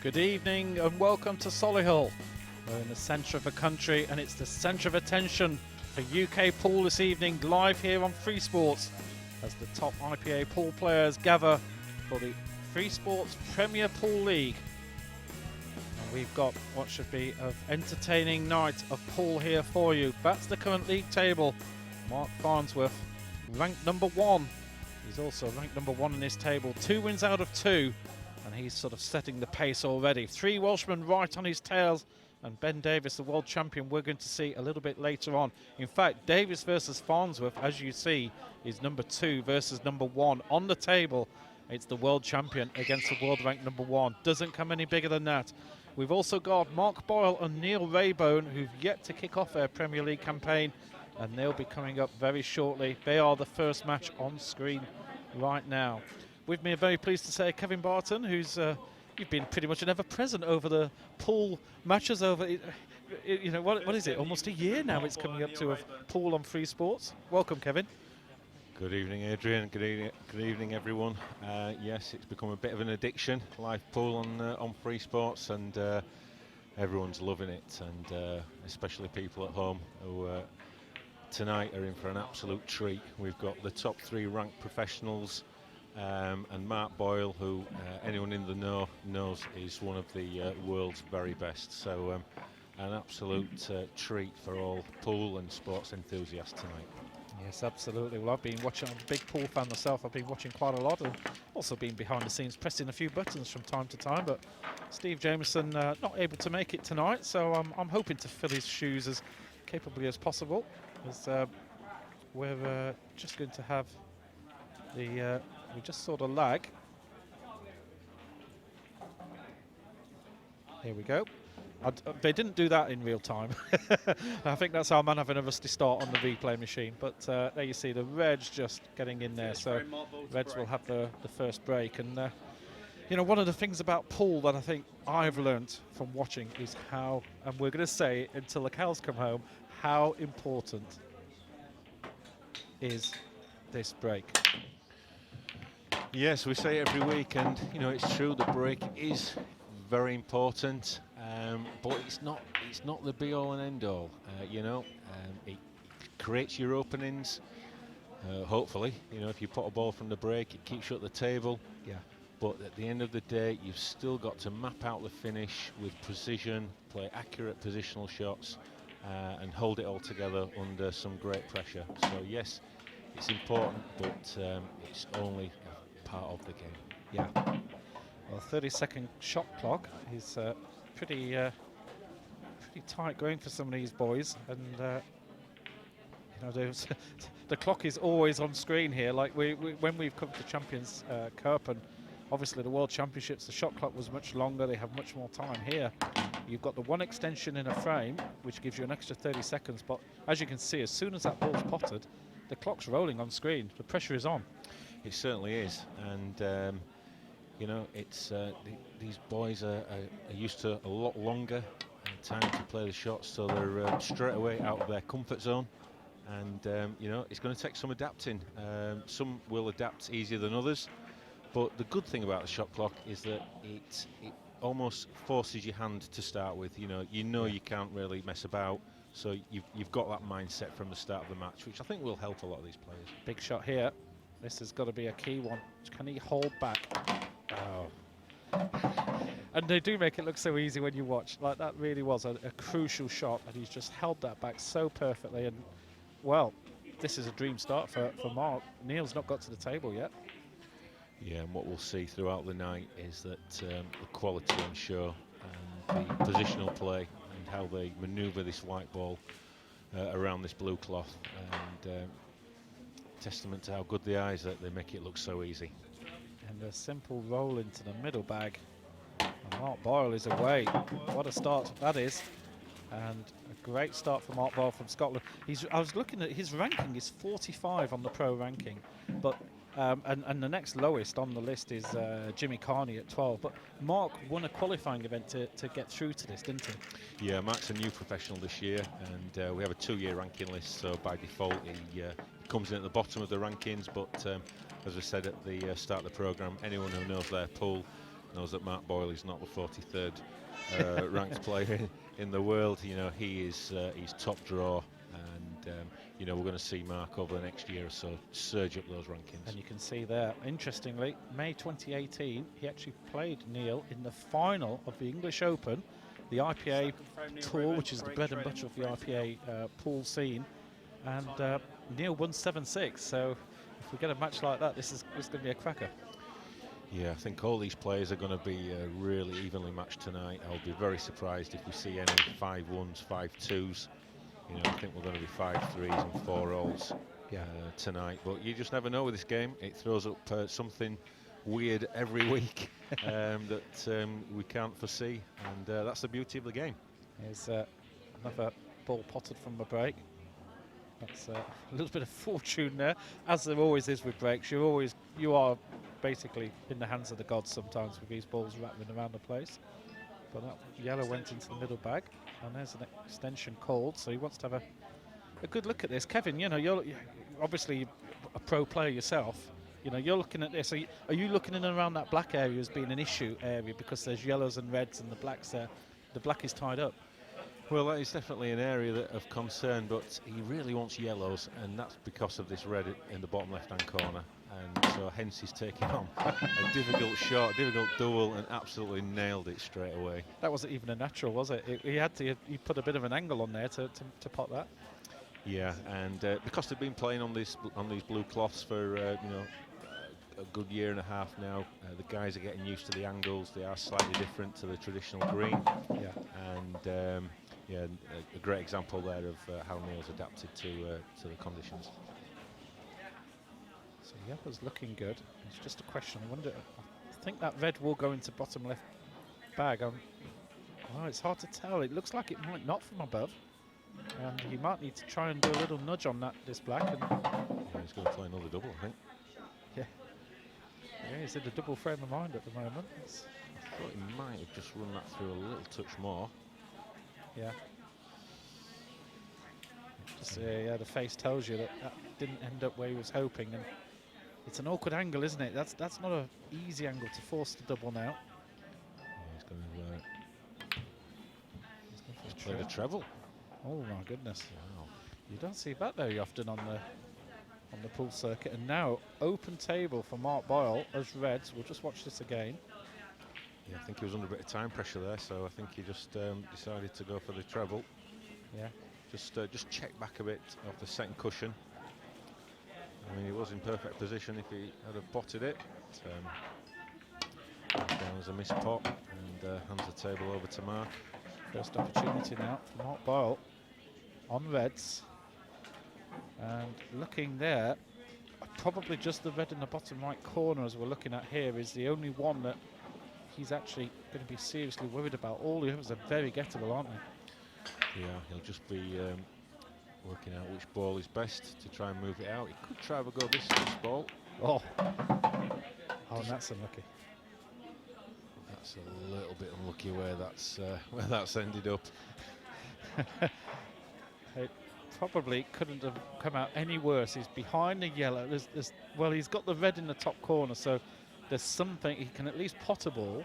Good evening and welcome to Solihull. We're in the centre of the country and it's the centre of attention for UK pool this evening, live here on Free Sports as the top IPA pool players gather for the Free Sports Premier Pool League. And we've got what should be an entertaining night of pool here for you. That's the current league table. Mark Farnsworth, ranked number 1. He's also ranked number 1 in this table. 2 wins out of 2. And he's sort of setting the pace already. 3 Welshmen right on his tails. And Ben Davis, the world champion, we're going to see a little bit later on. In fact, Davis versus Farnsworth, as you see, is number 2 versus number 1 on the table. It's the world champion against the world ranked number 1. Doesn't come any bigger than that. We've also got Mark Boyle and Neil Rayburn, who've yet to kick off their Premier League campaign. And they'll be coming up very shortly. They are the first match on screen right now. With me, I'm very pleased to say Kevin Barton, who's you've been pretty much an ever-present over the pool matches over, you know, what is it, almost a year now it's coming up to a pool on Free Sports. Welcome, Kevin. Good evening, Adrian. Good evening, everyone. Yes, it's become a bit of an addiction, live pool on Free Sports, and everyone's loving it, and especially people at home who tonight are in for an absolute treat. We've got the top 3 ranked professionals, and Mark Boyle, who anyone in the know knows is one of the world's very best. So an absolute treat for all pool and sports enthusiasts tonight. Yes, absolutely. Well, I've been watching, I'm a big pool fan myself. I've been watching quite a lot and also been behind the scenes pressing a few buttons from time to time. But Steve Jameson not able to make it tonight, so I'm hoping to fill his shoes as capably as possible. As we're just going to have the we just saw the lag. Here we go. They didn't do that in real time. I think that's our man having a rusty start on the replay machine. But there you see the Reds just getting in there. So Reds will have the first break. And you know, one of the things about pool that I think I've learnt from watching is how, and we're going to say until the cows come home, how important is this break. Yes, we say it every week, and you know it's true. The break is very important, but it's not the be-all and end-all. You know, it creates your openings. Hopefully, you know, if you put a ball from the break, it keeps you at the table. Yeah. But at the end of the day, you've still got to map out the finish with precision, play accurate positional shots, and hold it all together under some great pressure. So yes, it's important, but it's only part of the game. Yeah. Well, 30-second shot clock is pretty tight going for some of these boys, and you know, the clock is always on screen here. Like when we've come to Champions Cup and obviously the World Championships, the shot clock was much longer. They have much more time here. You've got the 1 extension in a frame, which gives you an extra 30 seconds. But as you can see, as soon as that ball's potted, the clock's rolling on screen. The pressure is on. It certainly is, and you know, it's these boys are used to a lot longer time to play the shots, so they're straight away out of their comfort zone, and you know, it's going to take some adapting. Some will adapt easier than others, but the good thing about the shot clock is that it almost forces your hand to start with. You know you can't really mess about, so you've got that mindset from the start of the match, which I think will help a lot of these players. Big shot here. This has got to be a key one. Can he hold back? Oh. And they do make it look so easy when you watch. Like, that really was a crucial shot, and he's just held that back so perfectly. And, well, this is a dream start for Mark. Neil's not got to the table yet. Yeah, and what we'll see throughout the night is that the quality on show and the positional play and how they manoeuvre this white ball around this blue cloth, and testament to how good they are is that they make it look so easy. And a simple roll into the middle bag. And Mark Boyle is away. What a start that is. And a great start for Mark Boyle from Scotland. I was looking at his ranking is 45 on the pro ranking, but and the next lowest on the list is Jimmy Carney at 12. But Mark won a qualifying event to get through to this, didn't he? Yeah, Mark's a new professional this year, and we have a 2-year ranking list, so by default he comes in at the bottom of the rankings. But as I said at the start of the programme, anyone who knows their pool knows that Mark Boyle is not the 43rd ranked player in the world. You know, he's top draw, and you know, we're going to see Mark over the next year or so surge up those rankings. And you can see there, interestingly, May 2018, he actually played Neil in the final of the English Open, the IPA tour, which is the bread and butter of the IPA pool scene, and Neil won 7-6. So if we get a match like that, this is going to be a cracker. Yeah, I think all these players are going to be really evenly matched tonight. I'll be very surprised if we see any 5-1s, 5-2s. You know, I think we're going to be 5-3s and 4-alls tonight. But you just never know with this game. It throws up something weird every week that we can't foresee, and that's the beauty of the game. Here's another ball potted from the break. That's a little bit of fortune there, as there always is with breaks. You are basically in the hands of the gods sometimes with these balls rattling around the place. But that yellow went into the middle bag, and there's an extension called, so he wants to have a good look at this. Kevin, you know, you're obviously a pro player yourself. You know, you're looking at this. Are you looking in and around that black area as being an issue area because there's yellows and reds and the blacks there? The black is tied up. Well, that is definitely an area of concern, but he really wants yellows, and that's because of this red in the bottom left-hand corner. And so hence he's taking on a difficult shot, difficult duel, and absolutely nailed it straight away. That wasn't even a natural, was it? He put a bit of an angle on there to pot that. Yeah, and because they've been playing on these blue cloths for you know, a good year and a half now, the guys are getting used to the angles. They are slightly different to the traditional green. Yeah, and yeah, a great example there of how Neil's adapted to the conditions. So yellow's looking good. It's just a question. I think that red will go into bottom left bag. Oh, it's hard to tell. It looks like it might not from above. And he might need to try and do a little nudge on this black. And yeah, he's going to play another double, I think. Yeah. Yeah, he's in a double frame of mind at the moment. I thought he might have just run that through a little touch more. Yeah. Just yeah, the face tells you that didn't end up where he was hoping, and it's an awkward angle, isn't it? That's not an easy angle to force the double now. Yeah, he's going to play the treble. Oh my goodness! Wow. You don't see that very often on the pool circuit. And now open table for Mark Boyle as reds. We'll just watch this again. Yeah, I think he was under a bit of time pressure there, so I think he just decided to go for the treble. Yeah. Just check back a bit off the second cushion. I mean, he was in perfect position if he had have potted it. Down as a missed pot, and hands the table over to Mark. First opportunity now for Mark Boyle on reds. And looking there, probably just the red in the bottom right corner as we're looking at here is the only one that he's actually going to be seriously worried about. All the others are very gettable, aren't they? Yeah, he'll just be working out which ball is best to try and move it out. He could try to go this ball. Oh, and that's unlucky. That's a little bit unlucky where that's ended up. It probably couldn't have come out any worse. He's behind the yellow. Well, he's got the red in the top corner, so there's something. He can at least pot a ball.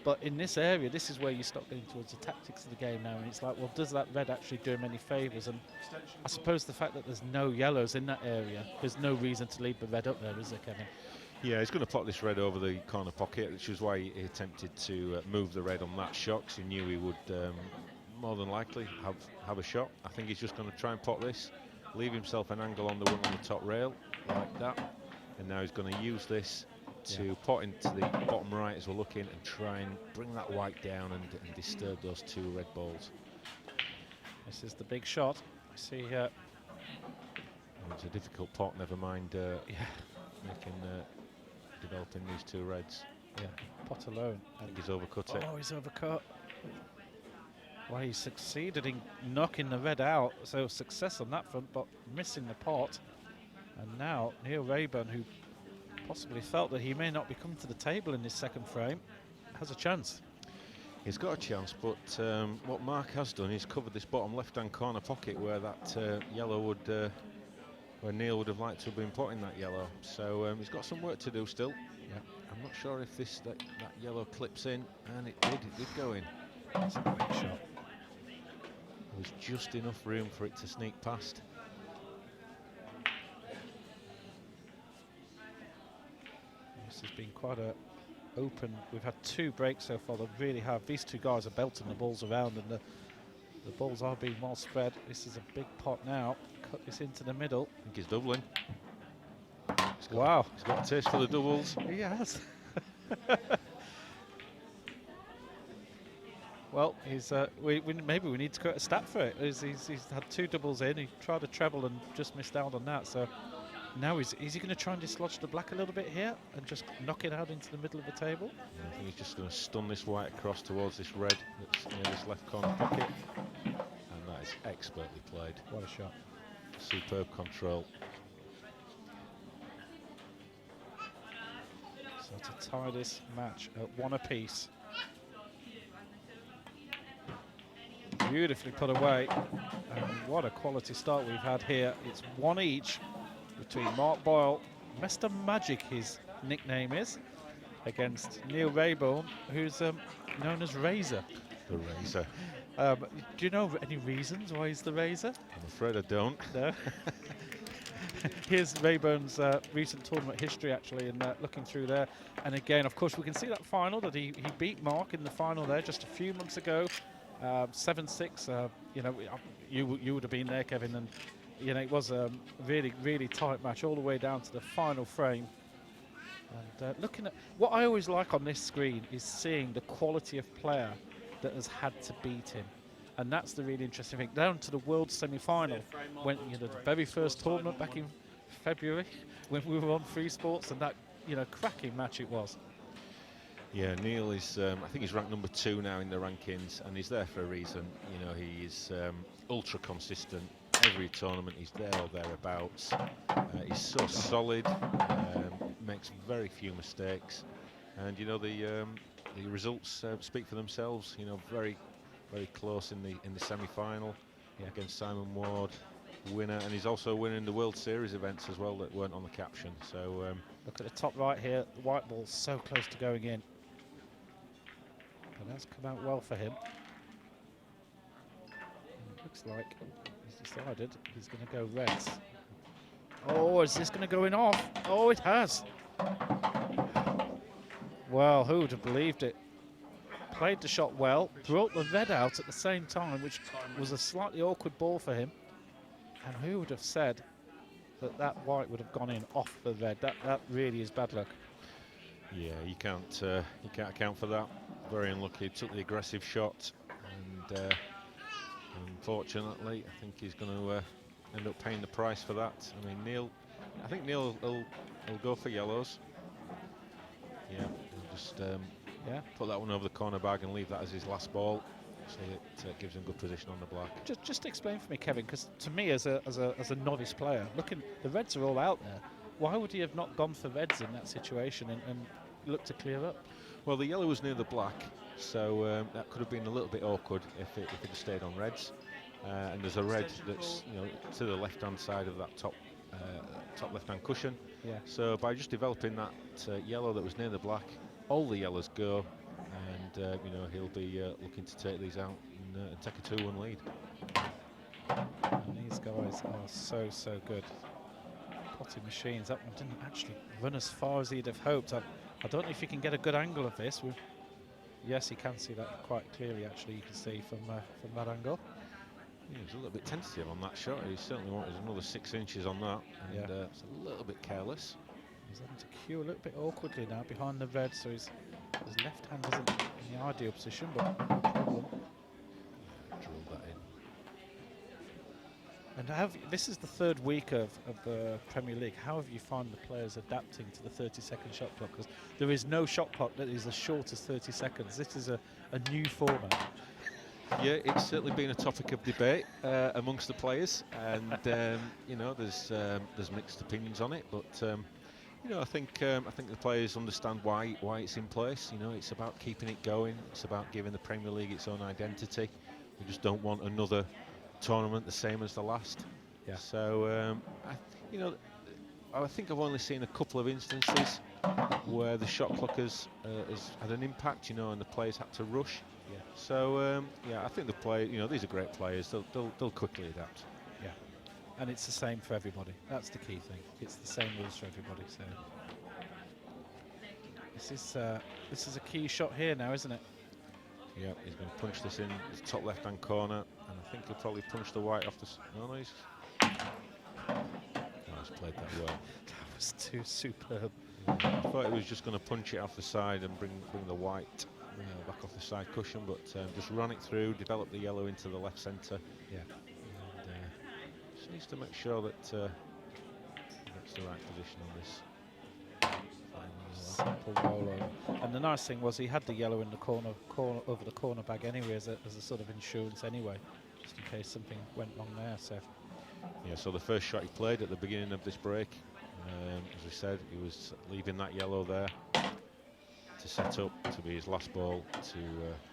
But in this area, this is where you start getting towards the tactics of the game now. And it's like, well, does that red actually do him any favours? And I suppose the fact that there's no yellows in that area, there's no reason to leave the red up there, is there, Kevin? Yeah, he's going to pot this red over the corner pocket, which is why he attempted to move the red on that shot, because he knew he would more than likely have a shot. I think he's just going to try and pot this, leave himself an angle on the one on the top rail, like that. And now he's going to use this to pot into the bottom right as we're looking and try and bring that white down and disturb those two red balls. This is the big shot. I see here. It's a difficult pot, never mind developing these two reds. Yeah, pot alone. I think he's overcut it. Oh, he's overcut. Well, he succeeded in knocking the red out, so success on that front, but missing the pot. And now Neil Rayburn, who possibly felt that he may not be coming to the table in this second frame, has a chance. He's got a chance, but what Mark has done is covered this bottom left-hand corner pocket where that yellow would, where Neil would have liked to have been potting that yellow. So he's got some work to do still. Yeah. I'm not sure if that yellow clips in, and it did go in. That's a great shot. There was just enough room for it to sneak past. This has been quite a open. We've had 2 breaks so far. They really have. These 2 guys are belting the balls around, and the balls are being well spread. This is a big pot now. Cut this into the middle. I think he's doubling. Wow. He's got a taste for the doubles. He has. Well, he's maybe we need to cut a stat for it. He's had 2 doubles in. He tried a treble and just missed out on that. So now is he going to try and dislodge the black a little bit here and just knock it out into the middle of the table? I think he's just going to stun this white across towards this red that's near this left corner pocket. And that is expertly played. What a shot. Superb control. So to tie this match at 1 apiece. Beautifully put away. And what a quality start we've had here. It's 1 each between Mark Boyle, Mr. Magic his nickname is, against Neil Rayburn, who's known as Razor. The Razor. Do you know any reasons why he's the Razor? I'm afraid I don't. No. Here's Rayburn's recent tournament history, actually, and looking through there. And again, of course, we can see that final that he beat Mark in the final there just a few months ago. 7-6. You know, you would have been there, Kevin, and you know it was a really tight match all the way down to the final frame. And looking at what I always like on this screen is seeing the quality of player that has had to beat him. And that's the really interesting thing. Down to the world semi-final, when the very first tournament back in February, when we were on Free Sports, and that cracking match it was. Yeah, Neil is. I think he's ranked number 2 now in the rankings, and he's there for a reason. You know, he is ultra consistent. Every tournament he's there or thereabouts. He's so solid. Makes very few mistakes, and you know the results speak for themselves. You know, very close in the semi-final against Simon Ward, winner, and he's also winning the World Series events as well that weren't on the caption. So look at the top right here, the white ball's so close to going in, but that's come out well for him. And it looks like he's decided he's going to go reds. Oh, is this going to go in off? Oh, it has. Well, who would have believed it? Played the shot well, brought the red out at the same time, which was a slightly awkward ball for him. And who would have said that white would have gone in off the red? That really is bad luck. Yeah, you can't account for that. Very unlucky. Took the aggressive shot, and unfortunately, I think he's going to end up paying the price for that. I mean, I think Neil will go for yellows. Yeah, he'll just put that one over the corner bag and leave that as his last ball, so it gives him good position on the black. Just explain for me, Kevin, because to me as a novice player, looking, the reds are all out there. Why would he have not gone for reds in that situation and looked to clear up? Well, the yellow was near the black, so that could have been a little bit awkward if it had stayed on reds. And there's a red that's to the left-hand side of that top left-hand cushion. Yeah. So by just developing that yellow that was near the black, all the yellows go, and he'll be looking to take these out and take a 2-1 lead. And these guys are so good. Potting machines. That one didn't actually run as far as he'd have hoped. I don't know if you can get a good angle of this. Yes, you can see that quite clearly. Actually, you can see from that angle. Yeah, he was a little bit tentative on that shot. He certainly wanted another 6 inches on that, and it's a little bit careless. He's having to cue a little bit awkwardly now behind the red, so his left hand isn't in the ideal position, but no problem. Drilled that in. And this is the 3rd week of the Premier League. How have you found the players adapting to the 30-second shot clock? Because there is no shot clock that is as short as 30 seconds. This is a new format. Yeah, it's certainly been a topic of debate amongst the players, and there's mixed opinions on it. But I think the players understand why it's in place. You know, it's about keeping it going. It's about giving the Premier League its own identity. We just don't want another tournament the same as the last. Yeah. So I think I've only seen a couple of instances where the shot clock has had an impact, and the players had to rush. Yeah. So yeah, I think the play, these are great players. They'll quickly adapt. Yeah. And it's the same for everybody. That's the key thing. It's the same rules for everybody. So this is a key shot here now, isn't it? Yeah, he's going to punch this in the top left-hand corner, and I think he'll probably punch the white off the. No, he's played that well. That was too superb. I thought he was just going to punch it off the side and bring the white back off the side cushion, but just run it through, develop the yellow into the left centre. Yeah. And just needs to make sure that he gets the right position on this. Simple roll over. And the nice thing was he had the yellow in the corner over the corner bag anyway, as a sort of insurance anyway, just in case something went wrong there. So yeah, so the first shot he played at the beginning of this break, as we said, he was leaving that yellow there to set up to be his last ball to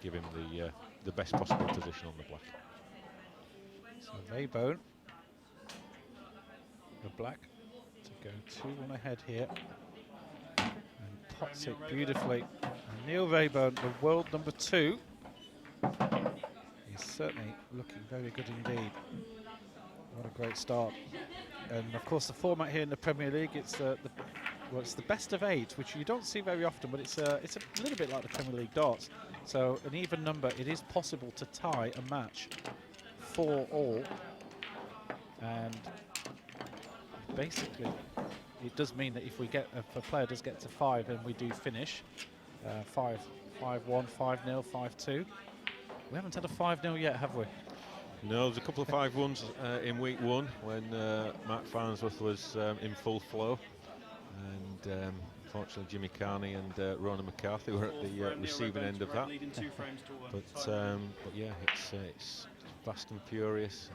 give him the best possible position on the black. So Rayburn, the black, to go 2-1 ahead here. Pots it beautifully. And Neil Rayburn, the world number 2. He's certainly looking very good indeed. What a great start. And of course the format here in the Premier League, it's it's the best of 8, which you don't see very often, but it's a little bit like the Premier League darts. So an even number, it is possible to tie a match 4-all. And basically it does mean that if a player does get to 5 and we do finish 5-1, 5-0, 5-2. We haven't had a 5-0 yet, have we? No, there's a couple of 5-1s in week 1 when Mark Farnsworth was in full flow, and unfortunately Jimmy Carney and Ronan McCarthy were at the receiving end of that. But yeah, it's fast and furious,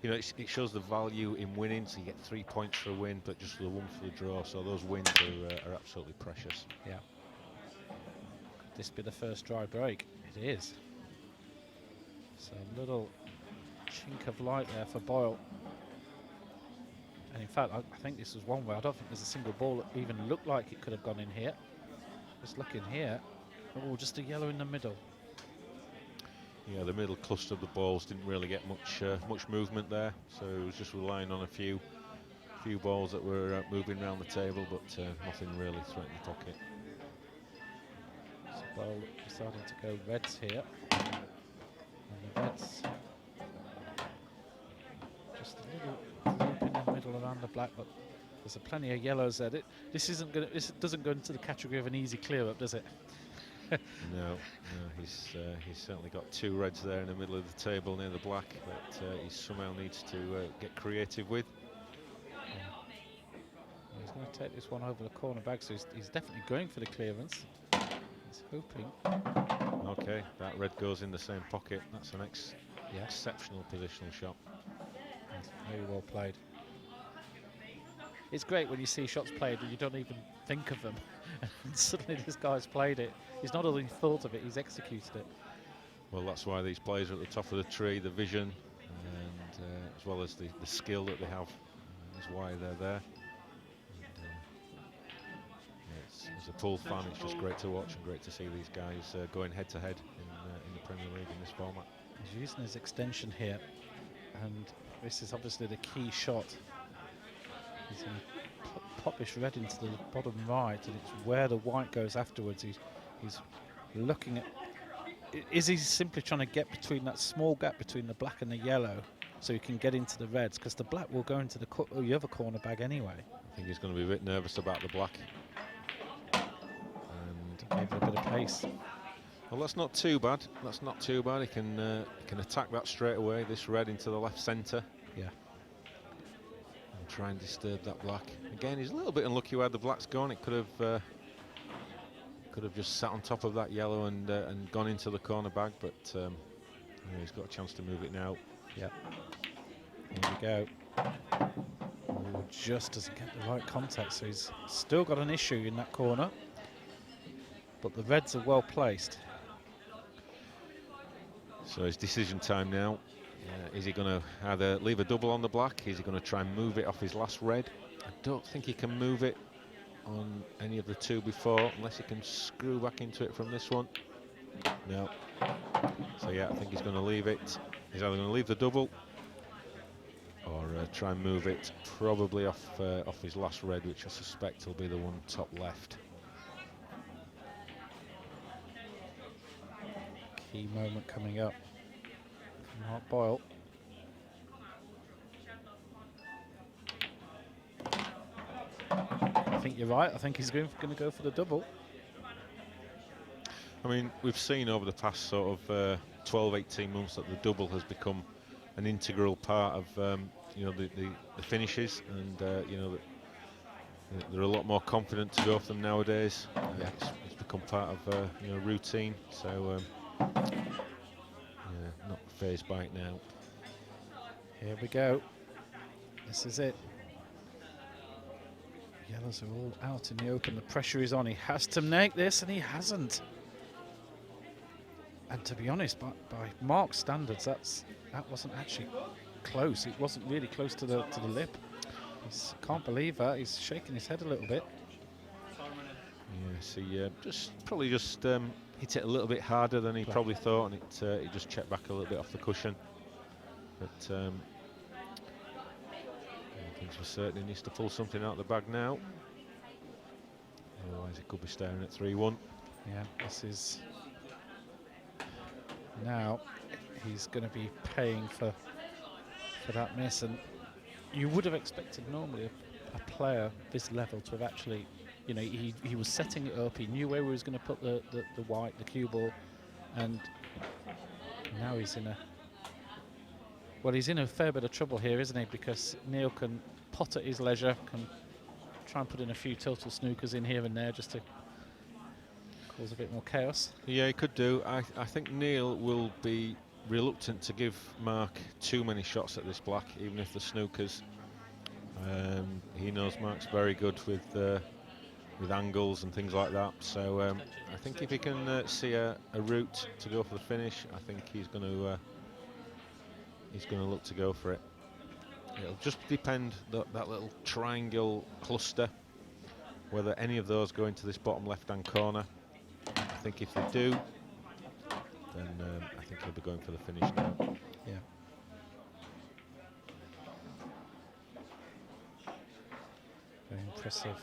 and it shows the value in winning. So you get 3 points for a win, but just the 1 for the draw. So those wins are absolutely precious. Yeah. Could this be the first dry break? It is. So a little chink of light there for Boyle. And in fact, I think this was one where I don't think there's a single ball that even looked like it could have gone in here. Just looking here. Oh, just a yellow in the middle. Yeah, the middle cluster of the balls didn't really get much movement there, so it was just relying on a few balls that were moving around the table, but nothing really threatened the pocket. So Boyle deciding to go reds here. And the reds just a little loop in the middle around the black, but there's plenty of yellows there. This doesn't go into the category of an easy clear up, does it? No, he's certainly got 2 reds there in the middle of the table near the black that he somehow needs to get creative with. He's going to take this one over the corner bag, so he's definitely going for the clearance. He's hoping. Okay, that red goes in the same pocket. That's an exceptional positional shot. That's very well played. It's great when you see shots played and you don't even think of them, and suddenly this guy's played it. He's not only thought of it, he's executed it. Well, that's why these players are at the top of the tree. The vision, and as well as the skill that they have, is why they're there. And, as a pool fan, it's just great to watch and great to see these guys going head to head in the Premier League in this format. He's using his extension here, and this is obviously the key shot. He's going to pop this red into the bottom right, and it's where the white goes afterwards. He's looking at, is he simply trying to get between that small gap between the black and the yellow so he can get into the reds, because the black will go into the other corner bag anyway. I think he's going to be a bit nervous about the black. And gave it a bit of pace. Well, that's not too bad. That's not too bad. He can attack that straight away, this red into the left centre. Yeah. And try and disturb that black. Again, he's a little bit unlucky where the black's gone. It could have just sat on top of that yellow and gone into the corner bag, but yeah, he's got a chance to move it now. Yeah. Here we go. Oh, just doesn't get the right contact, so he's still got an issue in that corner. But the reds are well placed. So it's decision time now. Is he going to either leave a double on the black? Is he going to try and move it off his last red? I don't think he can move it on any of the two before, unless he can screw back into it from this one. No. So yeah, I think he's going to leave it. He's either going to leave the double or try and move it probably off his last red, which I suspect will be the one top left. Key moment coming up from Mark Boyle. I think you're right. I think he's going to go for the double. I mean, we've seen over the past sort of 12, 18 months that the double has become an integral part of you know, the finishes, and you know, they're a lot more confident to go for them nowadays. Yeah. It's become part of you know, routine. So yeah, not phased by it now. Here we go. This is it. Yellows are all out in the open. The pressure is on. He has to make this, and he hasn't. And to be honest, by Mark's standards, that wasn't actually close. It wasn't really close to the lip. Can't believe that. He's shaking his head a little bit. Yes, he probably just hit it a little bit harder than he probably thought, and it just checked back a little bit off the cushion. But things for certain, he needs to pull something out of the bag now. Otherwise, it could be staring at 3-1. Yeah, this is now. He's going to be paying for that miss, and you would have expected normally a player this level to have actually, you know, he was setting it up. He knew where he was going to put the white, the cue ball, and now he's in a. Well, he's in a fair bit of trouble here, isn't he? Because Neil can pot at his leisure, can try and put in a few total snookers in here and there just to cause a bit more chaos. Yeah, he could do. I think Neil will be reluctant to give Mark too many shots at this black, even if the snookers. He knows Mark's very good with angles and things like that. So I think if he can see a route to go for the finish, I think he's going to look to go for it. It'll just depend that little triangle cluster, whether any of those go into this bottom left-hand corner. I think if they do, then I think he'll be going for the finish now. Yeah. Very impressive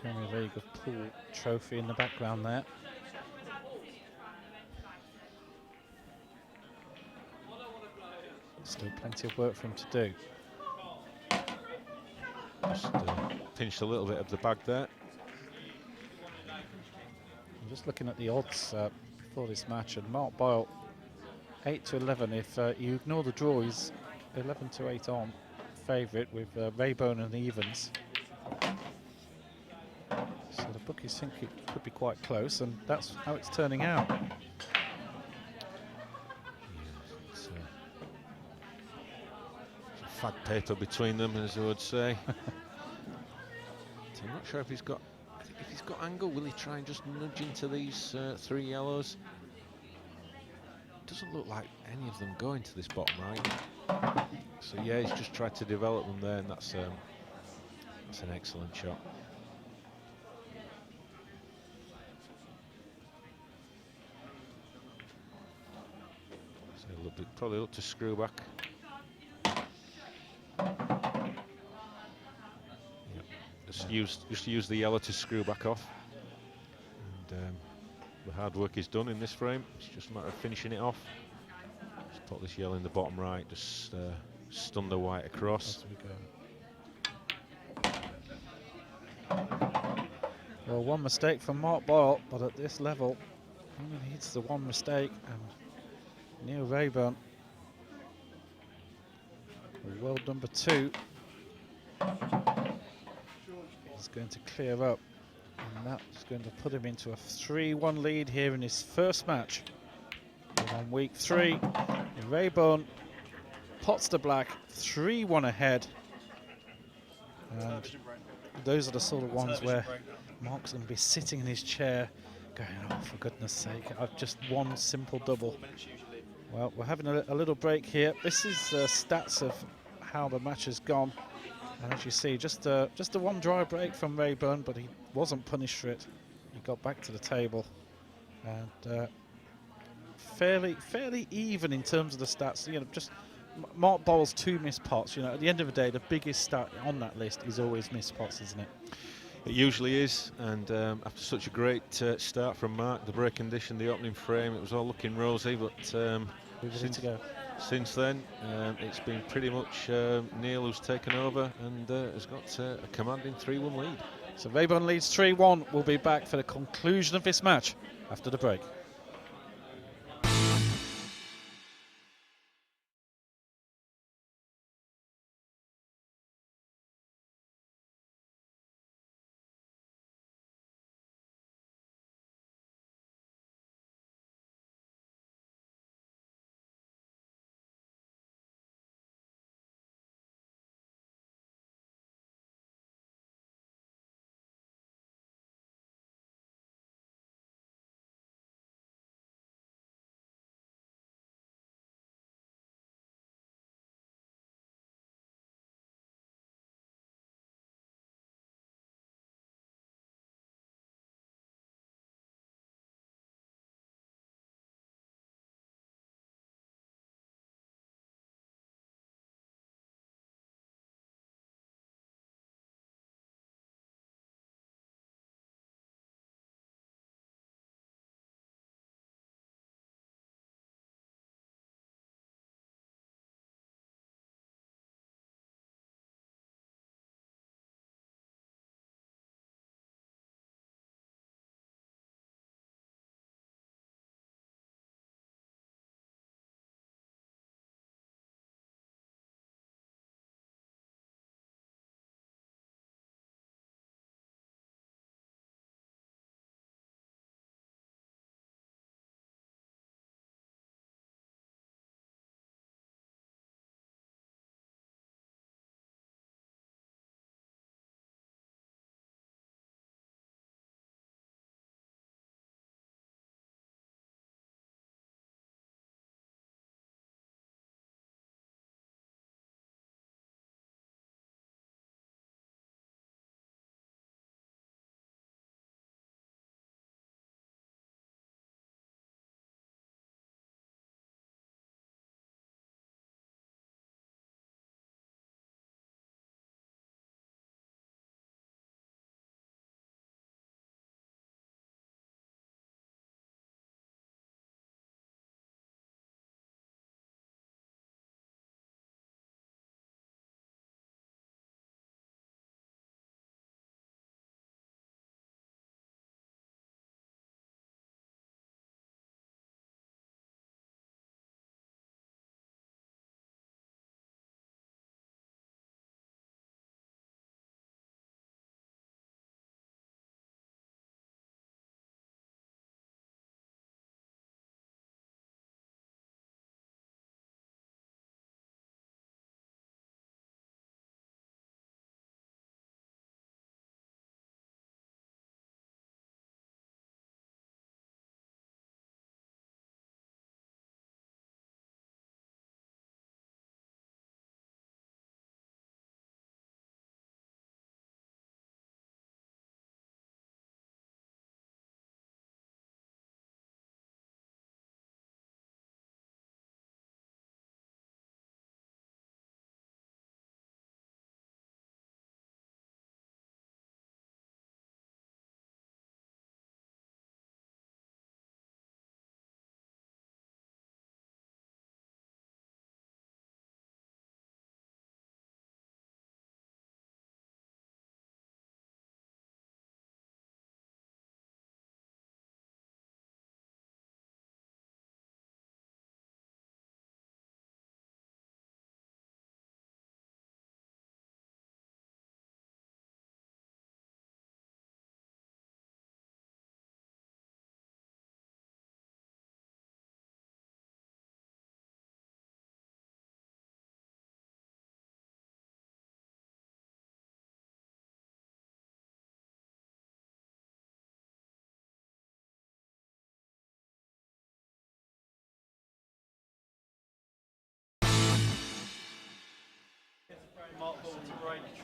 Premier League of Pool trophy in the background there. Still plenty of work for him to do. Just pinched a little bit of the bag there. I'm just looking at the odds before this match, and Mark Boyle 8-11. If you ignore the draw, he's 11-8 on favourite with Rayburn and the evens. So the bookies think it could be quite close, and that's how it's turning out. It's fag paper between them, as I would say. So I'm not sure if he's got. If he's got angle, will he try and just nudge into these 3 yellows? Doesn't look like any of them go into this bottom right. So yeah, he's just tried to develop them there, and that's an excellent shot. So he'll probably look to screw back. Just use the yellow to screw back off, and the hard work is done in this frame. It's just a matter of finishing it off. Just put this yellow in the bottom right, just stun the white across. Well, one mistake from Mark Boyle, but at this level, only needs the one mistake, and Neil Rayburn, world number 2, is going to clear up, and that's going to put him into a 3-1 lead here in his first match on week 3. Rayburn pots the black, 3-1 ahead, and those are the sort of ones where Mark's going to be sitting in his chair going, oh, for goodness sake, I've just one simple double. Well, we're having a little break here. This is stats of how the match has gone. And as you see, just a one dry break from Rayburn, but he wasn't punished for it. He got back to the table, and fairly even in terms of the stats. You know, just Mark Boyle's 2 missed pots. You know, at the end of the day, the biggest stat on that list is always missed pots, isn't it? It usually is, and after such a great start from Mark, the break condition, the opening frame, it was all looking rosy, but since then, it's been pretty much Neil who's taken over and has got a commanding 3-1 lead. So Rayburn leads 3-1. We'll be back for the conclusion of this match after the break.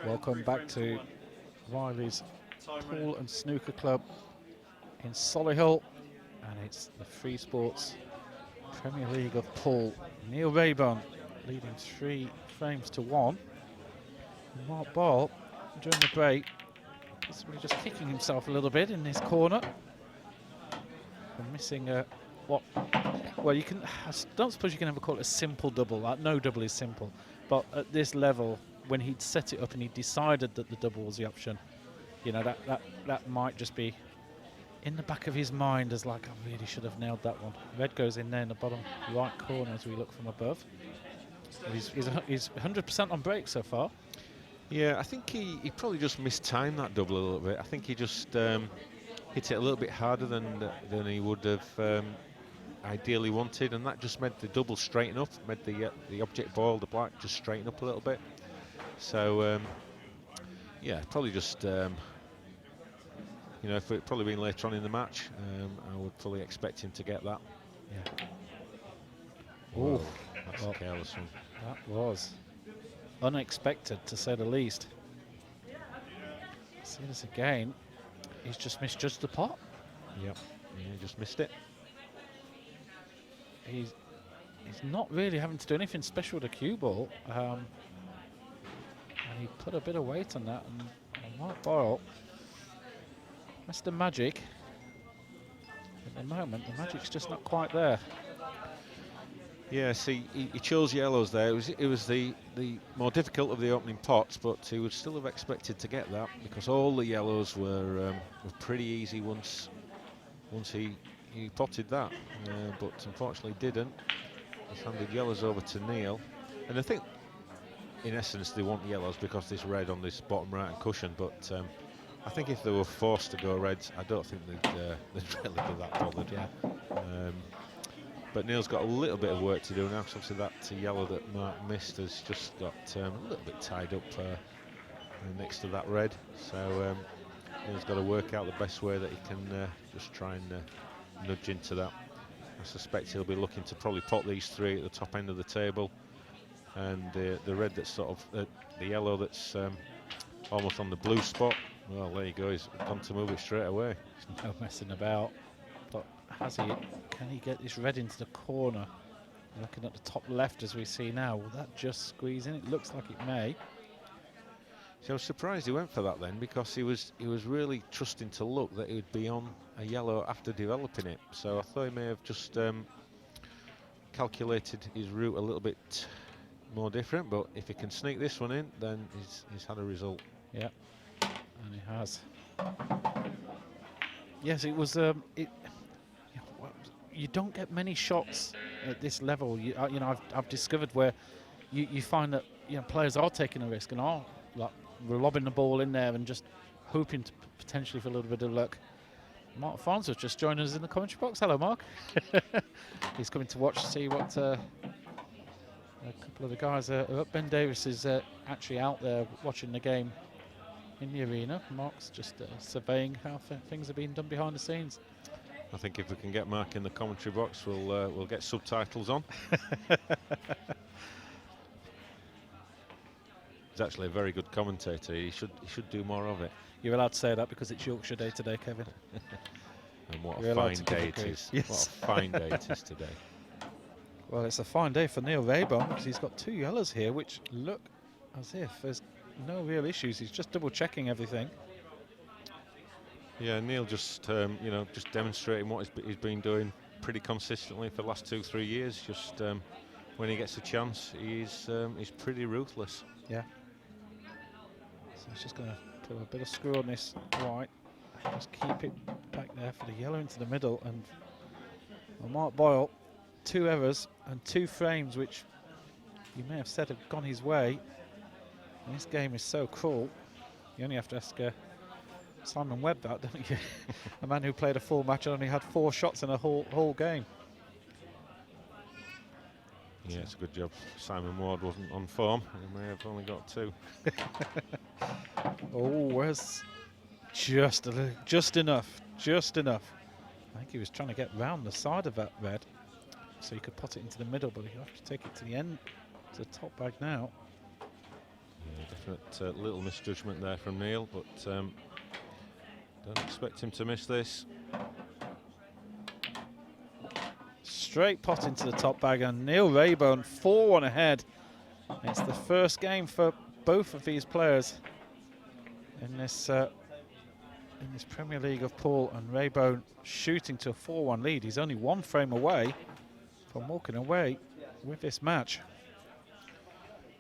Welcome back to Riley's Pool and Snooker Club in Solihull, and it's the Free Sports Premier League of Pool. Neil Rayburn leading 3 frames to 1. And Mark Boyle, during the break, is really just kicking himself a little bit in his corner. And missing well, you can, I don't suppose you can ever call it a simple double. Like, no double is simple. But at this level, when he'd set it up and he decided that the double was the option, you know, that might just be in the back of his mind as like, I really should have nailed that one. Red goes in there in the bottom right corner as we look from above. He's 100% on break so far. Yeah, I think he probably just mistimed that double a little bit. I think he just hit it a little bit harder than he would have ideally wanted, and that just made the double straighten up, made the object ball, the black, just straighten up a little bit. So yeah, probably just you know, if it probably been later on in the match, I would fully expect him to get that. Yeah. Oh, that's a careless one. That was unexpected, to say the least. See this again. He's just misjudged the pot. Yep. Yeah, he just missed it. He's not really having to do anything special with the cue ball. And he put a bit of weight on that, and Mark Boyle, Mr. Magic, at the moment, the magic's just not quite there. Yeah, see, he chose yellows there. It was the more difficult of the opening pots, but he would still have expected to get that because all the yellows were pretty easy once he potted that, but unfortunately didn't. He's handed yellows over to Neil, and I think in essence they want yellows because there's red on this bottom right hand cushion, but I think if they were forced to go reds, I don't think they'd really be that bothered. Yeah. But Neil's got a little bit of work to do now, because obviously that yellow that Mark missed has just got a little bit tied up next to that red. So Neil's got to work out the best way that he can just try and nudge into that. I suspect he'll be looking to probably pot these 3 at the top end of the table, and the red that's sort of the yellow that's almost on the blue spot. Well, there you go. He's gone to move it straight away. No messing about. But can he get this red into the corner? Looking at the top left as we see now, will that just squeeze in? It looks like it may. So I was surprised he went for that then, because he was really trusting to luck that he would be on a yellow after developing it. So I thought he may have just calculated his route a little bit more different, but if he can sneak this one in, then he's had a result. Yeah, and he has. Yes, it was. You don't get many shots at this level. You know, I've discovered where you find that, you know, players are taking a risk and are like lobbing the ball in there and just hoping to potentially for a little bit of luck. Mark Farnsworth just joined us in the commentary box. Hello, Mark. He's coming to watch, see what a couple of the guys are up. Ben Davis is actually out there watching the game in the arena. Mark's just surveying how things are being done behind the scenes. I think if we can get Mark in the commentary box, we'll get subtitles on. He's actually a very good commentator. He should do more of it. You're allowed to say that because it's Yorkshire Day today, Kevin. And what You're a fine day it is. Yes. What a fine day it is today. Well, it's a fine day for Neil Rayburn because he's got 2 yellows here, which look as if there's no real issues. He's just double checking everything. Yeah, Neil just you know, just demonstrating what he's been doing pretty consistently for the last 2-3 years. Just when he gets a chance, he's pretty ruthless. Yeah. So he's just going to put a bit of screw on this white. Just keep it back there for the yellow into the middle. And well, Mark Boyle, 2 errors and 2 frames, which you may have said have gone his way. And this game is so cruel. You only have to ask Simon Webb that, don't you? A man who played a full match and only had 4 shots in a whole game. Yeah, it's a good job Simon Ward wasn't on form. He may have only got 2. Oh, where's just enough. I think he was trying to get round the side of that red so he could pot it into the middle, but he'll have to take it to the end, to the top bag now. Yeah, definite little misjudgment there from Neil, but don't expect him to miss this. Straight pot into the top bag, and Neil Rayburn 4-1 ahead. It's the first game for both of these players in this Premier League of pool, and Rayburn shooting to a 4-1 lead. He's only one frame away from walking away with this match.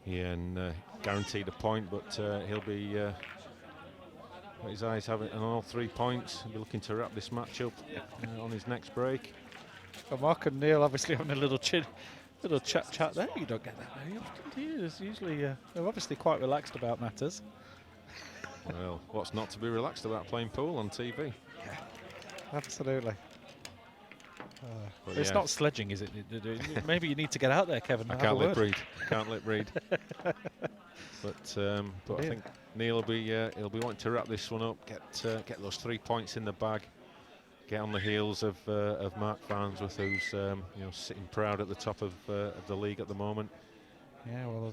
Yeah, and guaranteed a point, but he'll be got his eyes having on all 3 points. He'll be looking to wrap this match up on his next break. Well, Mark and Neil obviously having a little chat there. You don't get that very often, do you? There's usually they're obviously quite relaxed about matters. Well, what's not to be relaxed about playing pool on TV? Yeah, absolutely. It's yeah, not sledging, is it? Maybe you need to get out there, Kevin. I can't lip read. Can't lip read. But I think Neil will be he'll be wanting to wrap this one up, get those 3 points in the bag, get on the heels of Mark Farnsworth, who's sitting proud at the top of the league at the moment. Yeah, well,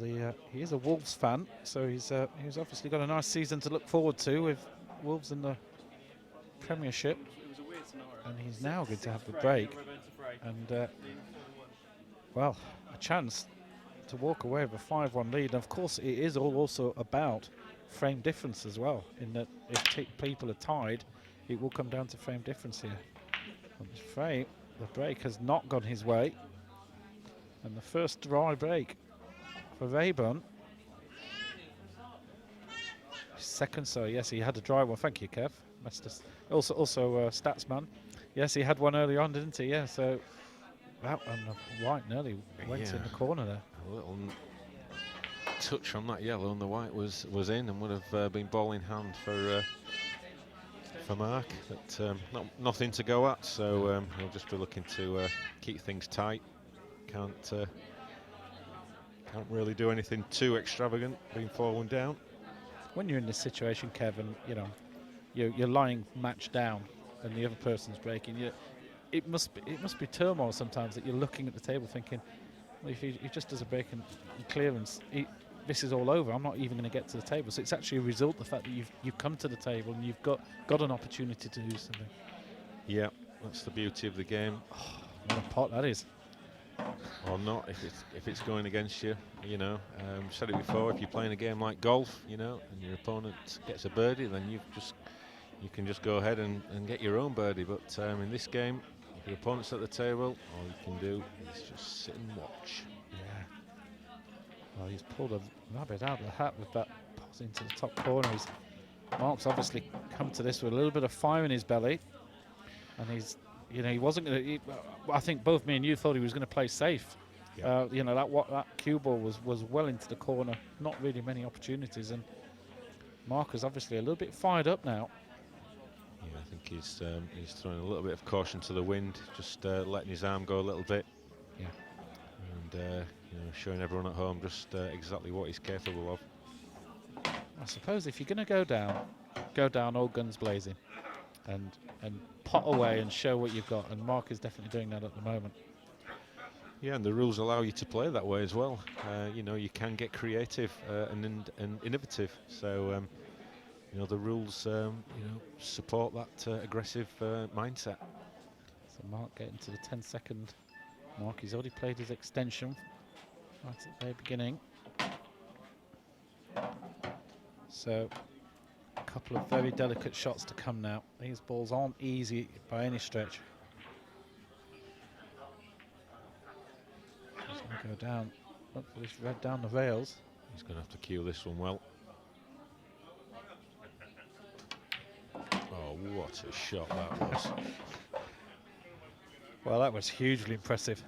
he is a Wolves fan, so he's obviously got a nice season to look forward to with Wolves in the Premiership. And he's now going to have the break, and well, a chance to walk away with a 5-1 lead. And of course, it is all also about frame difference as well, in that if people are tied, it will come down to frame difference here. On this frame, the break has not gone his way, and the first dry break for Rayburn. Second, so yes, he had a dry one. Thank you, Kev. Also, Statsman. Yes, he had one early on, didn't he? Yeah, so that one white nearly went in the corner there. A little touch on that yellow, and the white was in, and would have been ball in hand for Mark. But nothing to go at, so he'll just be looking to keep things tight. Can't really do anything too extravagant, being 4-1 down. When you're in this situation, Kevin, you're lying match down, and the other person's breaking. It must be turmoil sometimes that you're looking at the table thinking, well, if he just does a break and clearance, this is all over. I'm not even going to get to the table. So it's actually a result of the fact that you've come to the table and you've got an opportunity to do something. Yeah, that's the beauty of the game. Oh, what a pot that is. Or not, if it's going against you. Said it before, if you're playing a game like golf, and your opponent gets a birdie, then you can just go ahead and get your own birdie. But in this game, if your opponent's at the table, all you can do is just sit and watch. Yeah. Well, he's pulled a rabbit out of the hat with that pass into the top corner. Mark's obviously come to this with a little bit of fire in his belly, and he wasn't going to. I think both me and you thought he was going to play safe. Yeah. That cue ball was well into the corner. Not really many opportunities, and Mark is obviously a little bit fired up now. Yeah, I think he's throwing a little bit of caution to the wind, just letting his arm go a little bit. Yeah. And showing everyone at home just exactly what he's capable of. I suppose if you're going to go down all guns blazing, and pot away and show what you've got, and Mark is definitely doing that at the moment. Yeah, and the rules allow you to play that way as well. You can get creative and innovative. So, the rules, support that aggressive mindset. So Mark getting to the 10-second mark. He's already played his extension right at the very beginning. So a couple of very delicate shots to come now. These balls aren't easy by any stretch. He's going to go down. Look for this red down the rails. He's going to have to cue this one well. Oh, what a shot that was. Well, that was hugely impressive.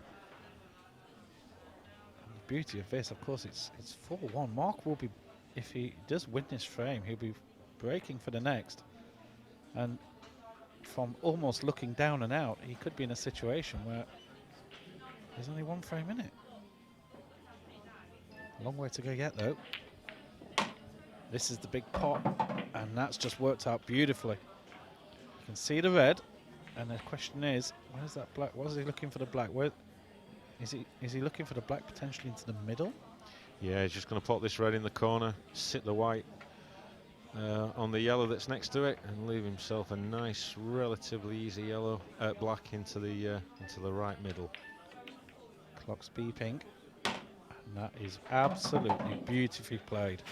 And the beauty of this, of course, it's 4-1. Mark will be, if he does win this frame, he'll be breaking for the next. And from almost looking down and out, he could be in a situation where there's only one frame in it. A long way to go yet, though. This is the big pot, and that's just worked out beautifully. You can see the red, and the question is, where's that black? What is he looking for the black? Where is he looking for the black potentially into the middle? Yeah, he's just going to put this red in the corner, sit the white on the yellow that's next to it, and leave himself a nice, relatively easy yellow, black into the right middle. Clock's beeping, and that is absolutely beautifully played.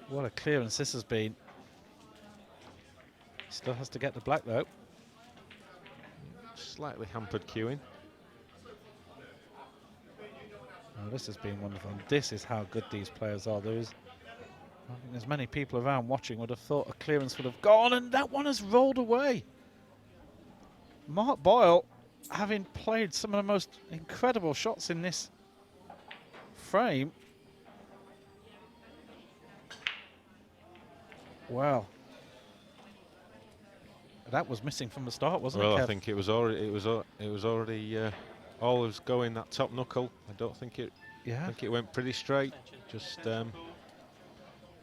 What a clearance this has been. Still has to get the black though. Slightly hampered queuing. Oh, this has been wonderful. And this is how good these players are. I think there's many people around watching would have thought a clearance would have gone, and that one has rolled away. Mark Boyle, having played some of the most incredible shots in this frame. Wow. That was missing from the start, wasn't it, Kev? Well, I think it was already all was going that top knuckle. I don't think it. Yeah. I think it went pretty straight. Just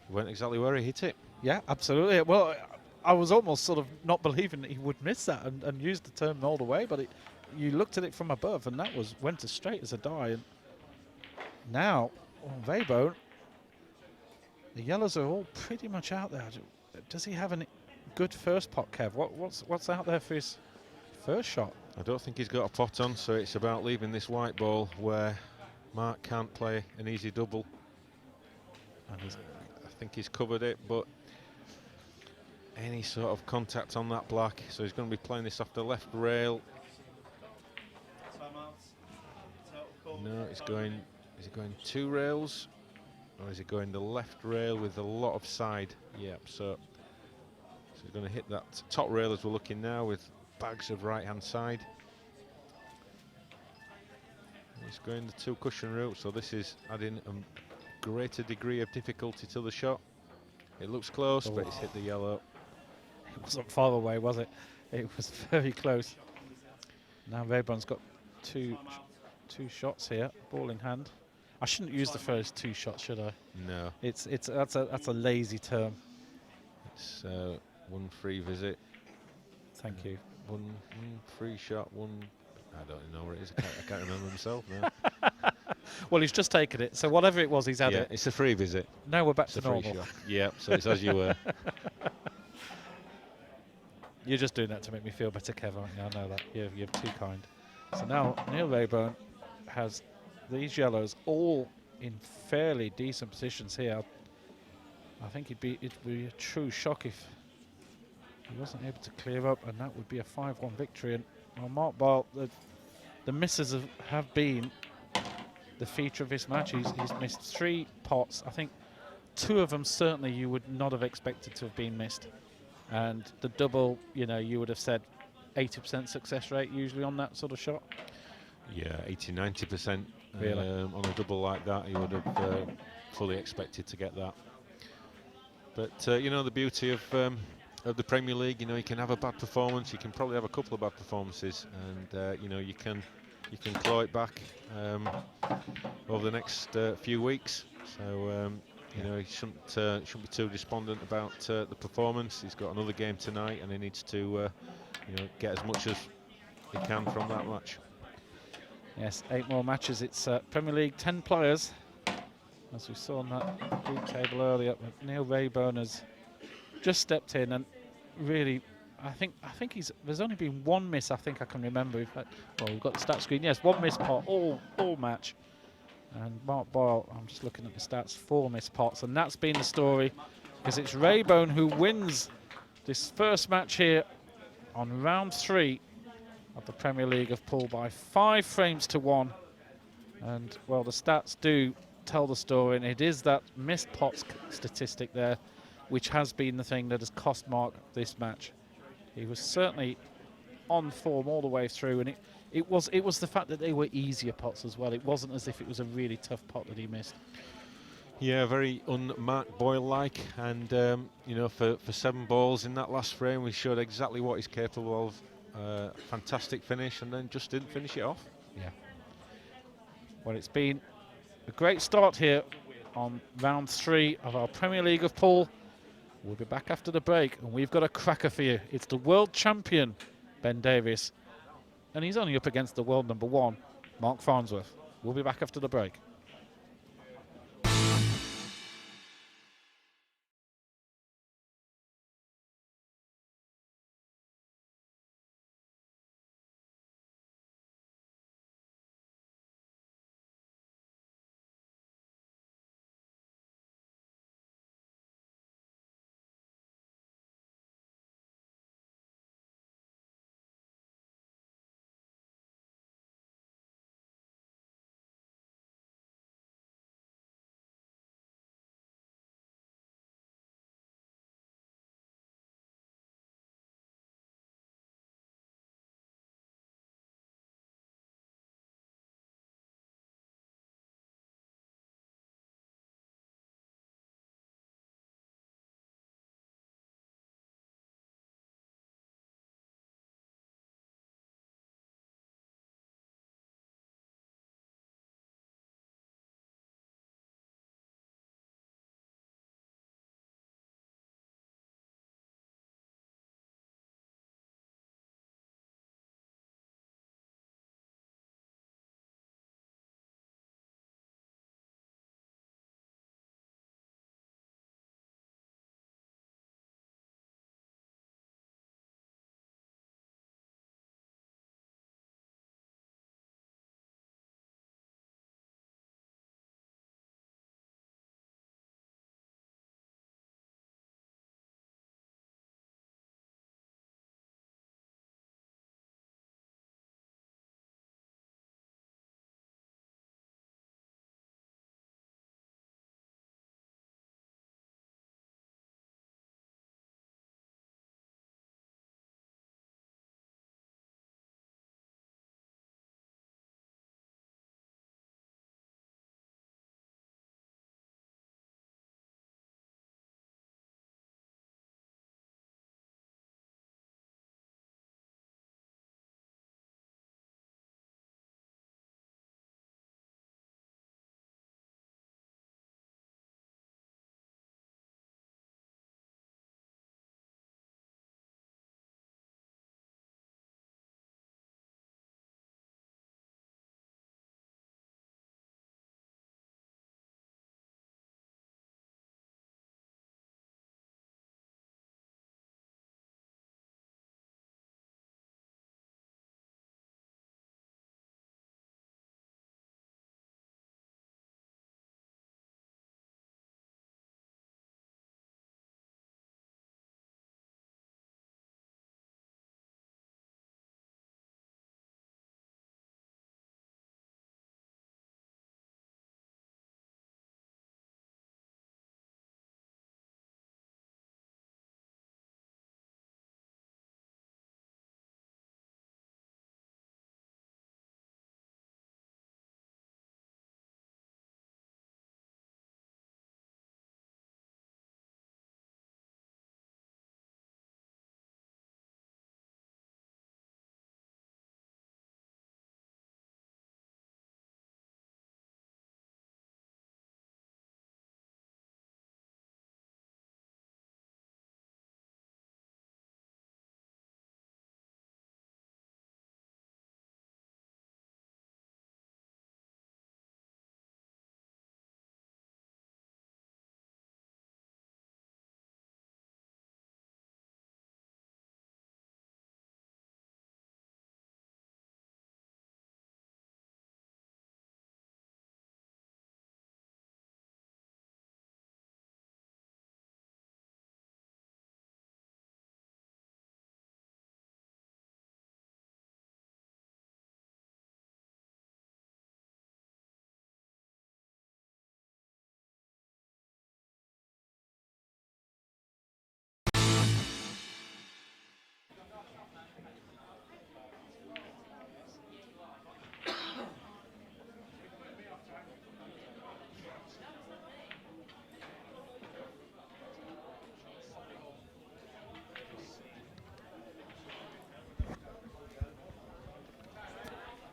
went exactly where he hit it. Yeah, absolutely. Well, I was almost sort of not believing that he would miss that and use the term all the way, but you looked at it from above, and that went as straight as a die. And now, on Rayburn, the yellows are all pretty much out there. Does he have a good first pot, Kev? What's out there for his first shot? I don't think he's got a pot on, so it's about leaving this white ball where Mark can't play an easy double. And I think he's covered it, but any sort of contact on that black, so he's going to be playing this off the left rail. No, it's going. Is he going 2 rails, or is he going the left rail with a lot of side? Yep. So he's going to hit that top rail as we're looking now with bags of right-hand side. He's going the 2 cushion route, so this is adding a greater degree of difficulty to the shot. It looks close, but it's hit the yellow. It wasn't far away, was it? It was very close. Now Rayburn's got two shots here, ball in hand. I shouldn't use the first 2 shots, should I? No. That's a lazy term. It's 1 free visit. Thank you. One free shot, I don't know where it is. I can't remember myself now. Well, he's just taken it, so whatever it was, he's had Yeah, it. it's a free visit. Now we're back It's to a free normal. shot. Yeah, so it's as you were. You're just doing that to make me feel better, Kev, aren't you? I know that. You're too kind. So now Neil Rayburn has these yellows all in fairly decent positions here. I think it'd be a true shock if he wasn't able to clear up, and that would be a 5-1 victory. And well, Mark Boyle, the misses have been the feature of this match. He's missed 3 pots. I think 2 of them certainly you would not have expected to have been missed. And the double, you would have said 80% success rate usually on that sort of shot. Yeah, 80–90%. Really? On a double like that, you would have fully expected to get that. But the beauty of the Premier League, you can have a bad performance. You can probably have a couple of bad performances, and you can claw it back over the next few weeks. So he shouldn't be too despondent about the performance. He's got another game tonight, and he needs to get as much as he can from that match. Yes, 8 more matches. It's Premier League 10 players, as we saw on that league table earlier. Neil Rayburn has just stepped in, and really, I think there's only been 1 miss. I think I can remember. We've got the stat screen. Yes, 1 miss pot all match. And Mark Boyle, I'm just looking at the stats, 4 missed pots, and that's been the story, because it's Rayburn who wins this first match here on round 3 of the Premier League of Pool by 5 frames to 1. And well, the stats do tell the story, and it is that missed pots statistic there which has been the thing that has cost Mark this match. He was certainly on form all the way through, and it was the fact that they were easier pots as well. It wasn't as if it was a really tough pot that he missed. Yeah, very un-Mark Boyle-like, and for 7 balls in that last frame, we showed exactly what he's capable of. Fantastic finish, and then just didn't finish it off. Yeah. Well, it's been a great start here on round 3 of our Premier League of Pool. We'll be back after the break, and we've got a cracker for you. It's the world champion, Ben Davies, and he's only up against the world number 1, Mark Farnsworth. We'll be back after the break.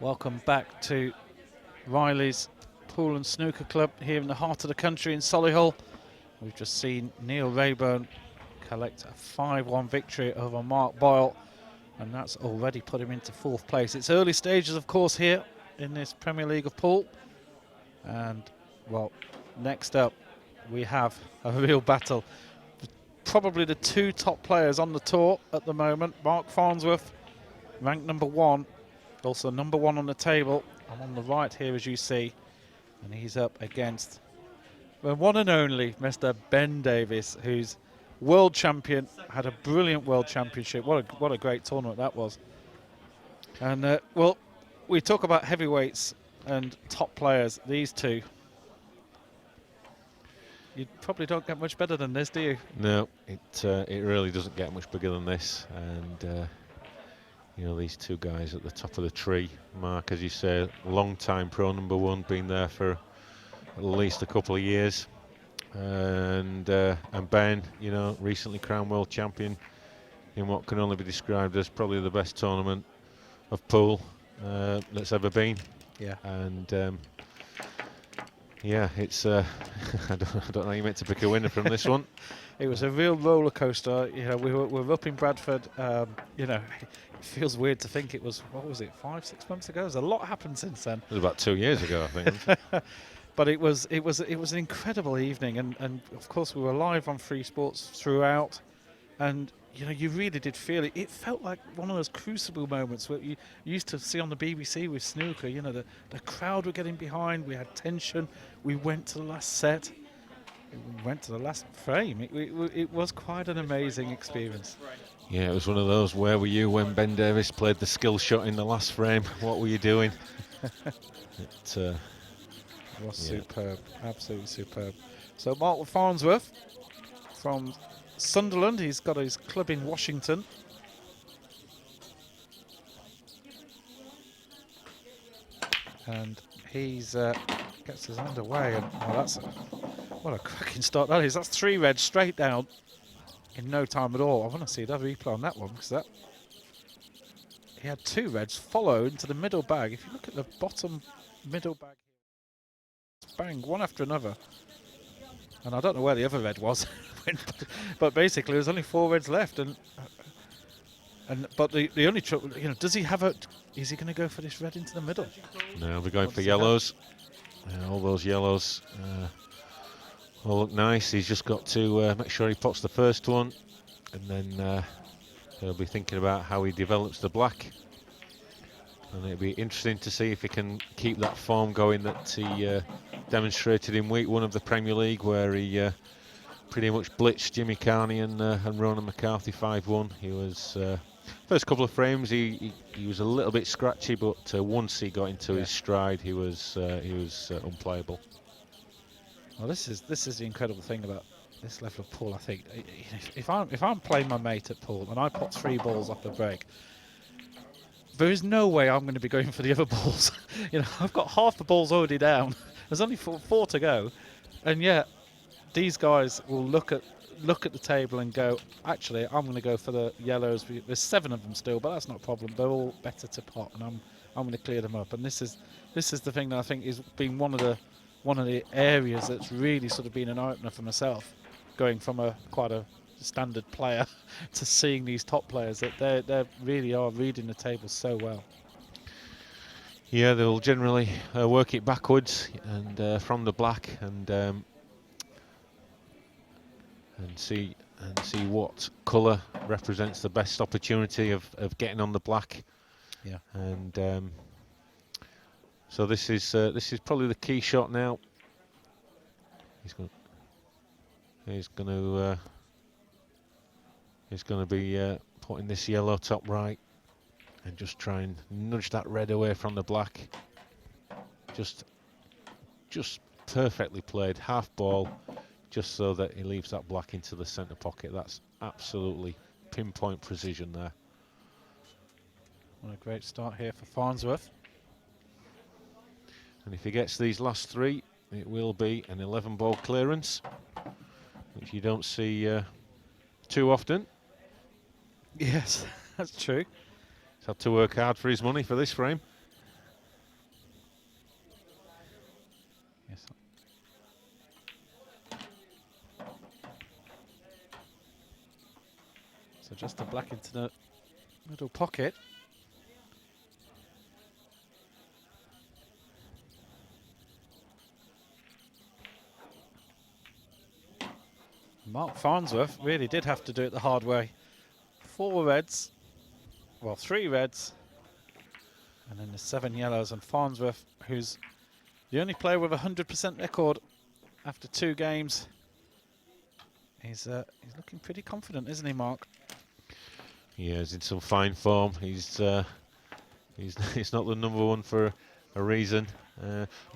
Welcome back to Riley's Pool and Snooker Club here in the heart of the country in Solihull. We've just seen Neil Rayburn collect a 5-1 victory over Mark Boyle, and that's already put him into 4th place. It's early stages, of course, here in this Premier League of Pool. And, well, next up we have a real battle. Probably the 2 top players on the tour at the moment. Mark Farnsworth, ranked number 1, also number 1 on the table. I'm on the right here, as you see, and he's up against the one and only Mr. Ben Davies, who's world champion, had a brilliant world championship. What a great tournament that was. And well, we talk about heavyweights and top players. These two, you probably don't get much better than this, do you? No, it really doesn't get much bigger than this. And you know, these 2 guys at the top of the tree. Mark, as you say, long-time pro number 1, been there for at least a couple of years. And Ben, you know, recently crowned world champion in what can only be described as probably the best tournament of pool that's ever been. Yeah. And yeah, it's I don't know how you meant to pick a winner from this one. It was a real roller coaster. You know, we were up in Bradford. You know, it feels weird to think it was, what was it, 5-6 months ago? There's a lot happened since then. It was about 2 years ago, I think. But it was an incredible evening, and of course we were live on Free Sports throughout, and you know, you really did feel it. It felt like one of those crucible moments where you used to see on the BBC with snooker. You know, the crowd were getting behind. We had tension. We went to the last set. We went to the last frame. It was quite an amazing experience. Yeah, it was one of those. Where were you when Ben Davies played the skill shot in the last frame? What were you doing? It was superb, absolutely superb. So Mark Farnsworth from Sunderland, he's got his club in Washington. And he's gets us underway, and what a cracking start that is. That's 3 reds straight down in no time at all. I want to see that replay on that one, because he had 2 reds follow into the middle bag. If you look at the bottom middle bag, bang, one after another. And I don't know where the other red was, but basically there's only 4 reds left, but the only trouble, you know, does he have a? Is he going to go for this red into the middle? No, we're going for yellows. All those yellows all look nice. He's just got to make sure he pots the first one, and then he'll be thinking about how he develops the black. And it'll be interesting to see if he can keep that form going that he demonstrated in week 1 of the Premier League, where he pretty much blitzed Jimmy Carney and Ronan McCarthy 5-1. He was first couple of frames he was a little bit scratchy, but once he got into his stride, he was unplayable. Well, this is the incredible thing about this level of pool. I think if I'm playing my mate at pool and I put 3 balls off the break, there is no way I'm going to be going for the other balls. You know, I've got half the balls already down. There's only 4 to go, and yet these guys will look at the table and go, actually, I'm going to go for the yellows. There's 7 of them still, but that's not a problem. They're all better to pot, and I'm going to clear them up. And this is the thing that I think is being one of the areas that's really sort of been an eye-opener for myself, going from quite a standard player to seeing these top players, that they really are reading the table so well. Yeah, they'll generally work it backwards and from the black, and see what colour represents the best opportunity of getting on the black. Yeah. And so this is probably the key shot now. He's going to be putting this yellow top right and just try and nudge that red away from the black. Just perfectly played, half ball, just so that he leaves that black into the centre pocket. That's absolutely pinpoint precision there. What a great start here for Farnsworth. And if he gets these last 3, it will be an 11-ball clearance, which you don't see too often. Yes, that's true. He's had to work hard for his money for this frame. So just a black into the middle pocket. Mark Farnsworth really did have to do it the hard way. 4 reds, well 3 reds, and then the 7 yellows. And Farnsworth, who's the only player with a 100% record after 2 games, he's looking pretty confident, isn't he, Mark? Yeah, he's in some fine form. He's not the number 1 for a reason.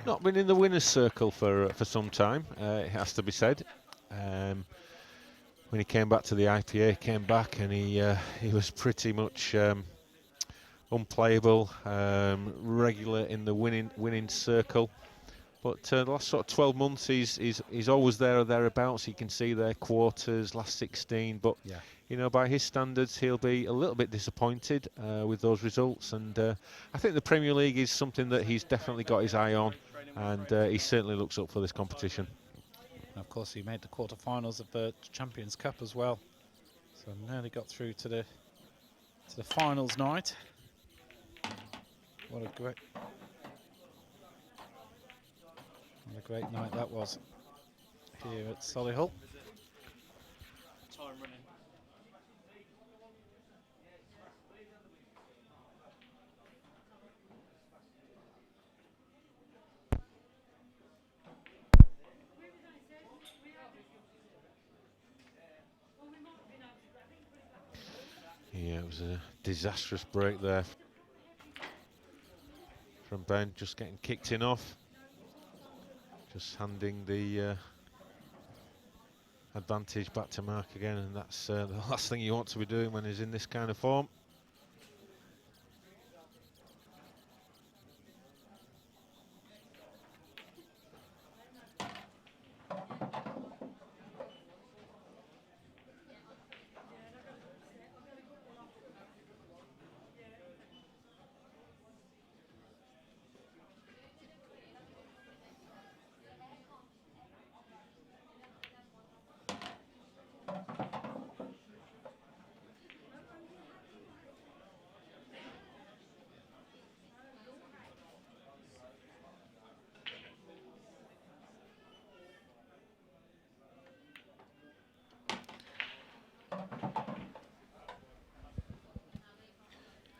Not been in the winners' circle for some time. It has to be said. When he came back to the IPA, he came back and he was pretty much unplayable, regular in the winning circle. But the last sort of 12 months, he's always there or thereabouts. You can see their quarters, last 16. But Yeah. you know, by his standards, he'll be a little bit disappointed with those results. And I think the Premier League is something that he's definitely got his eye on, and he certainly looks up for this competition. And of course, he made the quarterfinals of the Champions Cup as well, so nearly got through to the finals night. What a great night that was here at Solihull. Yeah, it was a disastrous break there from Ben, just getting kicked in off, just handing the advantage back to Mark again, and that's the last thing you want to be doing when he's in this kind of form.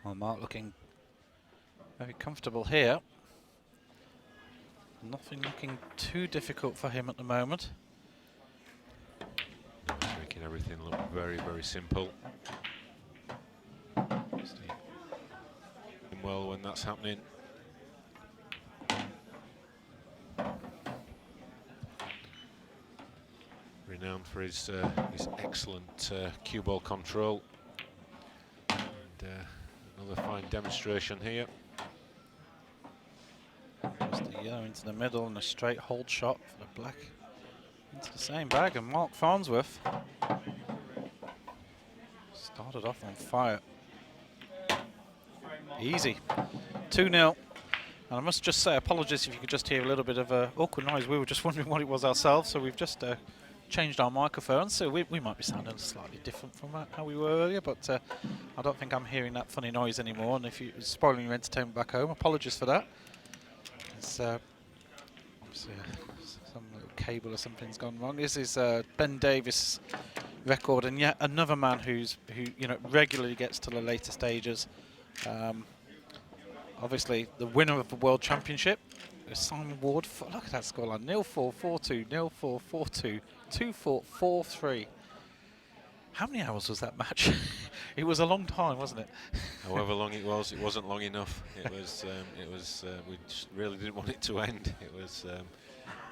Well, Mark looking very comfortable here. Nothing looking too difficult for him at the moment. Making everything look very, very simple. Well, when that's happening. Renowned for his excellent cue ball control. And another fine demonstration here. Just a yellow into the middle and a straight hold shot for the black into the same bag. And Mark Farnsworth started off on fire. Easy. 2-0. And I must just say, apologies if you could just hear a little bit of awkward noise. We were just wondering what it was ourselves, so we've just changed our microphones, so we might be sounding slightly different from how we were earlier, but I don't think I'm hearing that funny noise anymore, and if it's spoiling your entertainment back home, apologies for that. It's obviously some little cable or something's gone wrong. This is Ben Davis' record, and yet another man who regularly gets to the later stages. Obviously the winner of the World Championship, Simon Ward. Look at that scoreline: 0-4, 4-2, 0-4, 4-2, 2-4, 4-3. How many hours was that match? It was a long time, wasn't it? However long it wasn't long enough. It was. We just really didn't want it to end. It was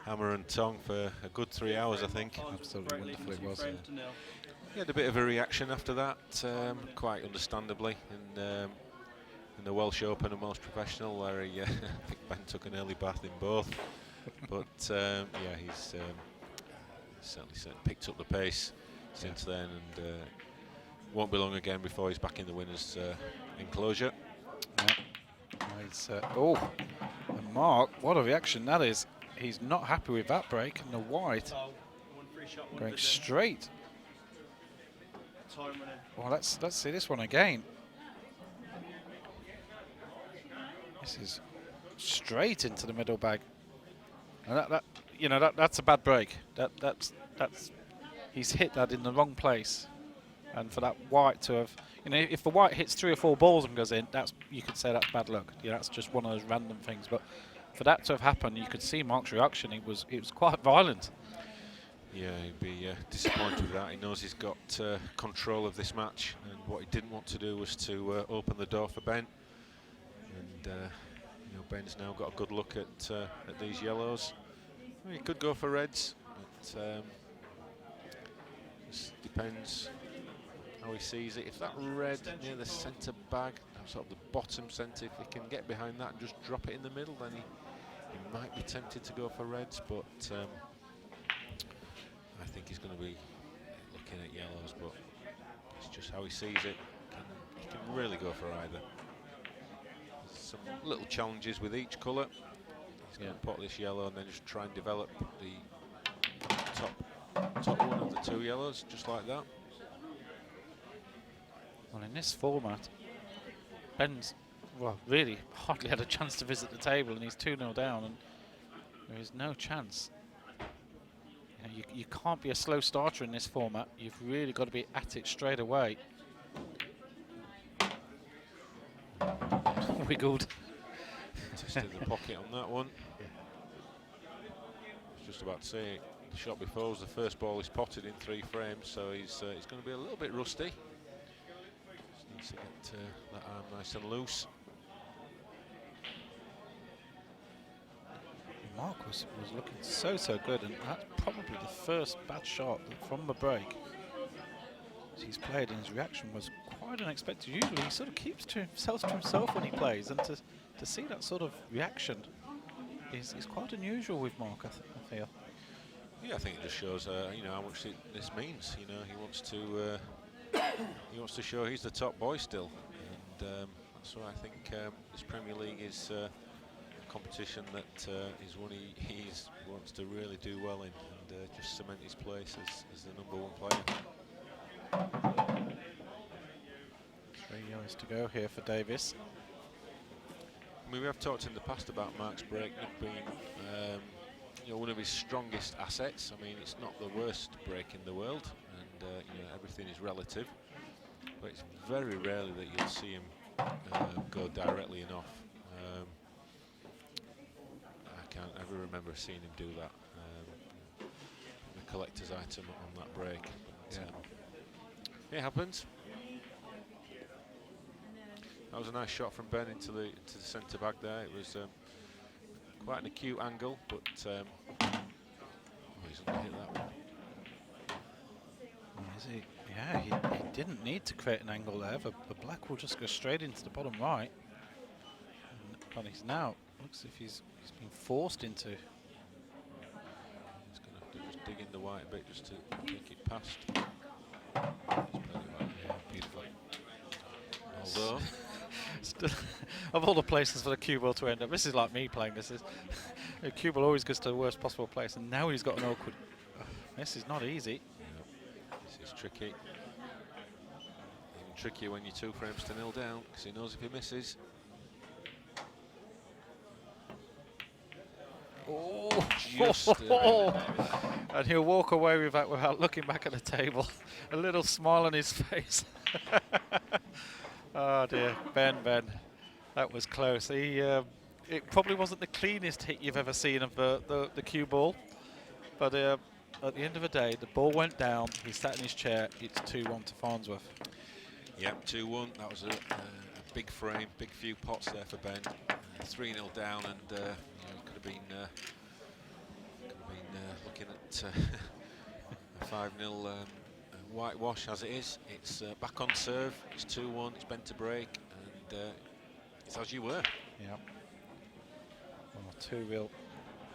hammer and tongue for a good 3 hours, I think. Absolutely wonderful it was. He had a bit of a reaction after that, quite understandably, in the Welsh Open and Welsh Professional, where I think Ben took an early bath in both. But yeah, he's certainly picked up the pace since then, and won't be long again before he's back in the winners' enclosure. Yeah. And Mark, what a reaction that is. He's not happy with that break, and the white going straight Well, let's see this one again. This is straight into the middle bag, and that's a bad break. That's he's hit that in the wrong place, and for that white to have, if the white hits 3 or 4 balls and goes in, you could say that's bad luck. That's just one of those random things. But for that to have happened, you could see Mark's reaction. It was quite violent. Yeah, he'd be disappointed with that. He knows he's got control of this match, and what he didn't want to do was to open the door for Ben. And Ben's now got a good look at these yellows. He could go for reds, but just depends how he sees it. If that red near the centre bag, sort of the bottom centre, if he can get behind that and just drop it in the middle, then he might be tempted to go for reds, but I think he's going to be looking at yellows, but it's just how he sees it. He can really go for either. There's some little challenges with each colour. He's going to pot this yellow and then just try and develop the top one of the 2 yellows, just like that. Well, in this format, Ben's really hardly had a chance to visit the table, and he's 2-0 down, and there is no chance. You can't be a slow starter in this format. You've really got to be at it straight away. Wiggled. Tested the pocket on that one. I was just about to say, the shot before was the first ball he's potted in 3 frames, so he's going to be a little bit rusty. Just needs to get that arm nice and loose. Mark was looking so good, and that's probably the first bad shot from the break he's played, and his reaction was quite unexpected. Usually he sort of keeps to himself when he plays, and to see that sort of reaction is quite unusual with Mark, I feel. Yeah, I think it just shows how much this means. He wants to show he's the top boy still, and that's why I think this Premier League is competition that is one he wants to really do well in, and just cement his place as the #1 player. 3 yellows to go here for Davis. I mean, we have talked in the past about Mark's break not being one of his strongest assets. I mean, it's not the worst break in the world, and everything is relative, but it's very rarely that you'll see him go directly and off. I can't ever remember seeing him do that. The collector's item on that break. But, it happens. That was a nice shot from Ben into the centre back there. It was quite an acute angle, but he's going to hit that one. Is he? Yeah, he didn't need to create an angle there. The black will just go straight into the bottom right. But he's now, looks as if he's been forced into. He's going to have to just dig in the white a bit just to take it past. Yeah, beautiful. Although, of all the places for the cue ball to end up, this is like me playing this. The cue ball always goes to the worst possible place, and now he's got an awkward. This is not easy. Yeah, this is tricky. Even trickier when you're 2 frames to 0 down, because he knows if he misses. Oh, just and he'll walk away with that without looking back at the table. A little smile on his face. Oh dear, Ben, that was close. It probably wasn't the cleanest hit you've ever seen of the cue ball, but at the end of the day, the ball went down. He sat in his chair. It's 2-1 to Farnsworth. Yep, 2-1. That was a big frame, big few pots there for Ben. 3-0 down, and could have been looking at a 5-0 whitewash as it is. It's back on serve. It's 2-1. It's Ben to break, and it's as you were. Yeah. Well, 2 real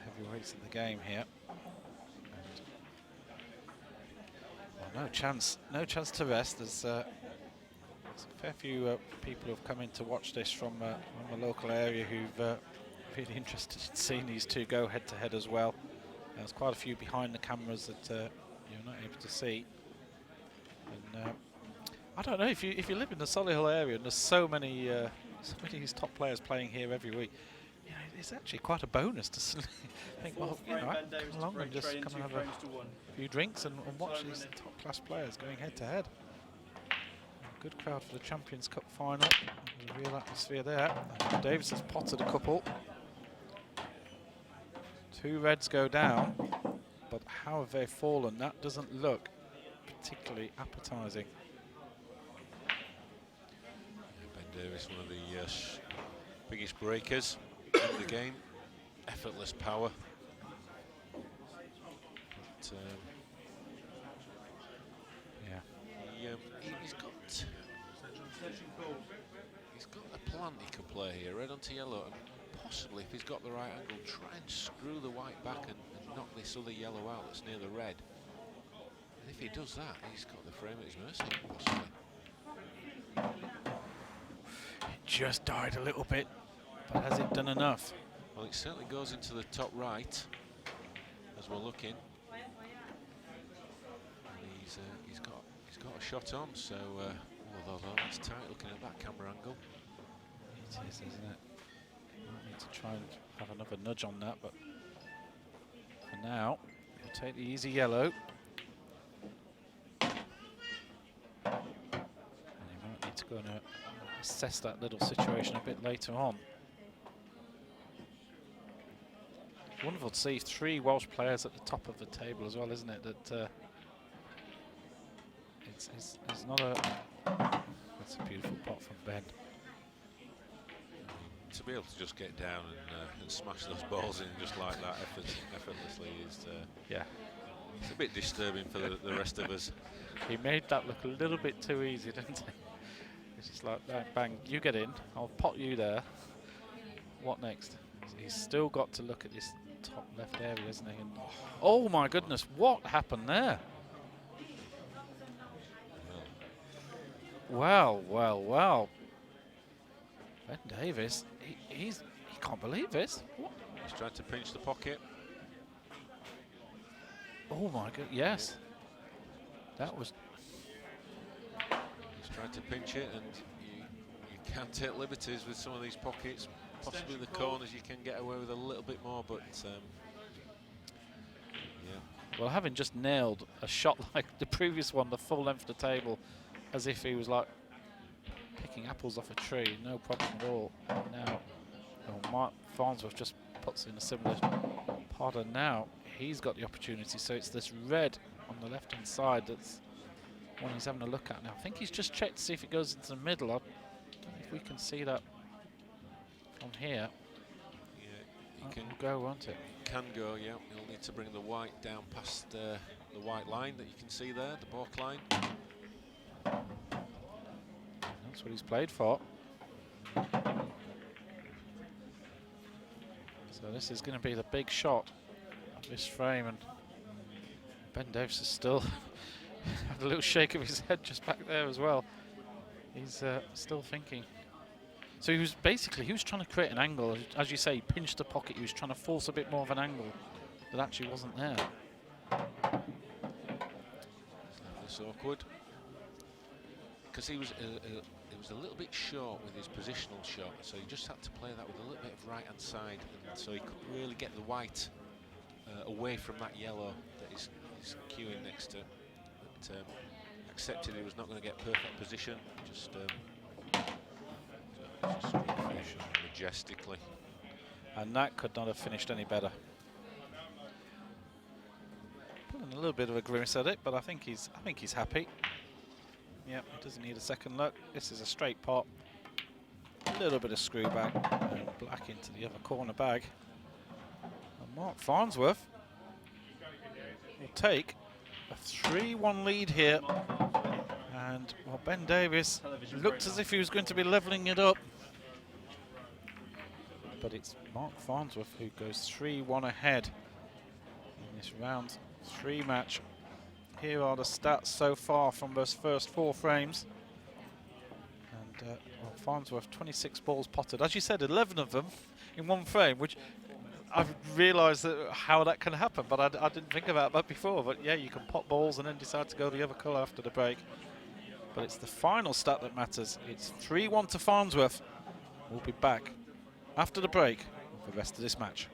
heavyweights in the game here. Well, no chance to rest. There's a fair few people who've come in to watch this from the local area who've really interested in seeing these 2 go head-to-head as well. There's quite a few behind the cameras that you're not able to see. And I don't know if you live in the Solihull area and there's so many of these top players playing here every week. You know, it's actually quite a bonus to think, well, you know, come along and just come and have a few drinks and watch these top class players going head to head. Good crowd for the Champions Cup final. There's a real atmosphere there. And Davis has potted a couple. 2 reds go down, but how have they fallen? That doesn't look particularly appetising. Ben Davis, one of the biggest breakers in the game. Effortless power. But, he's got a plan he can play here, red onto yellow, and possibly if he's got the right angle, try and screw the white back and knock this other yellow out that's near the red. And if he does that, he's got the frame at his mercy, possibly. It just died a little bit, but has it done enough? Well, it certainly goes into the top right as we're looking. And he's got a shot on, so although that's tight looking at that camera angle. It is, isn't it? Might need to try and have another nudge on that, but for now, we'll take the easy yellow. And he might need to go and assess that little situation a bit later on. It's wonderful to see 3 Welsh players at the top of the table as well, isn't it? That it's not a... That's a beautiful pot from Ben. To be able to just get down and smash those balls in just like that effortlessly is yeah, it's a bit disturbing for the rest of us. He made that look a little bit too easy, didn't he? It's just like bang, bang, you get in, I'll pot you there. What next? He's still got to look at this top left area, isn't he? And oh my goodness, what happened there? Well, well, well. Ben Davis, he can't believe this. What? He's trying to pinch the pocket. Oh my god, yes. That was... He's trying to pinch it, and you can take liberties with some of these pockets. Possibly the corners you can get away with a little bit more, but yeah. Well, having just nailed a shot like the previous one, the full length of the table, as if he was like picking apples off a tree, no problem at all. Now, Mark Farnsworth just puts in a similar pattern now. He's got the opportunity, so it's this red on the left-hand side that's one he's having a look at now. I think he's just checked to see if it goes into the middle. I don't know if we can see that from here. Yeah, you can go, won't it? Can go, yeah. You'll need to bring the white down past the white line that you can see there, the balk line. That's what he's played for. So this is going to be the big shot of this frame, and Ben Davis is still had a little shake of his head just back there as well. He's still thinking. So he was trying to create an angle. As you say, he pinched the pocket. He was trying to force a bit more of an angle that actually wasn't there. It's awkward because he was a little bit short with his positional shot, so he just had to play that with a little bit of right hand side, and so he couldn't really get the white away from that yellow that he's queuing next to. But accepted he was not going to get perfect position, just majestically. And that could not have finished any better. Putting a little bit of a grimace at it, but I think he's happy. Yep, he doesn't need a second look. This is a straight pot. A little bit of screw back and black into the other corner bag. And Mark Farnsworth will take a 3-1 lead here. And well, Ben Davis looked as if he was going to be levelling it up. But it's Mark Farnsworth who goes 3-1 ahead in this round 3 match. Here are the stats so far from those first 4 frames. And well, Farnsworth, 26 balls potted. As you said, 11 of them in 1 frame, which I've realised how that can happen, but I didn't think about that before. But yeah, you can pot balls and then decide to go the other colour after the break. but it's the final stat that matters. It's 3-1 to Farnsworth. We'll be back after the break for the rest of this match.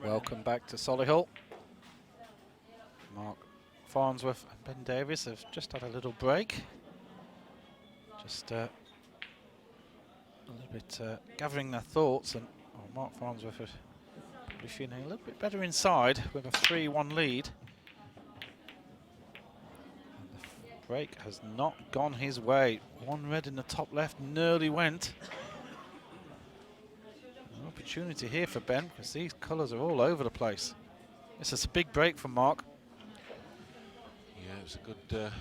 Welcome back to Solihull. Mark Farnsworth and Ben Davies have just had a little break. Just a little bit gathering their thoughts, and Mark Farnsworth is probably feeling a little bit better inside with a 3-1 lead. And the break has not gone his way. One red in the top left nearly went. We'll be opportunity here for Ben, because these colours are all over the place. This is a big break from Mark. Yeah, it was a good, a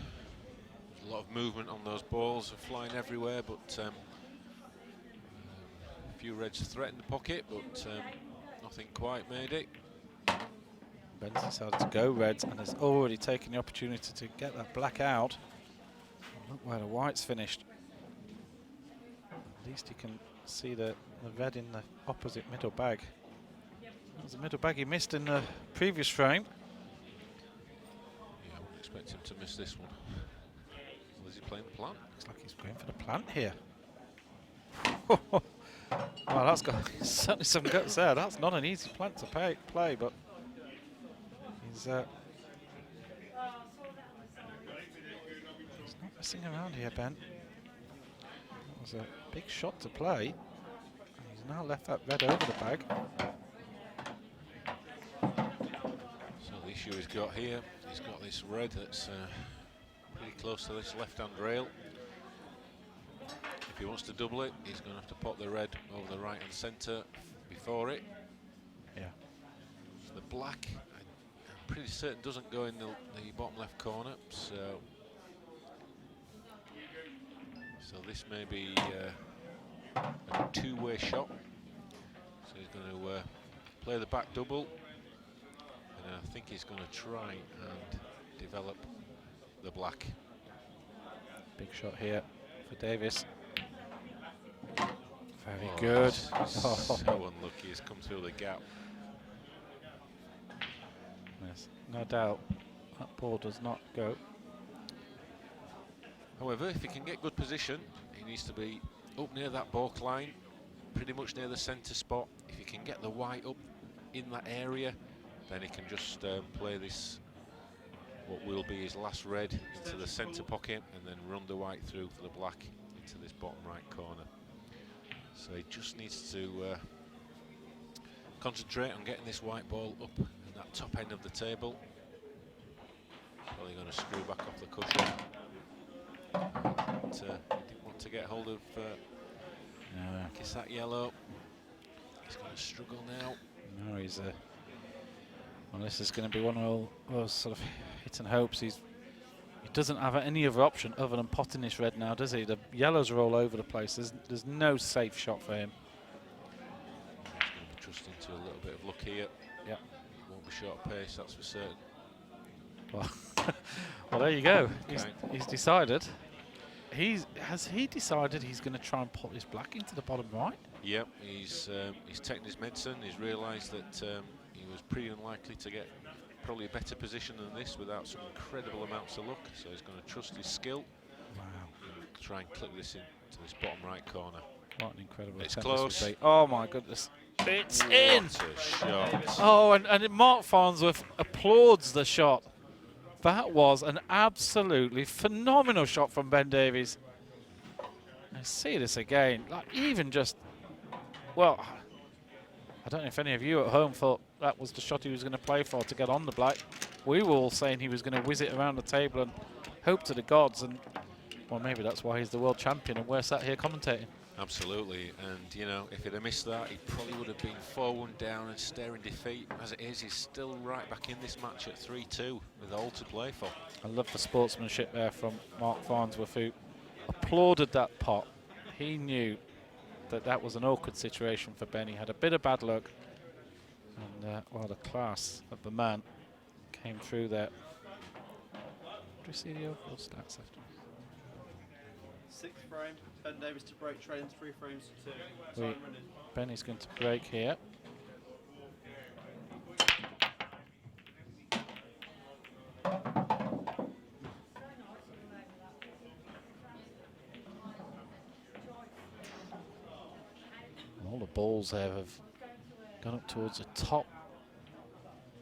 lot of movement on those balls, flying everywhere, but a few reds threatened the pocket, but nothing quite made it. Ben's decided to go reds and has already taken the opportunity to get that black out. Look where the white's finished. At least you can see the red in the opposite middle bag. That was the middle bag he missed in the previous frame. Yeah, I wouldn't expect him to miss this one. Or is he playing the plant? Looks like he's going for the plant here. Well, that's got certainly some guts there. That's not an easy plant to play, but he's not messing around here, Ben. That was a big shot to play. And he's now left that red over the bag. So the issue he's got here, he's got this red that's pretty close to this left-hand rail. If he wants to double it, he's going to have to pop the red over the right-hand centre before it. Yeah. So the black, I'm pretty certain doesn't go in the bottom left corner. So this may be a two-way shot. So he's going to play the back double, and I think he's going to try and develop the black. Big shot here for Davis. Very good. So unlucky, he's come through the gap. Yes, no doubt that ball does not go. However, if he can get good position, he needs to be up near that balk line, pretty much near the centre spot. If he can get the white up in that area, then he can just play this, what will be his last red, into the centre pocket, and then run the white through for the black into this bottom right corner. So he just needs to concentrate on getting this white ball up in that top end of the table. Probably going to screw back off the cushion. But, he didn't want to get hold of kiss that yellow. He's going to struggle now. No, he's well, this is going to be one of those sort of hits and hopes. He doesn't have any other option other than potting this red now, does he? The yellows are all over the place. There's no safe shot for him. He's going to be trusting to a little bit of luck here. Yeah. He won't be short of pace, that's for certain. Well, well, there you go. Okay. He's decided. Has he decided he's going to try and pop this black into the bottom right? Yep, he's taken his medicine. He's realised that he was pretty unlikely to get probably a better position than this without some incredible amounts of luck. So he's going to trust his skill. Wow. And try and clip this into this bottom right corner. What an incredible It's attempt close. this would be. Oh my goodness. It's in! What a shot. Oh, and Mark Farnsworth applauds the shot. That was an absolutely phenomenal shot from Ben Davies. I see this again. Like, even just, well, I don't know if any of you at home thought that was the shot he was going to play for to get on the black. We were all saying he was going to whiz it around the table and hope to the gods. And, well, maybe that's why he's the world champion and we're sat here commentating. Absolutely, and you know, if he'd have missed that, he probably would have been 4-1 down and staring defeat. As it is, he's still right back in this match at 3-2 with all to play for. I love the sportsmanship there from Mark Farnsworth, who applauded that pot. He knew that that was an awkward situation for Ben. He had a bit of bad luck, and well, the class of the man came through there. Do you see the overall stats after? Sixth frame, Ben Davis to break, trains 3 frames to 2. Time running. Benny's going to break here. All the balls there have gone up towards the top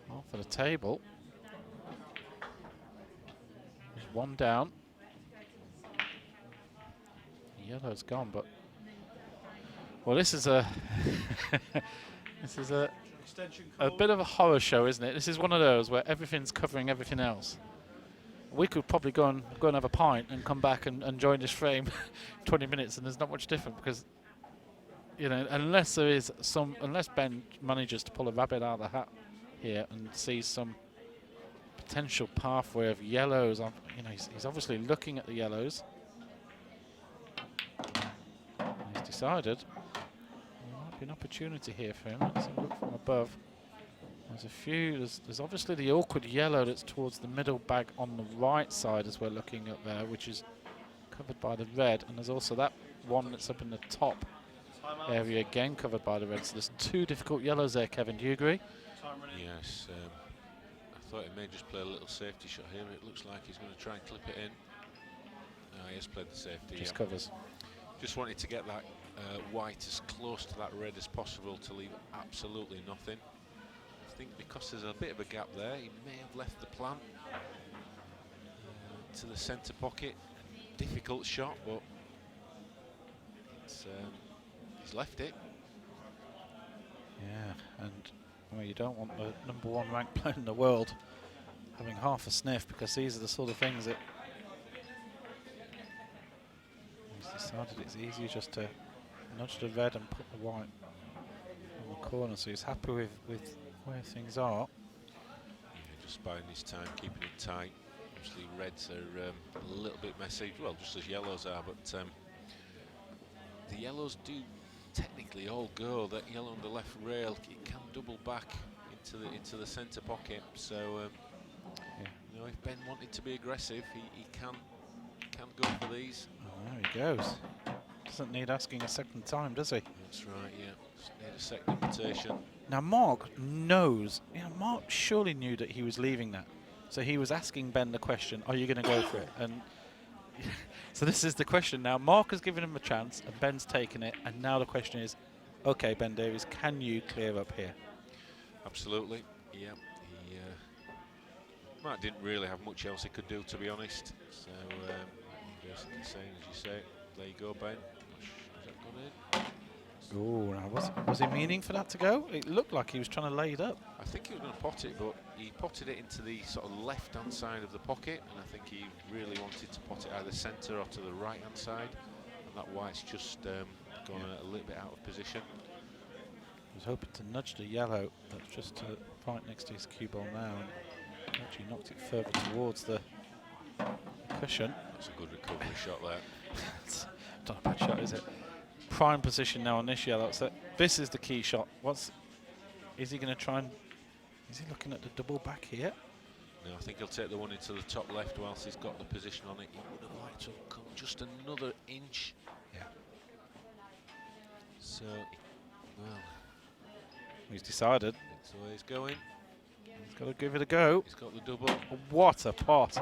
half of the table. There's one down. Yellow's gone, but well, this is a this is a bit of a horror show, isn't it? This is one of those where everything's covering everything else. We could probably go and have a pint and come back and join this frame 20 minutes, and there's not much different because you know, unless Ben manages to pull a rabbit out of the hat here and sees some potential pathway of yellows. You know, he's obviously looking at the yellows. He's decided there might be an opportunity here for him. Let's have a look from above. There's obviously the awkward yellow that's towards the middle bag on the right side as we're looking at there, which is covered by the red, and there's also that one that's up in the top area again covered by the red. So there's two difficult yellows there, Kevin. Do you agree? Yes. I thought he may just play a little safety shot here. It looks like he's going to try and clip it in. He has played the safety. Just covers. Just wanted to get that white as close to that red as possible to leave absolutely nothing. I think because there's a bit of a gap there, he may have left the plant to the centre pocket. Difficult shot, but he's left it. Yeah, and well, you don't want the #1 ranked player in the world having half a sniff, because these are the sort of things that he's decided it's easier just to nudge the red and put the white on the corner. So he's happy with where things are. Yeah, just biding his time, keeping it tight. Obviously reds are a little bit messy, well, just as yellows are, but the yellows do technically all go. That yellow on the left rail, it can double back into the centre pocket. So Yeah. you know, if Ben wanted to be aggressive, he can go for these. Oh, there he goes. Doesn't need asking a second time, does he? That's right. Yeah, just need a second invitation. Now Mark knows. You know, Mark surely knew that he was leaving that, so he was asking Ben the question, "Are you going to go for it?" And so this is the question now. Mark has given him a chance, and Ben's taken it. And now the question is, okay, Ben Davies, can you clear up here? Absolutely. Yeah. He Mark didn't really have much else he could do, to be honest. So basically saying, as you say, there you go, Ben. Has that gone in? Oh, now was he meaning for that to go? It looked like he was trying to lay it up. I think he was going to pot it, but he potted it into the sort of left-hand side of the pocket, and I think he really wanted to pot it either centre or to the right-hand side, and that white's just gone a little bit out of position. He was hoping to nudge the yellow that's just right next to his cue ball now, and actually knocked it further towards the cushion. That's a good recovery shot there. It's not a bad shot, is it? Prime position now on this yellow. So this is the key shot. Is he going to try and? Is he looking at the double back here? No, I think he'll take the one into the top left whilst he's got the position on it. He would have liked to have come just another inch. Yeah. So, well, He's decided. that's the way he's going. He's got to give it a go. He's got the double. What a pot!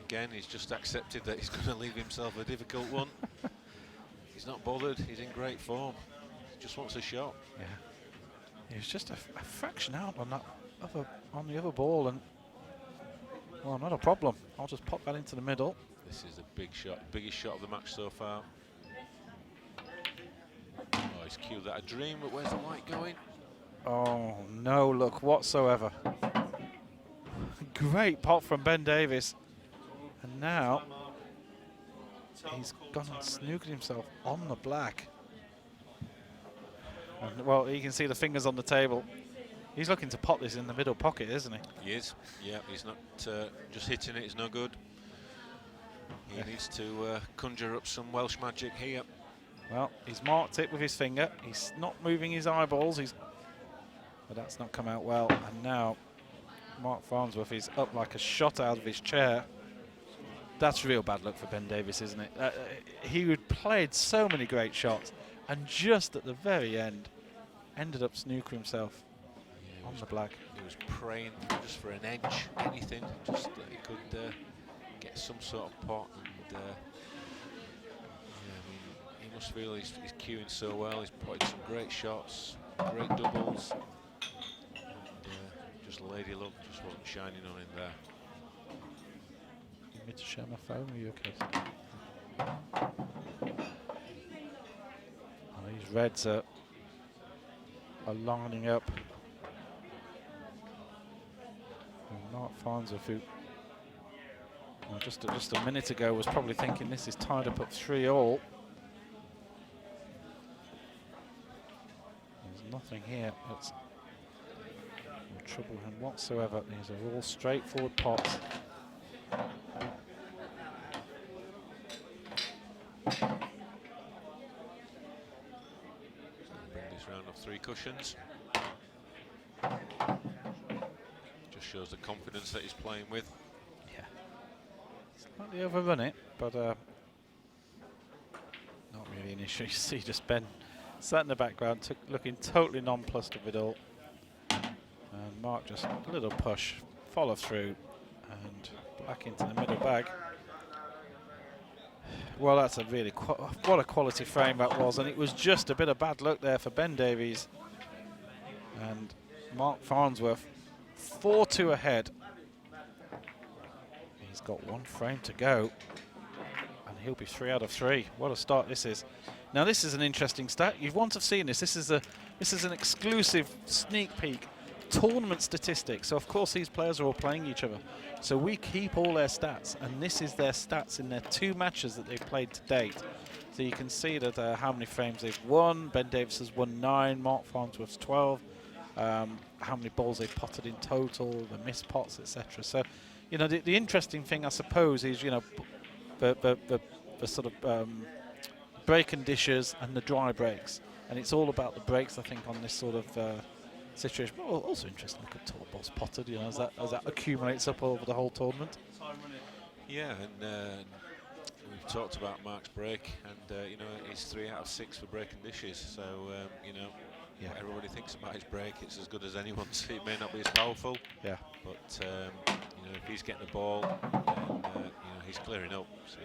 Again, he's just accepted that he's going to leave himself a difficult one. He's not bothered. He's in great form. He just wants a shot. Yeah. He was just a fraction out on on the other ball, and well, not a problem. I'll just pop that into the middle. This is the big shot, biggest shot of the match so far. Oh, he's cued that a dream, but where's the white going? Oh, no look whatsoever. Great pot from Ben Davies. And now he's gone and snookered himself on the black. And, well, you can see the fingers on the table. He's looking to pot this in the middle pocket, isn't he? He is. Yeah, he's not just hitting it. It's no good. He needs to conjure up some Welsh magic here. Well, he's marked it with his finger. He's not moving his eyeballs. But that's not come out well. And now Mark Farnsworth is up like a shot out of his chair. That's real bad luck for Ben Davies, isn't it? He had played so many great shots, and just at the very end, ended up snookering himself on the black. He was praying just for an edge, anything, just that he could get some sort of pot. And yeah, I mean, he must feel he's cueing so well. He's put some great shots, great doubles. And, just lady luck just wasn't shining on him there. Me to share my phone with you, okay? Oh, these reds are lining up. And Mark Farnsworth, who well, just a minute ago was probably thinking this is tied up at 3-all. nothing here that's will trouble him whatsoever. These are all straightforward pots. Bring this round of 3 cushions. Just shows the confidence that he's playing with. Yeah. Slightly overrun it, but not really an issue. You see just Ben sat in the background, looking totally nonplussed of it all. And Mark just a little push, follow through, and back into the middle bag. Well, that's a really what a quality frame that was, and it was just a bit of bad luck there for Ben Davies. And Mark Farnsworth, 4-2 ahead. He's got 1 frame to go, and he'll be 3 out of 3. What a start this is. Now this is an interesting stat. You want to have seen this. This is an exclusive sneak peek tournament statistics. So of course these players are all playing each other. So we keep all their stats, and this is their stats in their 2 matches that they've played to date. So you can see that how many frames they've won. Ben Davies has won 9, Mark Farnsworth's 12. How many balls they've potted in total, the missed pots, etc. So, you know, the interesting thing, I suppose, is, you know, the sort of break and dishes and the dry breaks, and it's all about the breaks, I think, on this sort of situation. But also interesting, look at tall balls potted, you know, as that accumulates up over the whole tournament. Yeah, and we've talked about Mark's break, and you know, he's 3 out of 6 for breaking dishes. So you know. Yeah. What everybody thinks about his break, it's as good as anyone's. It may not be as powerful, yeah, but you know, if he's getting the ball, then you know, he's clearing up. So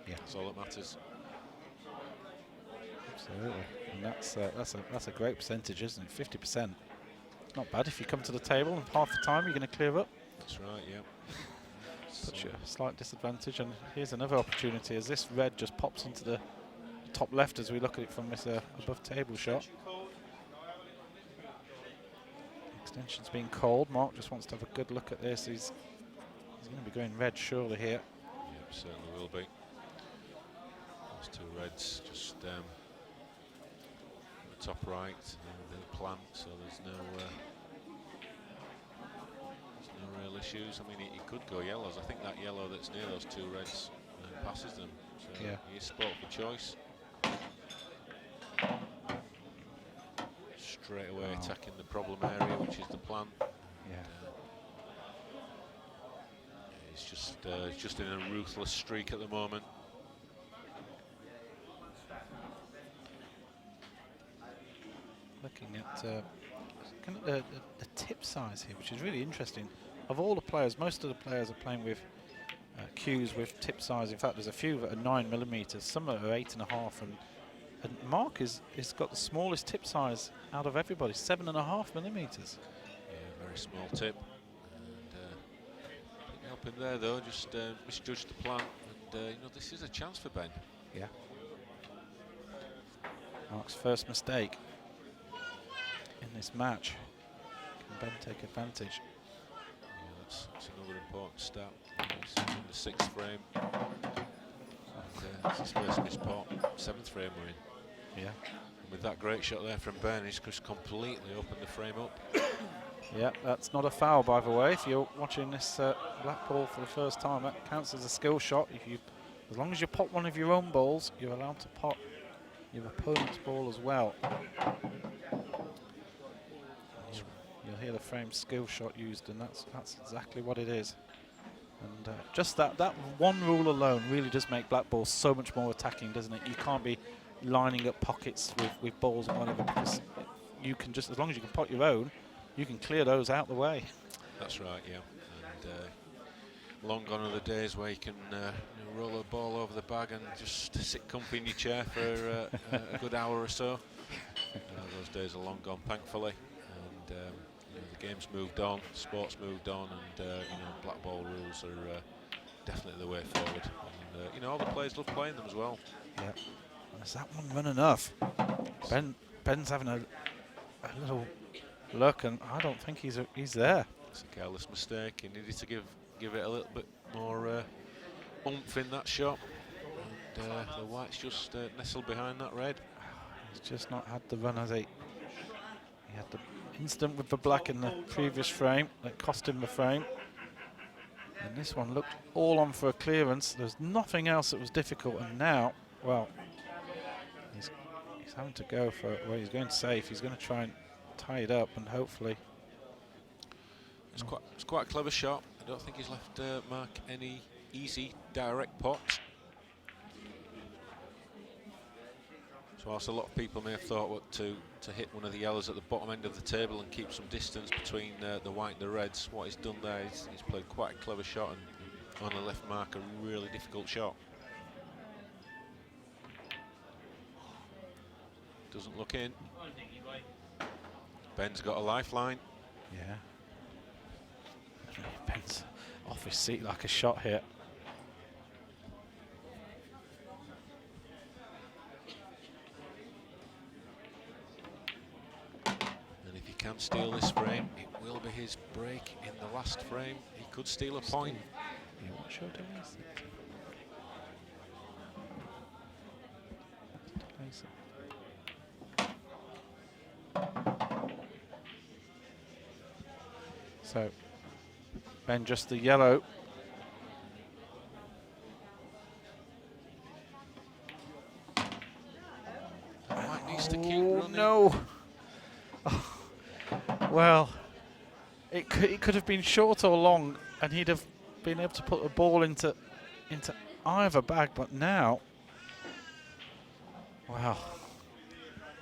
yeah, that's all that matters. Absolutely, and that's a great percentage, isn't it? 50%. Not bad if you come to the table and half the time you're going to clear up. That's right. Yeah. Puts you at a slight disadvantage, and here's another opportunity as this red just pops into the top left as we look at it from this above table shot. Extension's being called. Mark just wants to have a good look at this. He's going to be going red surely here. Yep, certainly will be. Those 2 reds just the top right, the plant, so there's no real issues. I mean, he could go yellows. I think that yellow that's near those 2 reds passes them. So yeah, he is sport for choice. Straight away attacking the problem area, which is the plant. Yeah. He's just in a ruthless streak at the moment. Looking at the tip size here, which is really interesting. Of all the players, most of the players are playing with cues with tip size. In fact, there's a few that are 9mm, some are 8.5, and Mark has got the smallest tip size out of everybody, 7.5mm. Yeah, very small tip. And picking up in there though, just misjudged the plan, and you know, this is a chance for Ben. Yeah. Mark's first mistake in this match. Can Ben take advantage? Yeah, that's another important stat. He's in the 6th frame. And, it's his first missed pot. 7th frame we're in. Yeah. And with that great shot there from Ben, he's just completely opened the frame up. Yeah, that's not a foul, by the way. If you're watching this black ball for the first time, that counts as a skill shot. As long as you pot one of your own balls, you're allowed to pot your opponent's ball as well. You'll hear the frame skill shot used, and that's exactly what it is. And just that one rule alone really does make black ball so much more attacking, doesn't it? You can't be lining up pockets with balls and whatever, because you can just, as long as you can pot your own, you can clear those out the way. That's right, yeah. And long gone are the days where you can roll a ball over the bag and just sit comfy in your chair for a good hour or so. Those days are long gone, thankfully. And you know, the game's moved on, sports moved on, and you know, black ball rules are definitely the way forward. And you know, all the players love playing them as well. Yeah. Is that one run enough? Ben's having a little look, and I don't think he's there. It's a careless mistake. He needed to give it a little bit more oomph in that shot. And the white's just nestled behind that red. He's just not had the run, has he? incident with the black in the previous frame that cost him the frame. And this one looked all on for a clearance. There's nothing else that was difficult. And now, well, he's having to go for, well, he's going safe. He's going to try and tie it up and hopefully. It's quite a clever shot. I don't think he's left Mark any easy direct pots. So whilst a lot of people may have thought what to hit one of the yellows at the bottom end of the table and keep some distance between the white and the reds, what he's done there is he's played quite a clever shot and only left Mark a really difficult shot. Doesn't look in. Ben's got a lifeline. Yeah. Ben's off his seat like a shot here. And if he can steal this frame, it will be his break in the last frame. He could steal a point. Yeah, what shot is it? So, Ben just the yellow. Mike needs to keep running. No. Oh, well, it could have been short or long, and he'd have been able to put the ball into either bag. But now, wow,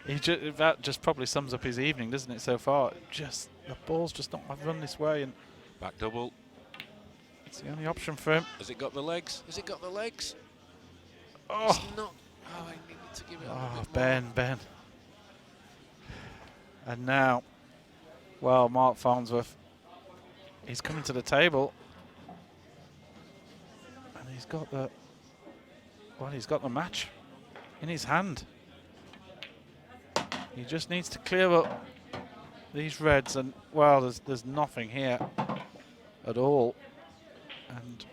that just probably sums up his evening, doesn't it? So far, just the ball's just not run this way, and Back double. it's the only option for him. Has it got the legs? Has it got the legs? Oh, It's not. Oh, I needed to give it a little bit more. Ben. And now, well, Mark Farnsworth, he's coming to the table, and he's got the match in his hand. He just needs to clear up these reds, and well, there's nothing here at all. And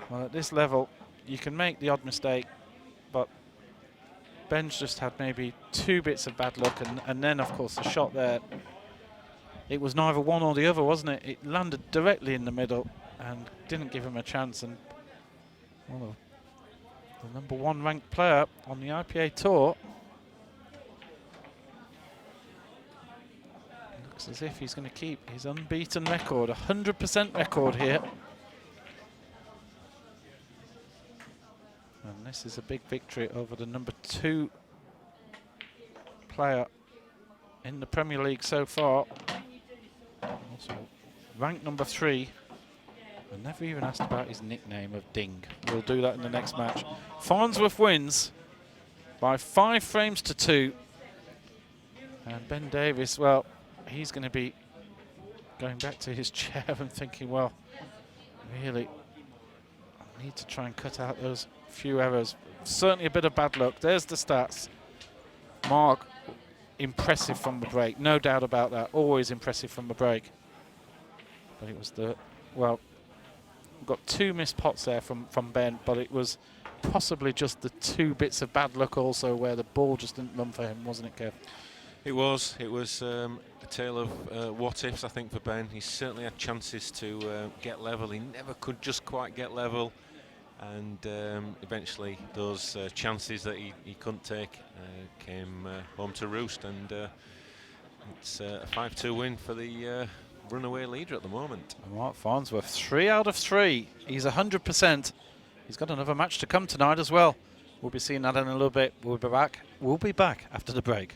well, at this level, you can make the odd mistake, but Ben's just had maybe 2 bits of bad luck, and then of course the shot there, it was neither one or the other, wasn't it? It landed directly in the middle and didn't give him a chance. And well, the #1 ranked player on the IPA tour, looks as if he's going to keep his unbeaten record, 100% record here. And this is a big victory over the #2 player in the Premier League so far. Also ranked #3. I never even asked about his nickname of Ding. We'll do that in the next match. Farnsworth wins by 5 frames to 2. And Ben Davies, well, he's going to be going back to his chair and thinking, well, really, I need to try and cut out those few errors. Certainly a bit of bad luck. There's the stats. Mark, impressive from the break, no doubt about that. Always impressive from the break. But it was well, got 2 missed pots there from Ben, but it was possibly just the 2 bits of bad luck also where the ball just didn't run for him, wasn't it, Kev? It was a tale of what ifs, I think, for Ben. He certainly had chances to get level. He never could just quite get level, and eventually those chances that he couldn't take came home to roost, and it's a 5-2 win for the runaway leader at the moment. Mark Farnsworth, 3 out of 3. He's 100%. He's got another match to come tonight as well. We'll be seeing that in a little bit. We'll be back after the break.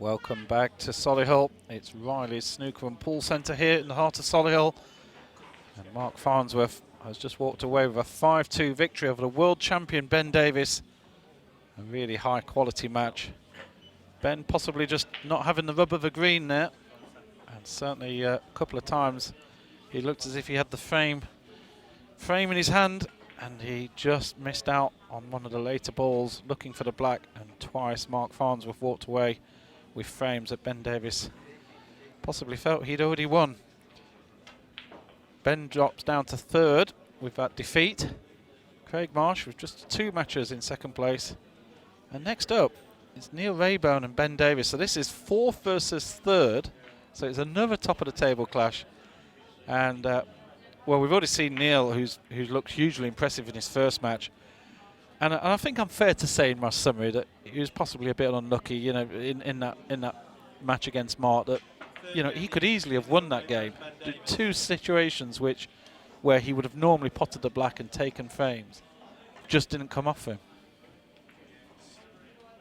Welcome back to Solihull. It's Riley's Snooker and Pool Centre here in the heart of Solihull. And Mark Farnsworth has just walked away with a 5-2 victory over the world champion Ben Davis. A really high quality match. Ben possibly just not having the rub of a green there. And certainly a couple of times he looked as if he had the frame in his hand, and he just missed out on one of the later balls looking for the black, and twice Mark Farnsworth walked away with frames that Ben Davis possibly felt he'd already won. Ben drops down to third with that defeat. Craig Marsh with just 2 matches in second place. And next up is Neil Rayburn and Ben Davis. So this is 4th versus 3rd. So it's another top of the table clash. And well, we've already seen Neil, who's looked hugely impressive in his first match. And I think I'm fair to say in my summary that he was possibly a bit unlucky, you know, in that match against Mark, that, you know, he could easily have won that game. 2 situations where he would have normally potted the black and taken frames, just didn't come off him.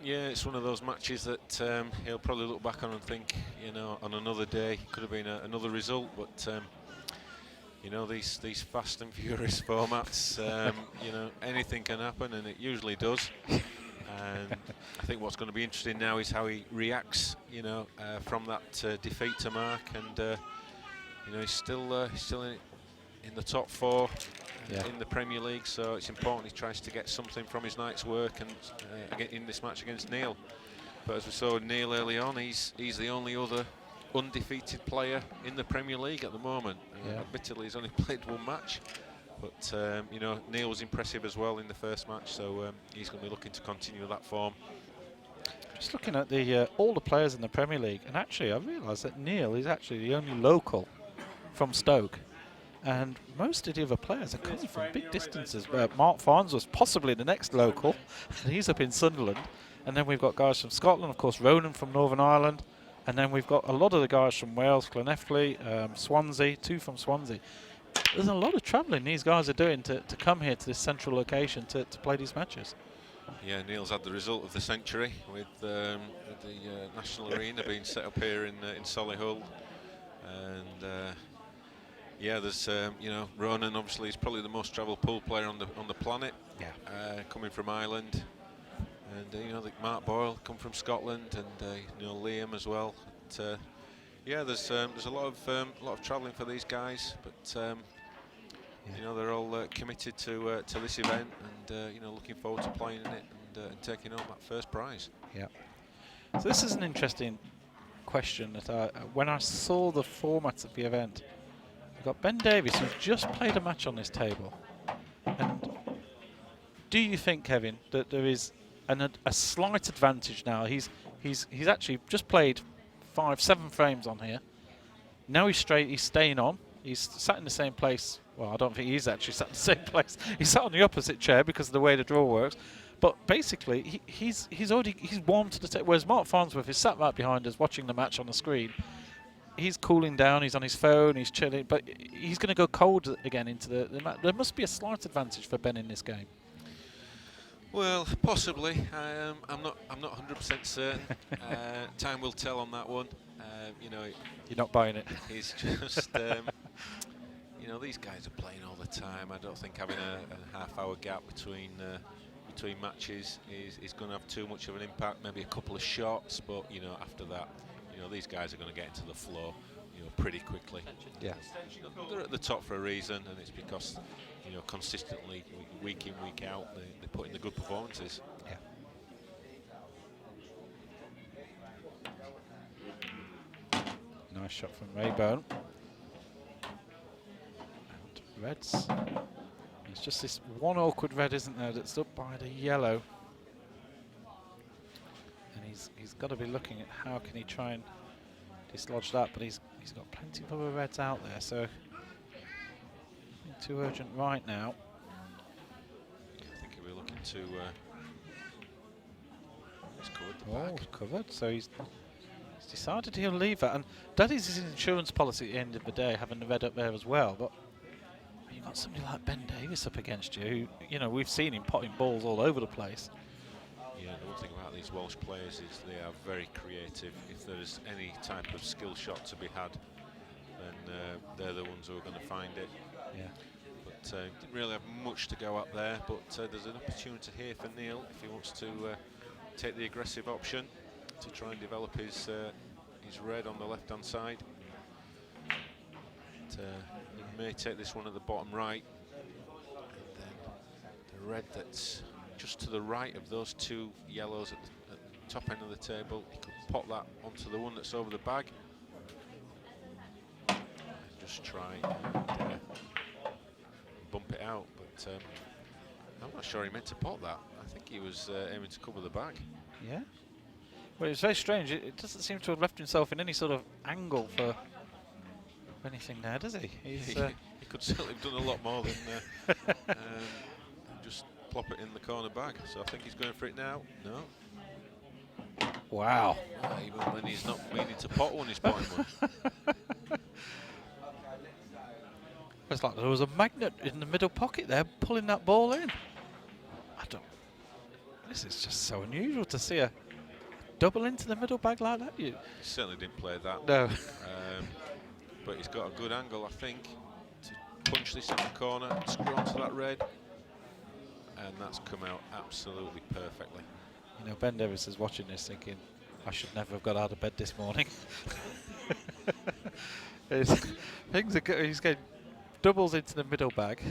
Yeah, it's one of those matches that he'll probably look back on and think, you know, on another day could have been another result, but you know, these fast and furious formats, you know, anything can happen, and it usually does. And I think what's going to be interesting now is how he reacts, you know, from that defeat to Mark, and you know, he's still in the top 4 in the Premier League, so it's important he tries to get something from his night's work and in this match against Neil. But as we saw Neil early on, he's the only other undefeated player in the Premier League at the moment. Admittedly, he's only played 1 match, but you know, Neil was impressive as well in the first match, so he's going to be looking to continue that form. Just looking at the all the players in the Premier League, and actually I realised that Neil is actually the only local from Stoke, and most of the other players are coming from big distances. Mark Farnsworth was possibly the next local, and he's up in Sunderland. And then we've got guys from Scotland, of course, Ronan from Northern Ireland, and then we've got a lot of the guys from Wales, Llanelli, Swansea, 2 from Swansea. There's a lot of travelling these guys are doing to come here to this central location to play these matches. Yeah, Neil's had the result of the century with the National Arena being set up here in Solihull, and yeah, there's you know, Ronan obviously is probably the most travelled pool player on the planet. Coming from Ireland, and you know, like Mark Boyle come from Scotland, and you know, Liam as well. But, yeah, there's a lot of travelling for these guys, but you know, they're all committed to this event, and you know, looking forward to playing in it and taking home that first prize. Yeah. So this is an interesting question that when I saw the formats of the event, we've got Ben Davis, who's just played a match on this table. And do you think, Kevin, that there is a slight advantage now? He's actually just played 5-7 frames on here. Now he's staying on. He's sat in the same place. Well, I don't think he's actually sat in the same place. He's sat on the opposite chair because of the way the draw works. But basically, he's warmed to the table. Whereas Mark Farnsworth is sat right behind us watching the match on the screen. He's cooling down. He's on his phone. He's chilling. But he's going to go cold again into the match. There must be a slight advantage for Ben in this game. Well, possibly. I'm not 100% certain. Time will tell on that one. You know, you're not buying it. He's just, you know, these guys are playing all the time. I don't think having a half-hour gap between matches is going to have too much of an impact. Maybe a couple of shots, but you know, after that, you know, these guys are going to get into the flow, you know, pretty quickly. Yeah. They're at the top for a reason, and it's because, you know, consistently, week in, week out, they put in the good performances. Yeah. Nice shot from Rayburn. And reds. It's just this one awkward red, isn't there, that's up by the yellow. And he's got to be looking at how can he try and dislodge that, but he's got plenty of other reds out there, so too urgent right now. I think he'll be looking to. He's covered the back. Covered. So he's decided he'll leave that, and that is his insurance policy at the end of the day, having the red up there as well. But you've got somebody like Ben Davis up against you, who, you know, we've seen him potting balls all over the place. Yeah, the one thing about these Welsh players is they are very creative. If there's any type of skill shot to be had, then they're the ones who are going to find it. Yeah. But didn't really have much to go up there, but there's an opportunity here for Neil if he wants to take the aggressive option to try and develop his red on the left-hand side. But, he may take this one at the bottom right, and then the red that's just to the right of those two yellows at the top end of the table, he could pop that onto the one that's over the bag and just try and bump it out, but I'm not sure he meant to pot that. I think he was aiming to cover the bag. Yeah. Well, it was very strange. It doesn't seem to have left himself in any sort of angle for anything there, does he? He's, he could certainly have done a lot more than just plop it in the corner bag. So I think he's going for it now. No. Wow. Even when he's not meaning to pot one, he's potting one. It's like there was a magnet in the middle pocket there pulling that ball in. This is just so unusual to see a double into the middle bag like that. He certainly didn't play that. No. But he's got a good angle, I think, to punch this in the corner, screw onto that red, and that's come out absolutely perfectly. You know, Ben Davis is watching this thinking, I should never have got out of bed this morning. Things are good. He's getting doubles into the middle bag.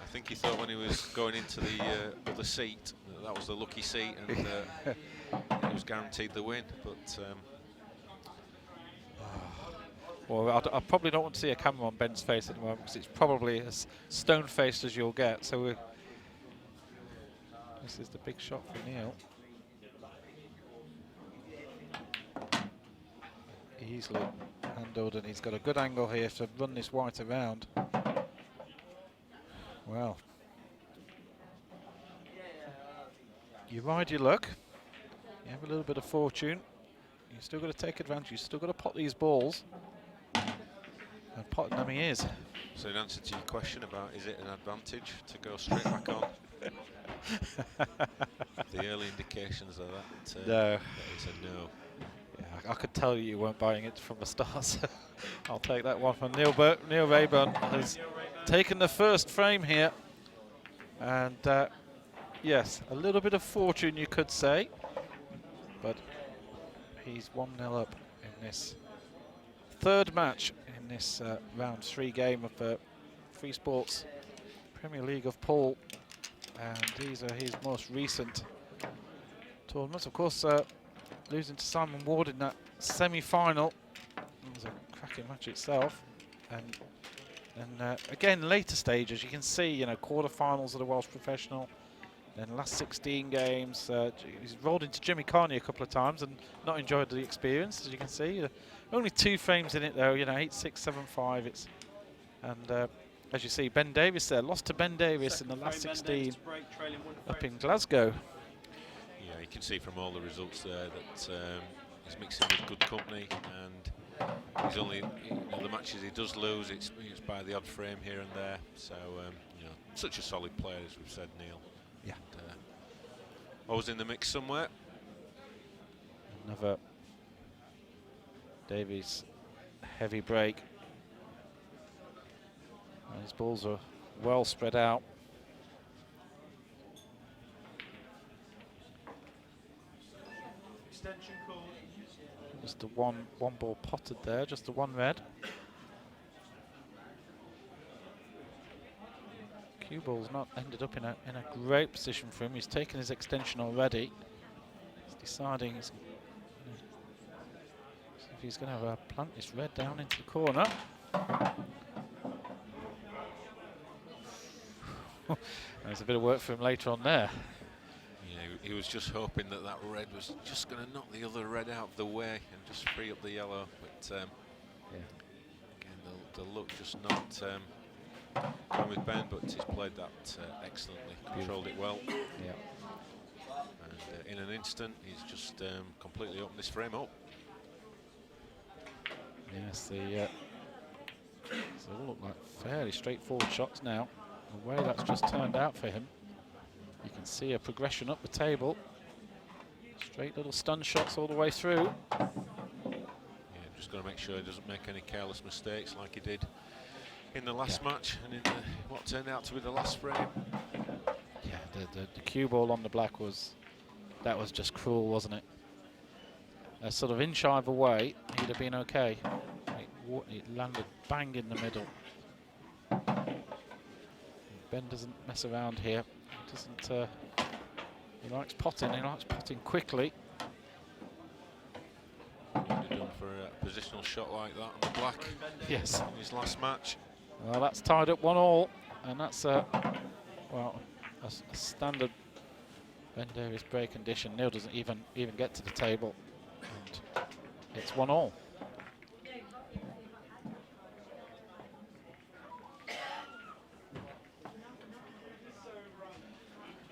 I think he thought when he was going into the other seat that was the lucky seat, and he was guaranteed the win. But well, I probably don't want to see a camera on Ben's face at the moment because it's probably as stone-faced as you'll get. So this is the big shot for Neil. Easily handled, and he's got a good angle here to run this white around. Well, you ride your luck. You have a little bit of fortune. You've still got to take advantage. You've still got to pot these balls. And potting them he is. So in answer to your question about is it an advantage to go straight back on, the early indications are that no. it's a no. Yeah, I could tell you weren't buying it from the start. So I'll take that one from Neil Rayburn has taken the first frame here. And yes, a little bit of fortune you could say, but he's 1-0 up in this third match in this round 3 game of Free Sports Premier League of Pool, and these are his most recent tournaments. Of course, losing to Simon Ward in that semi-final. It was a cracking match itself, and again later stages you can see, you know, quarter-finals of the Welsh Professional. Then last 16 games, he's rolled into Jimmy Carney a couple of times and not enjoyed the experience, as you can see. Only 2 frames in it though, you know, 8-6, 7-5. It's and as you see, Ben Davis there lost to Ben Davis in the last 16 up in Glasgow. Yeah, you can see from all the results there that he's mixing with good company, and he's only, you know, the matches he does lose, it's by the odd frame here and there. So you know, such a solid player, as we've said, Neil. Yeah. And, always in the mix somewhere. Another Davies heavy break. And his balls are well spread out. Extension call. Just the one ball potted there, just the one red. Cue ball's not ended up in a great position for him. He's taken his extension already. He's deciding see if he's going to plant this red down into the corner. There's a bit of work for him later on there. Yeah, he was just hoping that that red was just going to knock the other red out of the way and just free up the yellow. But Yeah. again, the luck just not going with Ben, but he's played that excellently, controlled it well. Yeah. And in an instant, he's just completely opened this frame up. Yes, they all look like fairly straightforward shots now. The way that's just turned out for him, you can see a progression up the table. Straight little stun shots all the way through. Yeah, just got to make sure he doesn't make any careless mistakes like he did in the last match and in what turned out to be the last frame. Yeah, the cue ball on the black was just cruel, wasn't it? A sort of inch either way, he'd have been okay. It landed bang in the middle. Ben doesn't mess around here. He doesn't. He likes potting. He likes potting quickly. What would he done for a positional shot like that on the black? Yes. In his last match. Well, that's tied up 1-all, and that's a standard Ben Davies break condition. Neil doesn't even get to the table, and it's 1-all.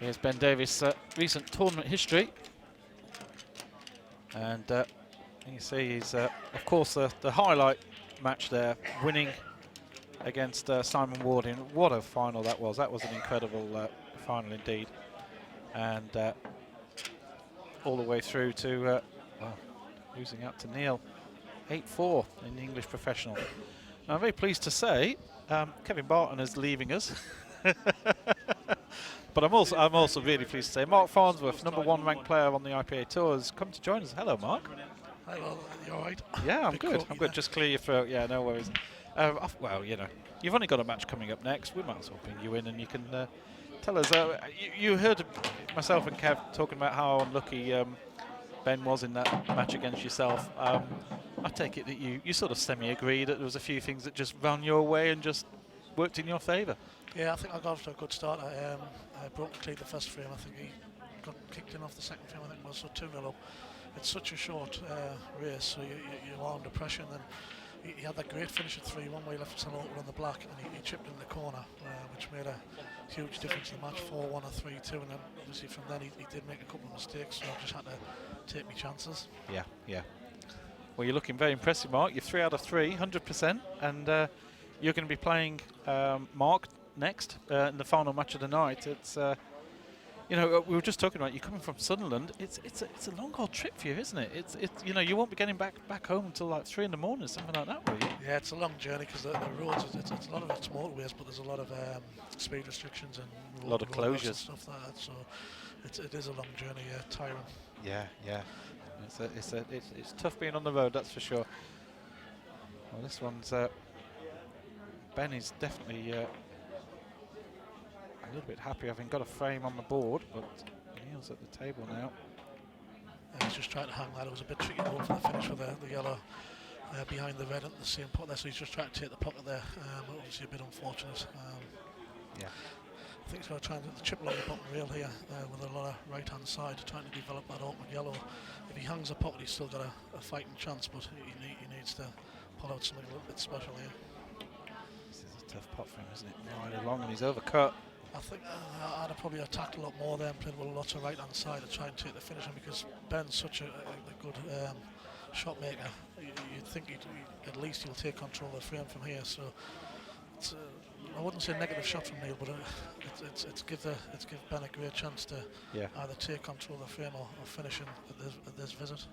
Here's Ben Davies' recent tournament history, and you can see he's, of course, the highlight match there, winning against Simon Ward. And what a final that was! That was an incredible final indeed, and all the way through to losing out to Neil, 8-4 in the English professional. Now, I'm very pleased to say Kevin Barton is leaving us. But I'm also really pleased to say Mark Farnsworth, #1 ranked player on the IPA Tour, has come to join us. Hello, Mark. Hello, you all right? Yeah, I'm good. I'm good. Just clear your throat. Yeah, no worries. Well, you know, you've only got a match coming up next. We might as well bring you in, and you can tell us. You heard myself and Kev talking about how unlucky Ben was in that match against yourself. I take it that you sort of semi-agree that there was a few things that just ran your way and just worked in your favour. Yeah, I think I got off to a good start. I broke clean the first frame. I think he got kicked in off the second frame. I think it was so 2-0 up. It's such a short race, so you are under pressure. And then he had that great finish at 3-1 where he left us open on the black, and he chipped in the corner, which made a huge difference in the match. 4-1 or 3-2, and then obviously from then he did make a couple of mistakes, so I just had to take my chances. Yeah. Well, you're looking very impressive, Mark. You're 3 out of 3, 100%, and you're going to be playing Mark next in the final match of the night. It's you know, we were just talking about you coming from Sunderland. It's a long haul trip for you, isn't it? It's you know, you won't be getting back home until like 3 in the morning, something like that, will you? Yeah, it's a long journey because the roads, it's a lot of it's motorways, but there's a lot of speed restrictions and a lot of closures and stuff like that. So it is a long journey, tiring. Yeah. It's tough being on the road, that's for sure. Well, this one's Ben is definitely a little bit happy having got a frame on the board, but Neil's at the table now. He's just trying to hang that. It was a bit tricky going for the finish with the yellow behind the red at the same pot there, so he's just trying to take the pocket there. Obviously a bit unfortunate. Yeah. I think he's going to try and chip along the bottom rail here with a lot of right-hand side, trying to develop that open yellow. If he hangs the pocket, he's still got a fighting chance, but he needs to pull out something a little bit special here. This is a tough pot for him, isn't it? Right along, and he's overcut. I think I'd have probably attacked a lot more there and played with lots of right-hand side to try and take the finish on, because Ben's such a good shot maker. You'd think at least he'll take control of the frame from here. So it's I wouldn't say a negative shot from Neil, but it's give Ben a great chance to either take control of the frame or finish at this visit.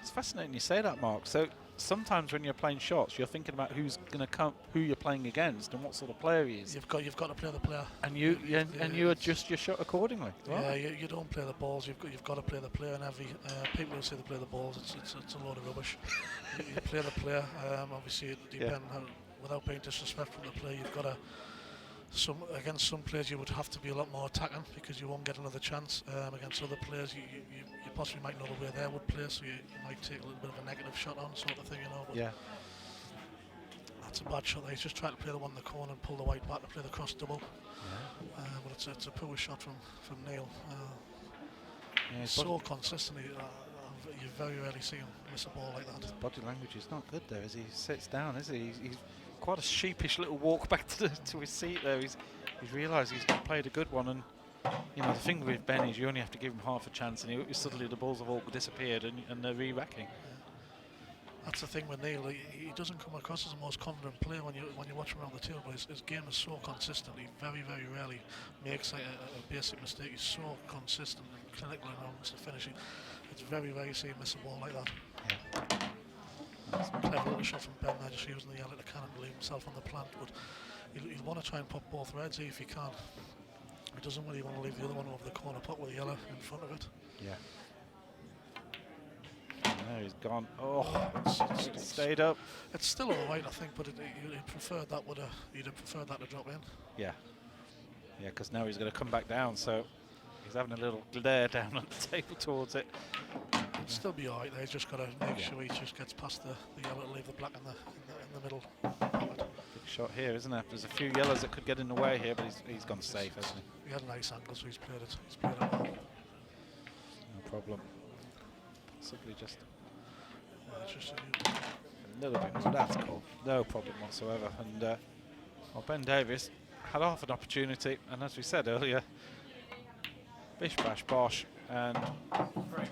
It's fascinating you say that, Mark. So sometimes when you're playing shots, you're thinking about who's going to come, who you're playing against, and what sort of player he is. You've got to play the player, and you adjust your shot accordingly. Right? Yeah, you don't play the balls. You've got to play the player. And every people who say they play the balls, it's a load of rubbish. you play the player. Obviously, it depends. Without being disrespectful to the player, you've got to. Against some players you would have to be a lot more attacking because you won't get another chance. Against other players you possibly might know the way they would play, so you might take a little bit of a negative shot on, sort of thing, you know. But yeah, that's a bad shot there. He's just trying to play the one in the corner and pull the white back to play the cross double. But it's a poor shot from Neil. So consistently, you very rarely see him miss a ball like that. His body language is not good there as he sits down, is he? He's quite a sheepish little walk back to his seat there. He's realised he's not played a good one, and you know the thing with Ben is you only have to give him half a chance, and suddenly the balls have all disappeared and they're re-racking. That's the thing with Neil. He doesn't come across as the most confident player when you watch him around the table. His game is so consistent. He very rarely makes like a basic mistake. He's so consistent and clinical around the finishing. It's very rare you see him miss a ball like that. Yeah. Clever little shot from Ben there, just using the yellow to cannon to leave himself on the plant. But he'll want to try and pop both reds here if he can. He doesn't really want to leave the other one over the corner pot with the yellow in front of it. Yeah. No, he's gone. Oh, it stayed up. It's still all right, I think, but you'd preferred that you'd have preferred that to drop in. Yeah. Yeah, because now he's going to come back down, so he's having a little glare down on the table towards it. It'll still be all right. He's just got to make sure he just gets past the yellow to leave the black in the middle. Big shot here, isn't there? There's a few yellows that could get in the way here, but he's gone safe, hasn't he? He had a nice angle, so he's played it well. No problem. Possibly just Just a little bit more. That's cool. No problem whatsoever. And well, Ben Davies had half an opportunity, and as we said earlier, bish bash bosh, and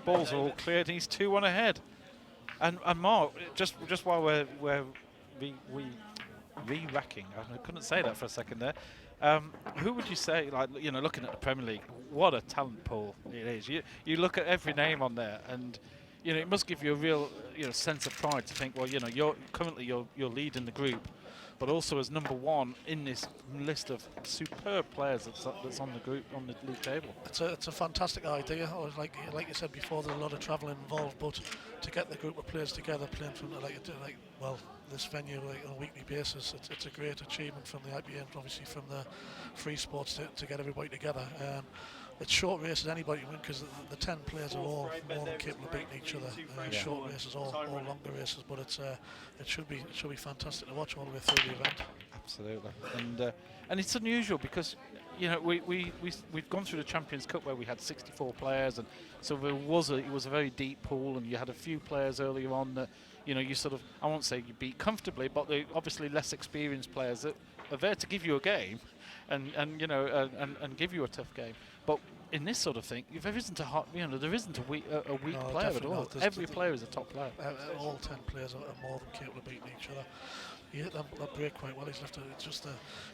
balls are all cleared. He's 2-1 ahead. And Mark, just while we're re-racking, I couldn't say that for a second there. Who would you say, like, you know, looking at the Premier League, what a talent pool it is. You look at every name on there, and you know, it must give you a real, you know, sense of pride to think, well, you know, you're leading the group, but also as number one in this list of superb players that's on the league table. It's a fantastic idea. Like you said before, there's a lot of travelling involved, but to get the group of players together playing from this venue on a weekly basis, it's a great achievement from the IPA and obviously from the free sports to get everybody together. It's short races, anybody can win because the 10 players are all more than capable of beating each other. Short races, all longer races, but it should be fantastic to watch all the way through the event. Absolutely, and it's unusual because, you know, we've gone through the Champions Cup where we had 64 players, and so it was a very deep pool, and you had a few players earlier on that, you know, you sort of, I won't say you beat comfortably, but they're obviously less experienced players that are there to give you a game, and you know, and give you a tough game. But in this sort of thing, there isn't a weak player at all. Every player is a top player. All 10 players are more than capable of beating each other. He hit that break quite well. He's left it. It's just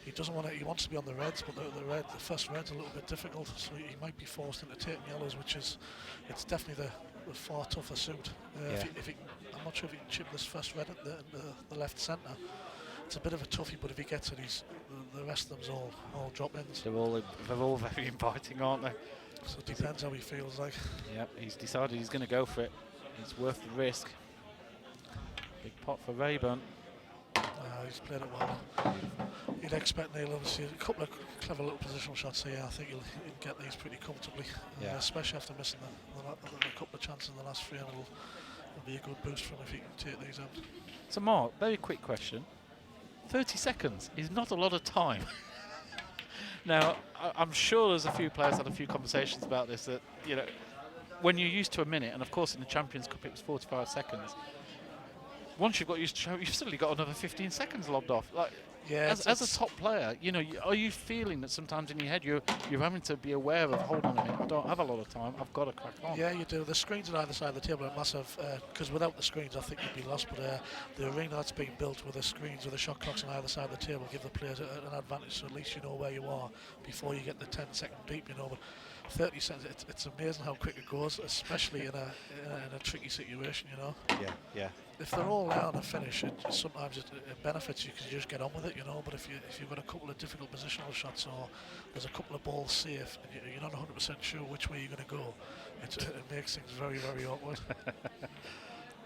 he doesn't want to. He wants to be on the reds, but the first red's a little bit difficult. So he might be forced into taking yellows, which is it's definitely the far tougher suit. I'm not sure if he can chip this first red at the left centre. It's a bit of a toughie, but if he gets it, the rest of them's all drop-ins. They're all very inviting, aren't they? So it depends how he feels like. Yep, he's decided he's going to go for it. It's worth the risk. Big pot for Rayburn. He's played it well. You'd expect Neil obviously a couple of clever little positional shots here. I think he'll get these pretty comfortably, especially after missing a couple of chances in the last 3. And it'll be a good boost for him if he can take these out. So Mark, very quick question. 30 seconds is not a lot of time. Now, I'm sure there's a few players had a few conversations about this, that, you know, when you're used to a minute, and of course in the Champions Cup it was 45 seconds, once you've got used to it, you've suddenly got another 15 seconds lobbed off. Like, as a top player, you know, are you feeling that sometimes in your head you're having to be aware of, hold on a minute, I don't have a lot of time, I've got to crack on? Yeah, you do. The screens on either side of the table are massive, because without the screens I think you'd be lost, but the arena that's being built with the screens, with the shot clocks on either side of the table give the players an advantage, so at least you know where you are before you get the 10-second beep, you know. But 30 seconds, it's amazing how quick it goes, especially in a tricky situation, you know. Yeah. If they're all there on a finish, sometimes it benefits you because you just get on with it, you know. But if you've got a couple of difficult positional shots or there's a couple of balls safe and you're not 100% sure which way you're going to go, it makes things very, very awkward.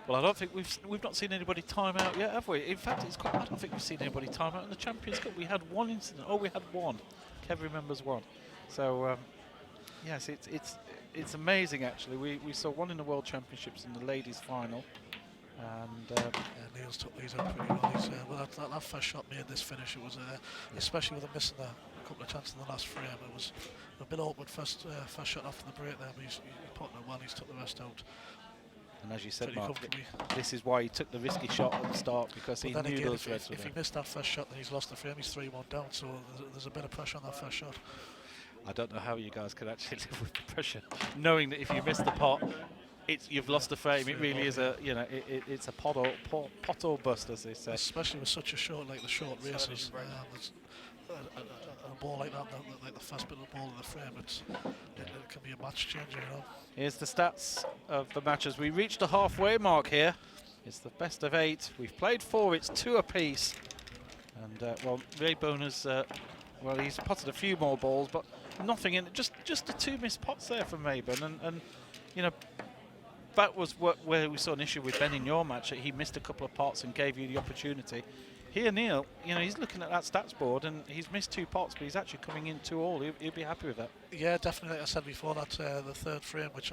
Well, I don't think we've not seen anybody time out yet, have we? In fact, I don't think we've seen anybody time out in the Champions Cup. We had one incident. Oh, we had one. Kev remembers one. So yes, it's amazing actually. We saw one in the World Championships in the ladies' final. And Neil's took these out pretty well. That first shot made this finish. It was especially with him missing a couple of chances in the last frame. It was a bit awkward first shot after the break there, but he's put it well. He's took the rest out. And as you said, Mark, this is why he took the risky shot at the start, because he knew those reds were there. If he missed that first shot, then he's lost the frame. He's 3-1 down. So there's a bit of pressure on that first shot. I don't know how you guys could actually live with the pressure, knowing that if you miss the pot, you've lost the frame. It really is a, you know, it's a pot or bust, as they say. Especially with such a short, like the short races. A ball like that, like the first bit of the ball in the frame, it can be a match changer, you know. Here's the stats of the matches. We reached the halfway mark here. It's the best of 8. We've played 4. It's 2 apiece. And well, Rayburn has, well, he's potted a few more balls, but nothing in it. Just the 2 missed pots there from Rayburn, and you know, that was where we saw an issue with Ben in your match. He missed a couple of pots and gave you the opportunity. Here, Neil, you know, he's looking at that stats board and he's missed 2 pots, but he's actually coming in 2 all. He'll be happy with that. Yeah, definitely. Like I said before, that the third frame, which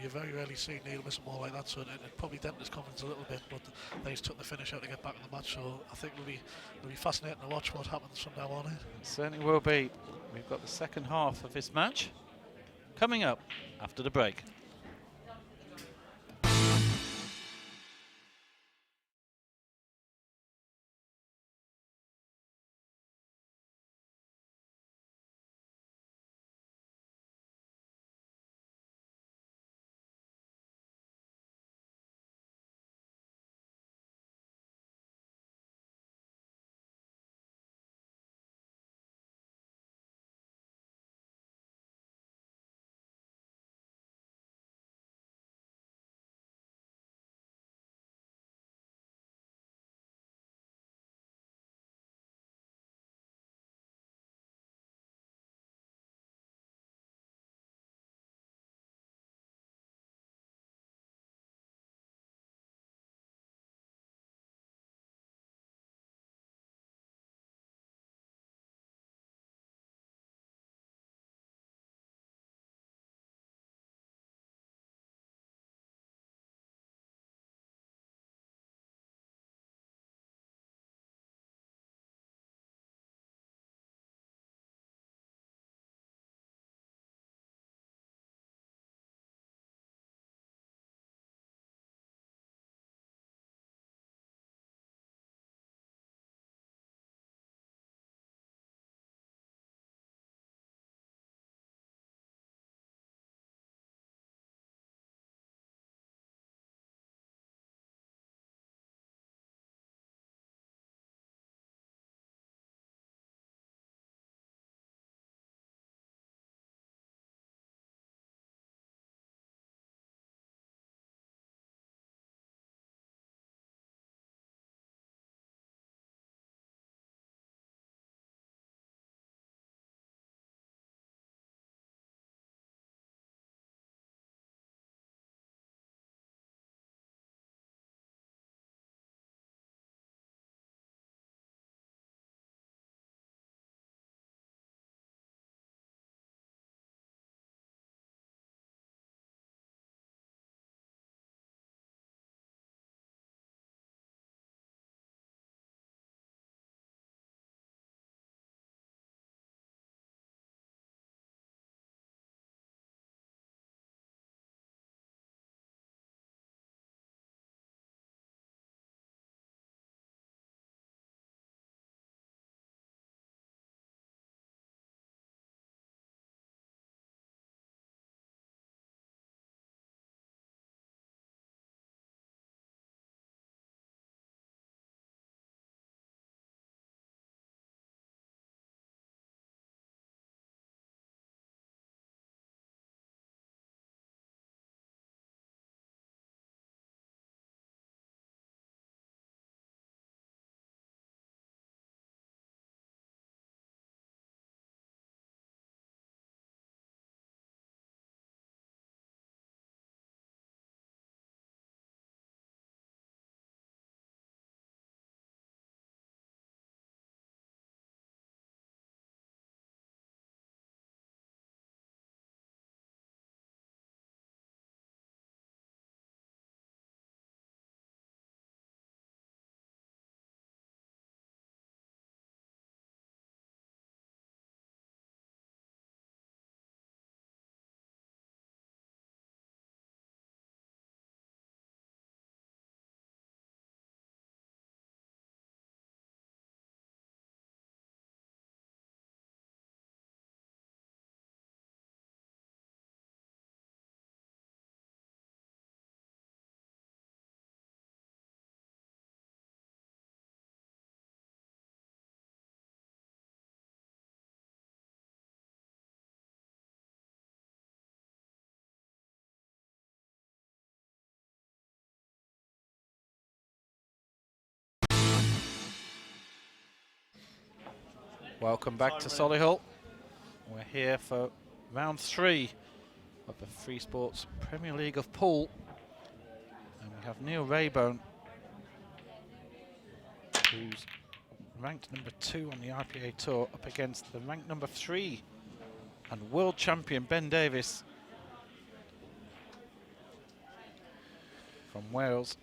you very rarely see Neil miss a ball like that, so it probably dented his confidence a little bit, but then he's took the finish out to get back in the match, so I think it'll be fascinating to watch what happens from now on. It certainly will be. We've got the second half of this match coming up after the break. Welcome back to Solihull. We're here for round 3 of the Free Sports Premier League of Pool. And we have Neil Rayburn, who's ranked number 2 on the IPA Tour, up against the ranked number 3 and world champion Ben Davies from Wales.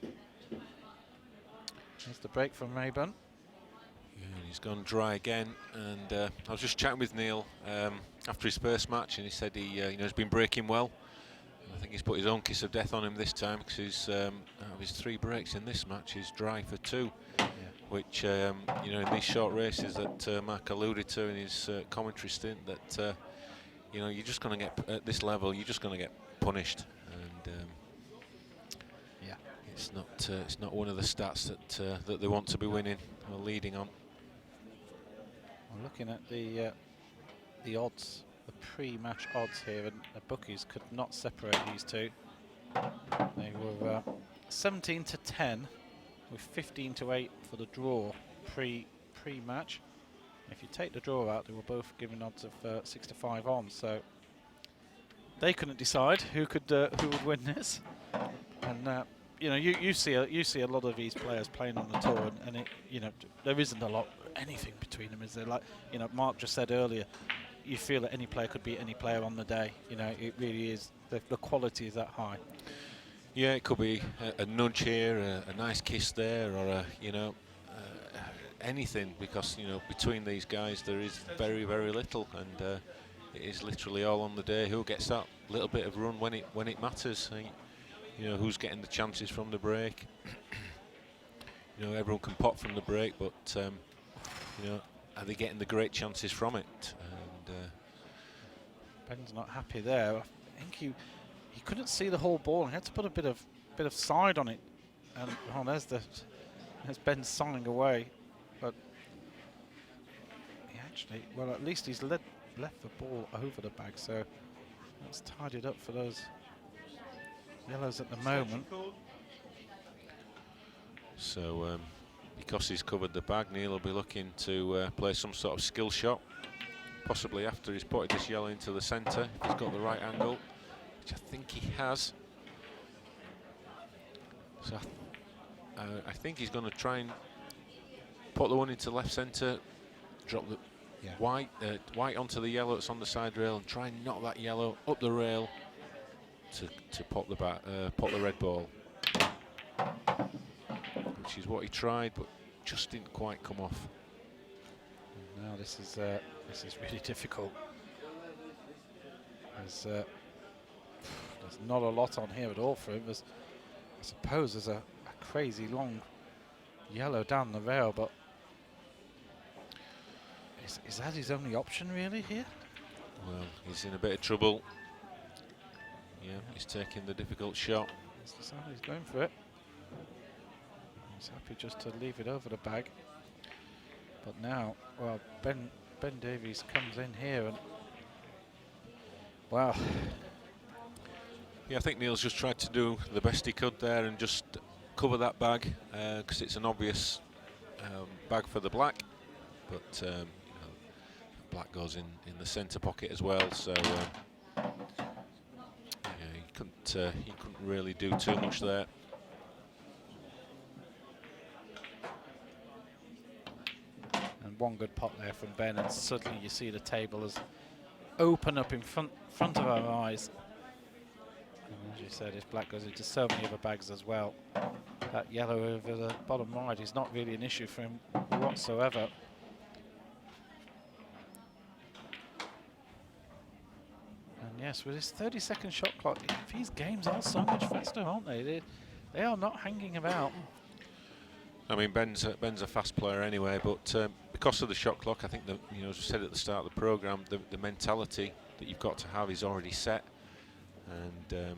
Here's the break from Rayburn. Yeah, he's gone dry again, and I was just chatting with Neil after his first match, and he said he's been breaking well. And I think he's put his own kiss of death on him this time, because out of his 3 breaks in this match, he's dry for 2. Yeah. Which in these short races that Mark alluded to in his commentary stint, that you're just going to get at this level, you're just going to get punished, and yeah, it's not one of the stats that they want to be winning or leading on. I'm looking at the odds, the pre-match odds here, and the bookies could not separate these two. They were 17 to 10, with 15 to 8 for the draw pre-match. If you take the draw out, they were both given odds of 6 to 5 on. So they couldn't decide who would win this. And you see a lot of these players playing on the tour, and there isn't anything between them, is there? Like Mark just said earlier, you feel that any player could beat any player on the day. It really is, the quality is that high. Yeah, it could be a nudge here, a nice kiss there, or anything, because between these guys there is very, very little, and it is literally all on the day. Who gets that little bit of run when it matters? Who's getting the chances from the break? Everyone can pot from the break, but are they getting the great chances from it? And Ben's not happy there. I think he couldn't see the whole ball. He had to put a bit of side on it, and there's Ben signing away. But he actually, well, at least he's left the ball over the bag, so that's tidied up for those yellows at the moment. So because he's covered the bag, Neil will be looking to play some sort of skill shot, possibly after he's putted this yellow into the centre, if he's got the right angle, which I think he has. So I think he's going to try and put the one into left centre, drop the white onto the yellow that's on the side rail, and try and knock that yellow up the rail to pop the red ball, which is what he tried, but just didn't quite come off. Now this is really difficult. There's not a lot on here at all for him. I suppose there's a crazy long yellow down the rail, but is that his only option really here? Well, he's in a bit of trouble. Yeah, he's taking the difficult shot. He's going for it. He's happy just to leave it over the bag. But now, well, Ben Davies comes in here, and wow. Yeah, I think Neil's just tried to do the best he could there and just cover that bag, because it's an obvious bag for the black, but black goes in the centre pocket as well, so yeah, he couldn't really do too much there. And one good pot there from Ben, and suddenly you see the table as open up in front of our eyes. And as you said, this black goes into so many other bags as well. That yellow over the bottom right is not really an issue for him whatsoever. And yes, with his 30-second shot clock, these games are so much faster, aren't they? They are not hanging about. I mean, Ben's a fast player anyway, but because of the shot clock, I think as I said at the start of the programme, the mentality that you've got to have is already set, and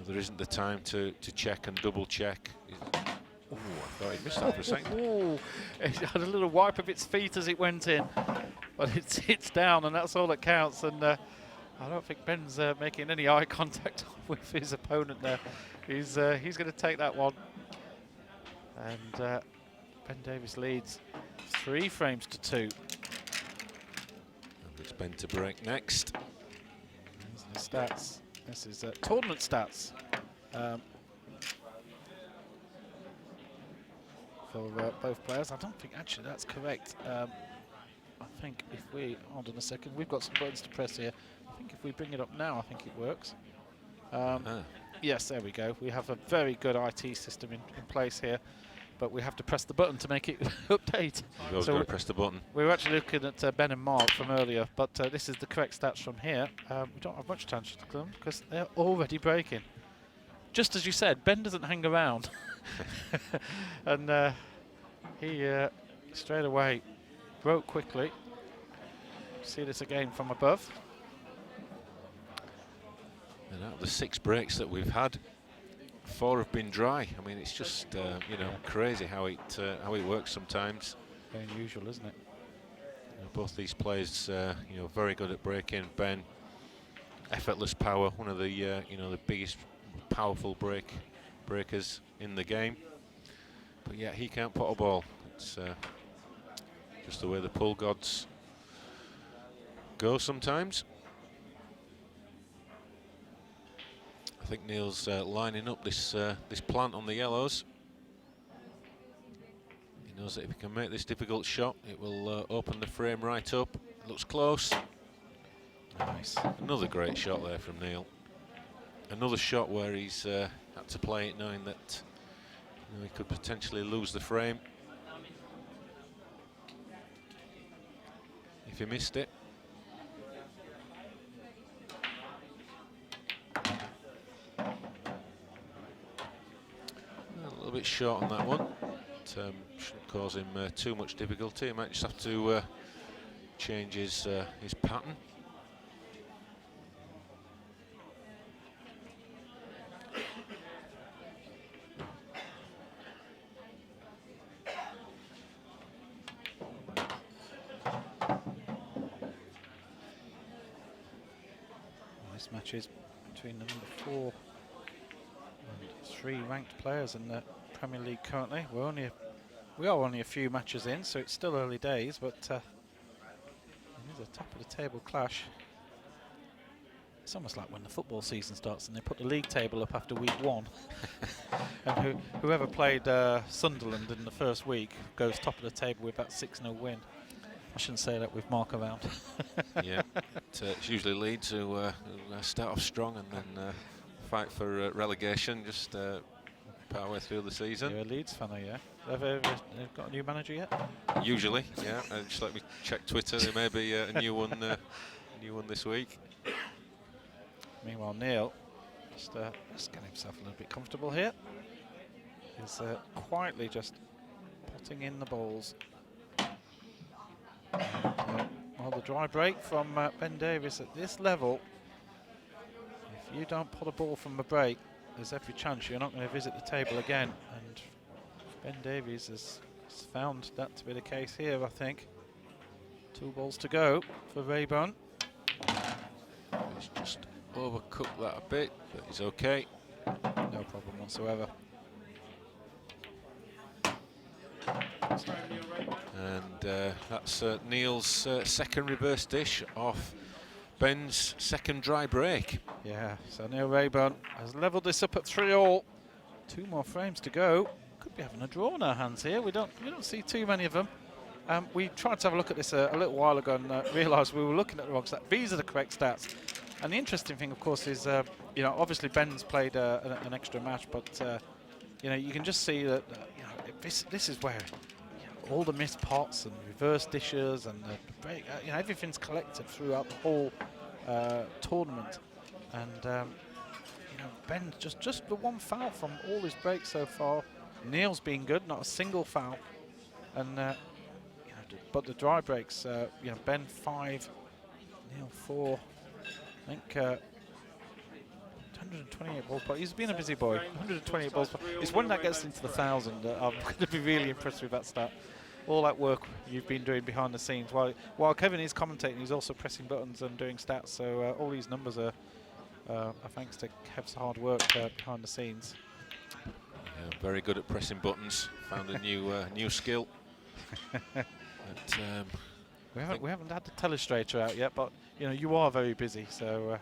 there isn't the time to check and double check. Oh, I thought he missed that for a second. Oh, it had a little wipe of its feet as it went in, but it's down, and that's all that counts. And I don't think Ben's making any eye contact with his opponent there. He's going to take that one, and Ben Davies leads 3 frames to 2. And it's Ben to break next. There's the stats. This is tournament stats for both players. I don't think actually that's correct. I think if we, hold on a second, we've got some buttons to press here. I think if we bring it up now, I think it works. Yes, there we go. We have a very good IT system in place here, but we have to press the button to make it update. You've always got to press the button. We were actually looking at Ben and Mark from earlier, but this is the correct stats from here. We don't have much time to them because they're already breaking. Just as you said, Ben doesn't hang around. And he straight away broke quickly. See this again from above. And out of the 6 breaks that we've had, 4 have been dry. I mean, it's just you know, crazy how it works sometimes. Very unusual, isn't it? You know, both these players, you know, very good at breaking. Ben, effortless power, one of the you know, the biggest, powerful breakers in the game. But yeah, he can't pot a ball. It's just the way the pool gods go sometimes. I think Neil's lining up this this plant on the yellows. He knows that if he can make this difficult shot, it will open the frame right up. Looks close. Nice. Another great shot there from Neil. Another shot where he's had to play it knowing that, you know, he could potentially lose the frame if he missed it. A little bit short on that one. Shouldn't cause him too much difficulty. He might just have to change his pattern. This match is between the number 4 and 3 ranked players in the Premier League currently. We are only a few matches in, so it's still early days, but it is a top of the table clash. It's almost like when the football season starts and they put the league table up after week 1. And whoever played Sunderland in the first week goes top of the table with that 6-0 win. I shouldn't say that with Mark around. Yeah, it's usually Leeds who start off strong and then fight for relegation, just partway through the season. You're a Leeds fan, are you? Have they got a new manager yet? Usually, yeah. Just let me check Twitter. There may be a new one this week. Meanwhile, Neil just getting himself a little bit comfortable here. He's quietly just potting in the balls. Well, the dry break from Ben Davies at this level. If you don't pot a ball from the break, there's every chance you're not going to visit the table again. And Ben Davies has found that to be the case here, I think. 2 balls to go for Rayburn. He's just overcooked that a bit, but he's okay. No problem whatsoever. And that's Neil's second reverse dish off Ben's second dry break. Yeah, so Neil Rayburn has levelled this up at 3-all. 2 more frames to go. Could be having a draw in our hands here. We don't see too many of them. We tried to have a look at this a little while ago and realised we were looking at the wrong stats. These are the correct stats. And the interesting thing, of course, is you know, obviously Ben's played an extra match, but you know, you can just see that you know, this is where all the missed pots and reverse dishes and the break, you know, everything's collected throughout the whole tournament. And you know, Ben just the 1 foul from all his breaks so far. Neil's been good, not a single foul. And you know, but the dry breaks, you know, Ben 5, Neil 4. I think 128 balls, but he's been a busy boy. 128 balls. It's when that gets into the 1,000 that I'm going to be really impressed with that stat. All that work you've been doing behind the scenes. While Kevin is commentating, he's also pressing buttons and doing stats. So all these numbers are thanks to Kev's hard work behind the scenes. Yeah, very good at pressing buttons. Found a new skill. But, We haven't had the telestrator out yet, but you know you are very busy, so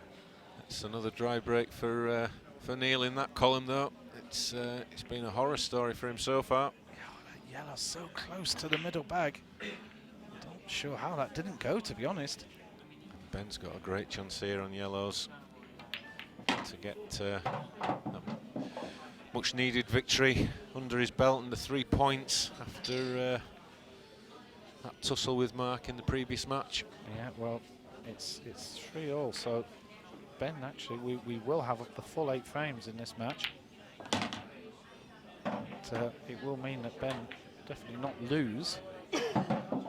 it's another dry break for Neil in that column, though. It's been a horror story for him so far. that yellow's so close to the middle bag. Not sure how that didn't go, to be honest. Ben's got a great chance here on yellows to get a much needed victory under his belt and the 3 points after that tussle with Mark in the previous match. Yeah, well, it's 3-all, so Ben, actually, we will have the full 8 frames in this match. But, it will mean that Ben definitely not lose if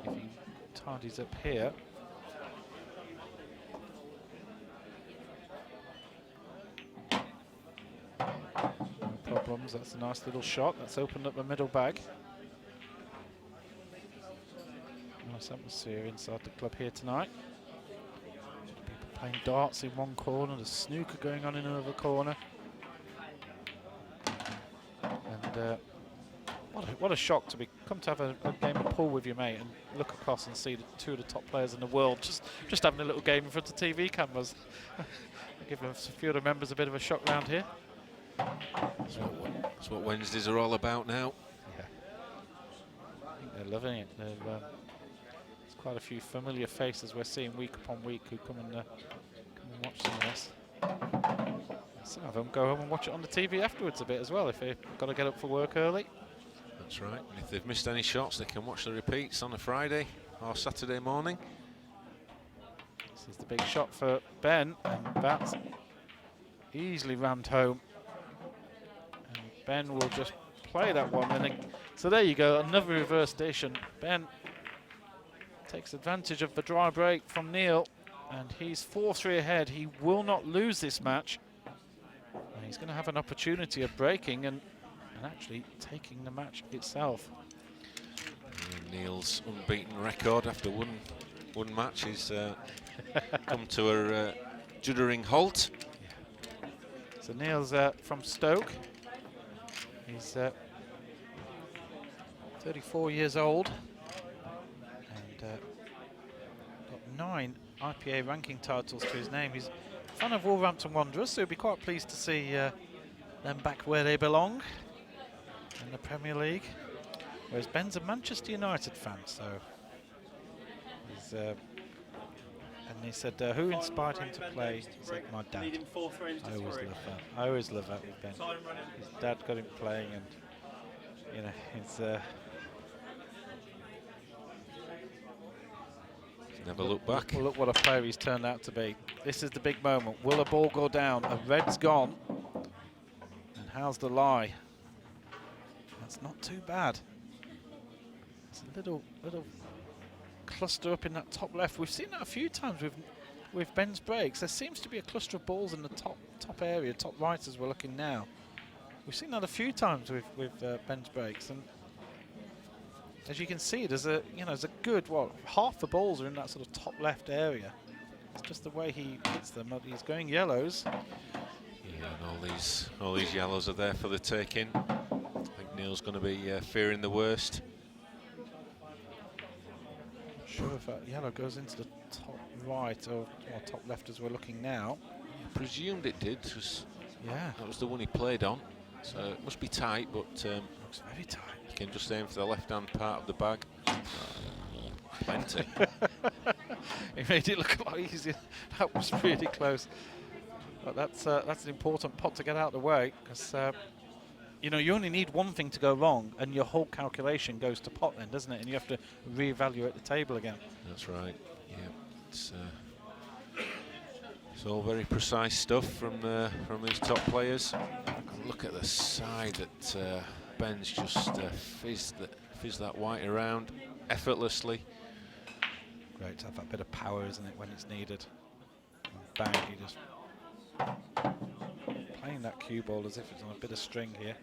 he tidies up here. No problems, that's a nice little shot. That's opened up the middle bag. Nice atmosphere inside the club here tonight. People playing darts in one corner, there's snooker going on in another corner. And what a shock to come to have a game of pool with your mate and look across and see the 2 of the top players in the world just having a little game in front of TV cameras. Give a few of the members a bit of a shock round here. That's what Wednesdays are all about now. Yeah, I think they're loving it. There's quite a few familiar faces we're seeing week upon week who come and watch some of this. Some of them go home and watch it on the TV afterwards a bit as well if they've got to get up for work early. That's right. And if they've missed any shots, they can watch the repeats on a Friday or Saturday morning. This is the big shot for Ben, and that's easily rammed home. And Ben will just play that one. And so there you go, another reverse dish, and Ben takes advantage of the dry break from Neil, and he's 4-3 ahead. He will not lose this match. And he's going to have an opportunity of breaking and actually taking the match itself. And Neil's unbeaten record after one match is come to a juddering halt. Yeah. So Neil's from Stoke. He's 34 years old and got 9 IPA ranking titles to his name. He's a fan of Wolverhampton Wanderers, so he'll be quite pleased to see them back where they belong in the Premier League. Whereas Ben's a Manchester United fan, so he's and he said, who inspired him to play? He said, my dad. Needing 4 frames to I always 3. love that. I always love that with Ben. His dad got him playing, and you know, it's never look back. Well, look what a player he's turned out to be. This is the big moment. Will a ball go down? A red's gone. And how's the lie? That's not too bad. It's a little cluster up in that top left. We've seen that a few times with Ben's breaks. There seems to be a cluster of balls in the top area, top right as we're looking now. We've seen that a few times with Ben's breaks, and as you can see, there's a good half the balls are in that sort of top left area. It's just the way he hits them. He's going yellows. Yeah, and all these yellows are there for the taking. I think Neil's going to be fearing the worst. Not sure if that yellow goes into the top right or top left as we're looking now. I presumed it did, because Yeah, that was the one he played on. So it must be tight, but looks very tight. you can just aim for the left-hand part of the bag. Plenty. It made it look a lot easier. That was really close. But that's an important pot to get out of the way, because you know, you only need one thing to go wrong, and your whole calculation goes to pot then, doesn't it? And you have to reevaluate the table again. That's right. Yeah, it's all very precise stuff from these top players. Look at the side that Ben's just fizzed that white around effortlessly. Great to have that bit of power, isn't it, when it's needed? And bang, he just playing that cue ball as if it's on a bit of string here.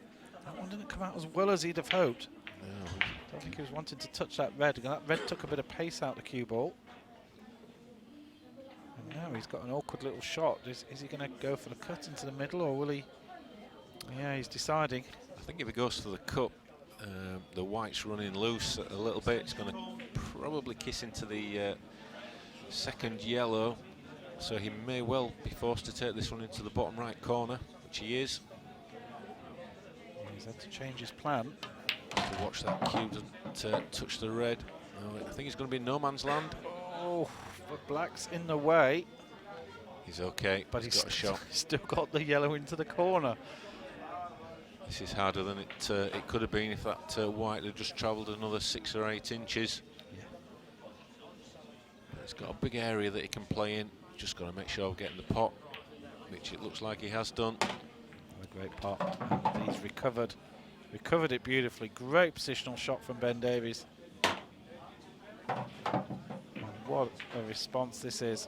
That one didn't come out as well as he'd have hoped. No. Don't think he was wanting to touch that red. That red took a bit of pace out the cue ball. And now he's got an awkward little shot. Is he going to go for the cut into the middle, or will he? Yeah, he's deciding. I think if he goes for the cut, the white's running loose a little bit. It's going to probably kissing to the second yellow, so he may well be forced to take this one into the bottom right corner, which he is. He's had to change his plan. To watch that cue doesn't touch the red. No, I think he's going to be in no man's land. Oh, the black's in the way. He's okay, But he's got a shot. He's still got the yellow into the corner. This is harder than it could have been if that white had just travelled another 6 or 8 inches. Yeah. But he's got a big area that he can play in. Just got to make sure of getting the pot, which it looks like he has done. A great pot. And he's recovered it beautifully. Great positional shot from Ben Davies. And what a response this is.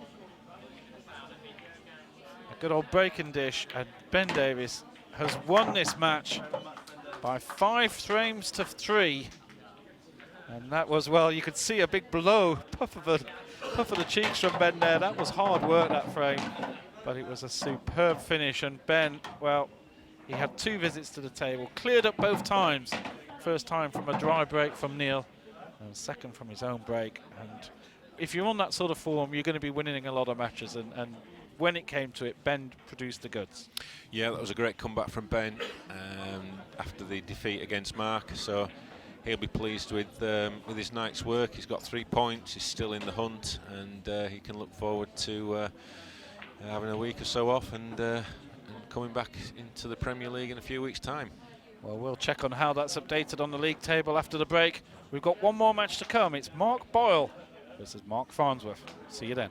A good old breaking dish, and Ben Davies has won this match by 5 frames to 3. And that was, well, you could see a big blow, puff of the cheeks from Ben there. That was hard work, that frame, but it was a superb finish. And Ben, well, he had 2 visits to the table, cleared up both times. First time from a dry break from Neil, and second from his own break. And if you're on that sort of form, you're going to be winning a lot of matches. And when it came to it, Ben produced the goods. Yeah, that was a great comeback from Ben after the defeat against Mark. So he'll be pleased with his night's work. He's got 3 points. He's still in the hunt, and he can look forward to having a week or so off and coming back into the Premier League in a few weeks' time. Well, we'll check on how that's updated on the league table after the break. We've got one more match to come. It's Mark Boyle versus Mark Farnsworth. See you then.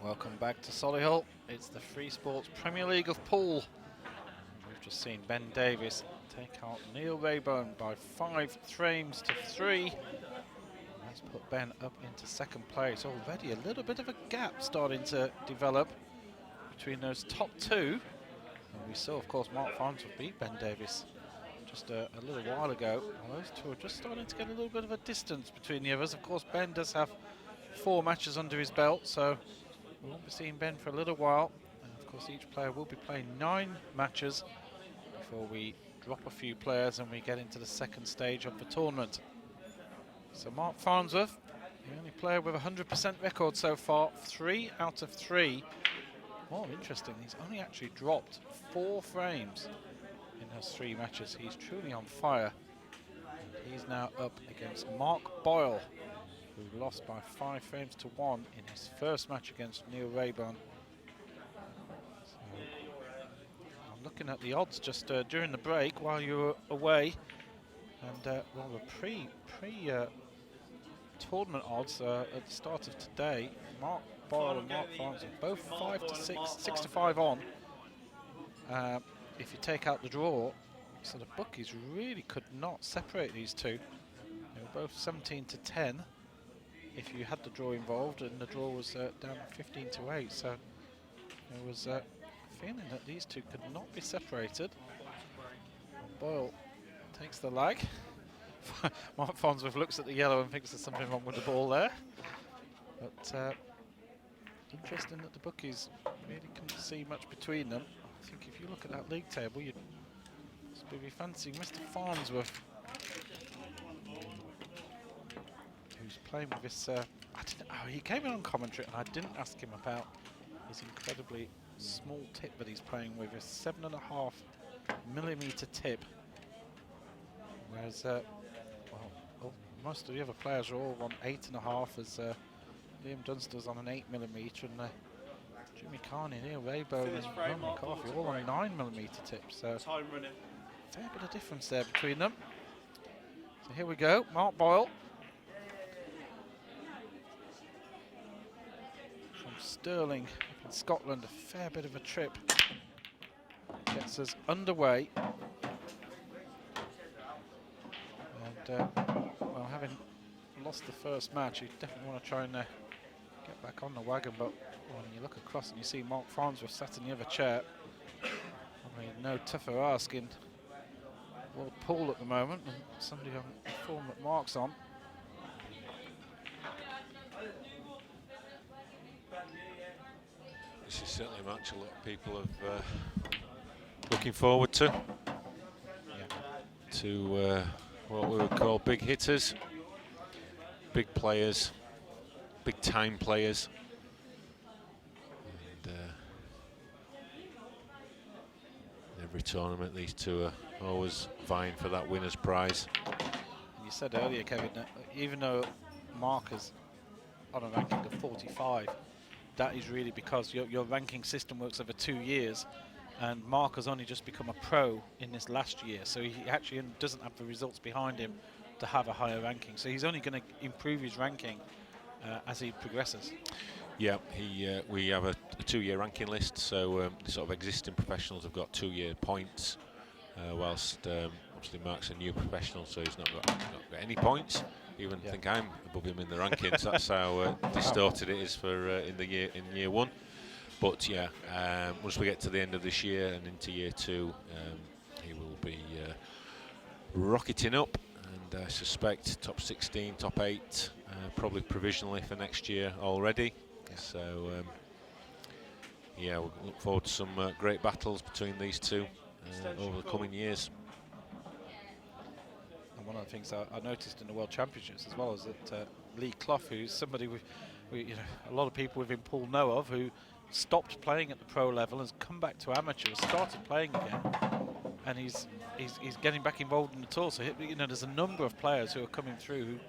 Welcome back to Solihull. It's the Free Sports Premier League of Pool. We've just seen Ben Davies take out Neil Rayburn by 5 frames to 3. That's put Ben up into second place. Already a little bit of a gap starting to develop between those top two. And we saw, of course, Mark Farnsworth beat Ben Davies just a little while ago. And those two are just starting to get a little bit of a distance between the others. Of course, Ben does have 4 matches under his belt, so we won't be seeing Ben for a little while. And of course, each player will be playing 9 matches before we drop a few players and we get into the second stage of the tournament. So Mark Farnsworth, the only player with a 100% record so far, 3 out of 3. More interesting, he's only actually dropped 4 frames in those 3 matches. He's truly on fire. And he's now up against Mark Boyle, who lost by 5 frames to 1 in his first match against Neil Rayburn. So I'm looking at the odds just during the break while you were away, and well, the tournament odds at the start of today, Mark Boyle and Mark Farnsworth both 5 to 6, 6 to 5 on. If you take out the draw, so the bookies really could not separate these two. They were both 17 to 10 if you had the draw involved, and the draw was down 15 to 8. So there was a feeling that these two could not be separated. Boyle takes the lag. Mark Farnsworth looks at the yellow and thinks there's something wrong with the ball there. But interesting that the bookies really couldn't see much between them. I think if you look at that league table, you'd be fancying Mr. Farnsworth, who's playing with this. He came in on commentary, and I didn't ask him about his incredibly small tip that he's playing with, a 7.5 millimeter tip. Whereas, most of the other players are all on 8.5, as Liam Dunster's on an 8mm, and Jimmy Carney, Neil Rayburn, and Ron McCarthy all on 9mm tips. So Time running. fair bit of difference there between them. So here we go, Mark Boyle from Stirling up in Scotland, a fair bit of a trip. Gets us underway. And well, having lost the first match, you definitely want to try and get back on the wagon, but when you look across and you see Mark Farnsworth sat in the other chair, I mean, no tougher ask in World Pool at the moment than somebody on the form that Mark's on. This is certainly a match a lot of people have looking forward to. To what we would call big hitters, big players, big time players. And every tournament, these two are always vying for that winner's prize. You said earlier, Kevin, that even though Mark is on a ranking of 45, that is really because your ranking system works over 2 years, and Mark has only just become a pro in this last year, so he actually doesn't have the results behind him to have a higher ranking. So he's only going to improve his ranking as he progresses. Yeah, we have a 2-year ranking list, so the sort of existing professionals have got 2-year points, whilst obviously Mark's a new professional, so he's not got any points. Even think I'm above him in the rankings. That's how distorted it is for in year 1. But yeah, once we get to the end of this year and into year 2, he will be rocketing up, and I suspect top 16, top 8, probably provisionally for next year already. So yeah, we'll look forward to some great battles between these two over the coming years. And one of the things I noticed in the World Championships as well is that Lee Clough, who's somebody a lot of people within Pool know of, who stopped playing at the pro level, has come back to amateur, started playing again, and he's getting back involved in the tour. So there's a number of players who are coming through who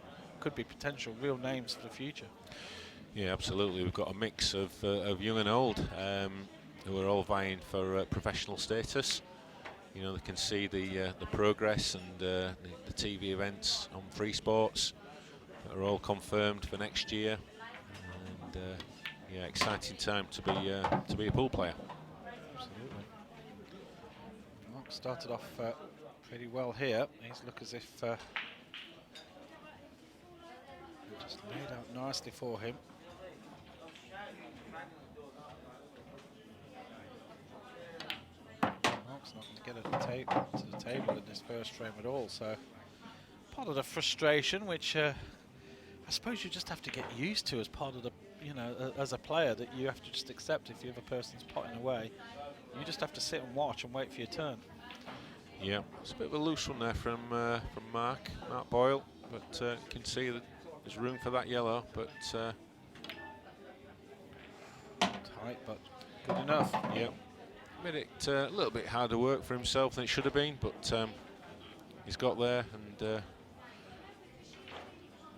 could be potential real names for the future. Yeah, absolutely. We've got a mix of young and old who are all vying for professional status. You know, they can see the progress and the TV events on Free Sports that are all confirmed for next year. And yeah, exciting time to be a pool player. Absolutely. Mark started off pretty well here. He's look as if just laid out nicely for him. Mark's not going to get to the table in this first frame at all, so part of the frustration, which I suppose you just have to get used to as part of the, you know, as a player, that you have to just accept if the other person's potting away. You just have to sit and watch and wait for your turn. Yeah, it's a bit of a loose one there from Mark Boyle, but you can see that there's room for that yellow, but Tight, but good enough. yeah, made it a little bit harder work for himself than it should have been, but he's got there, and this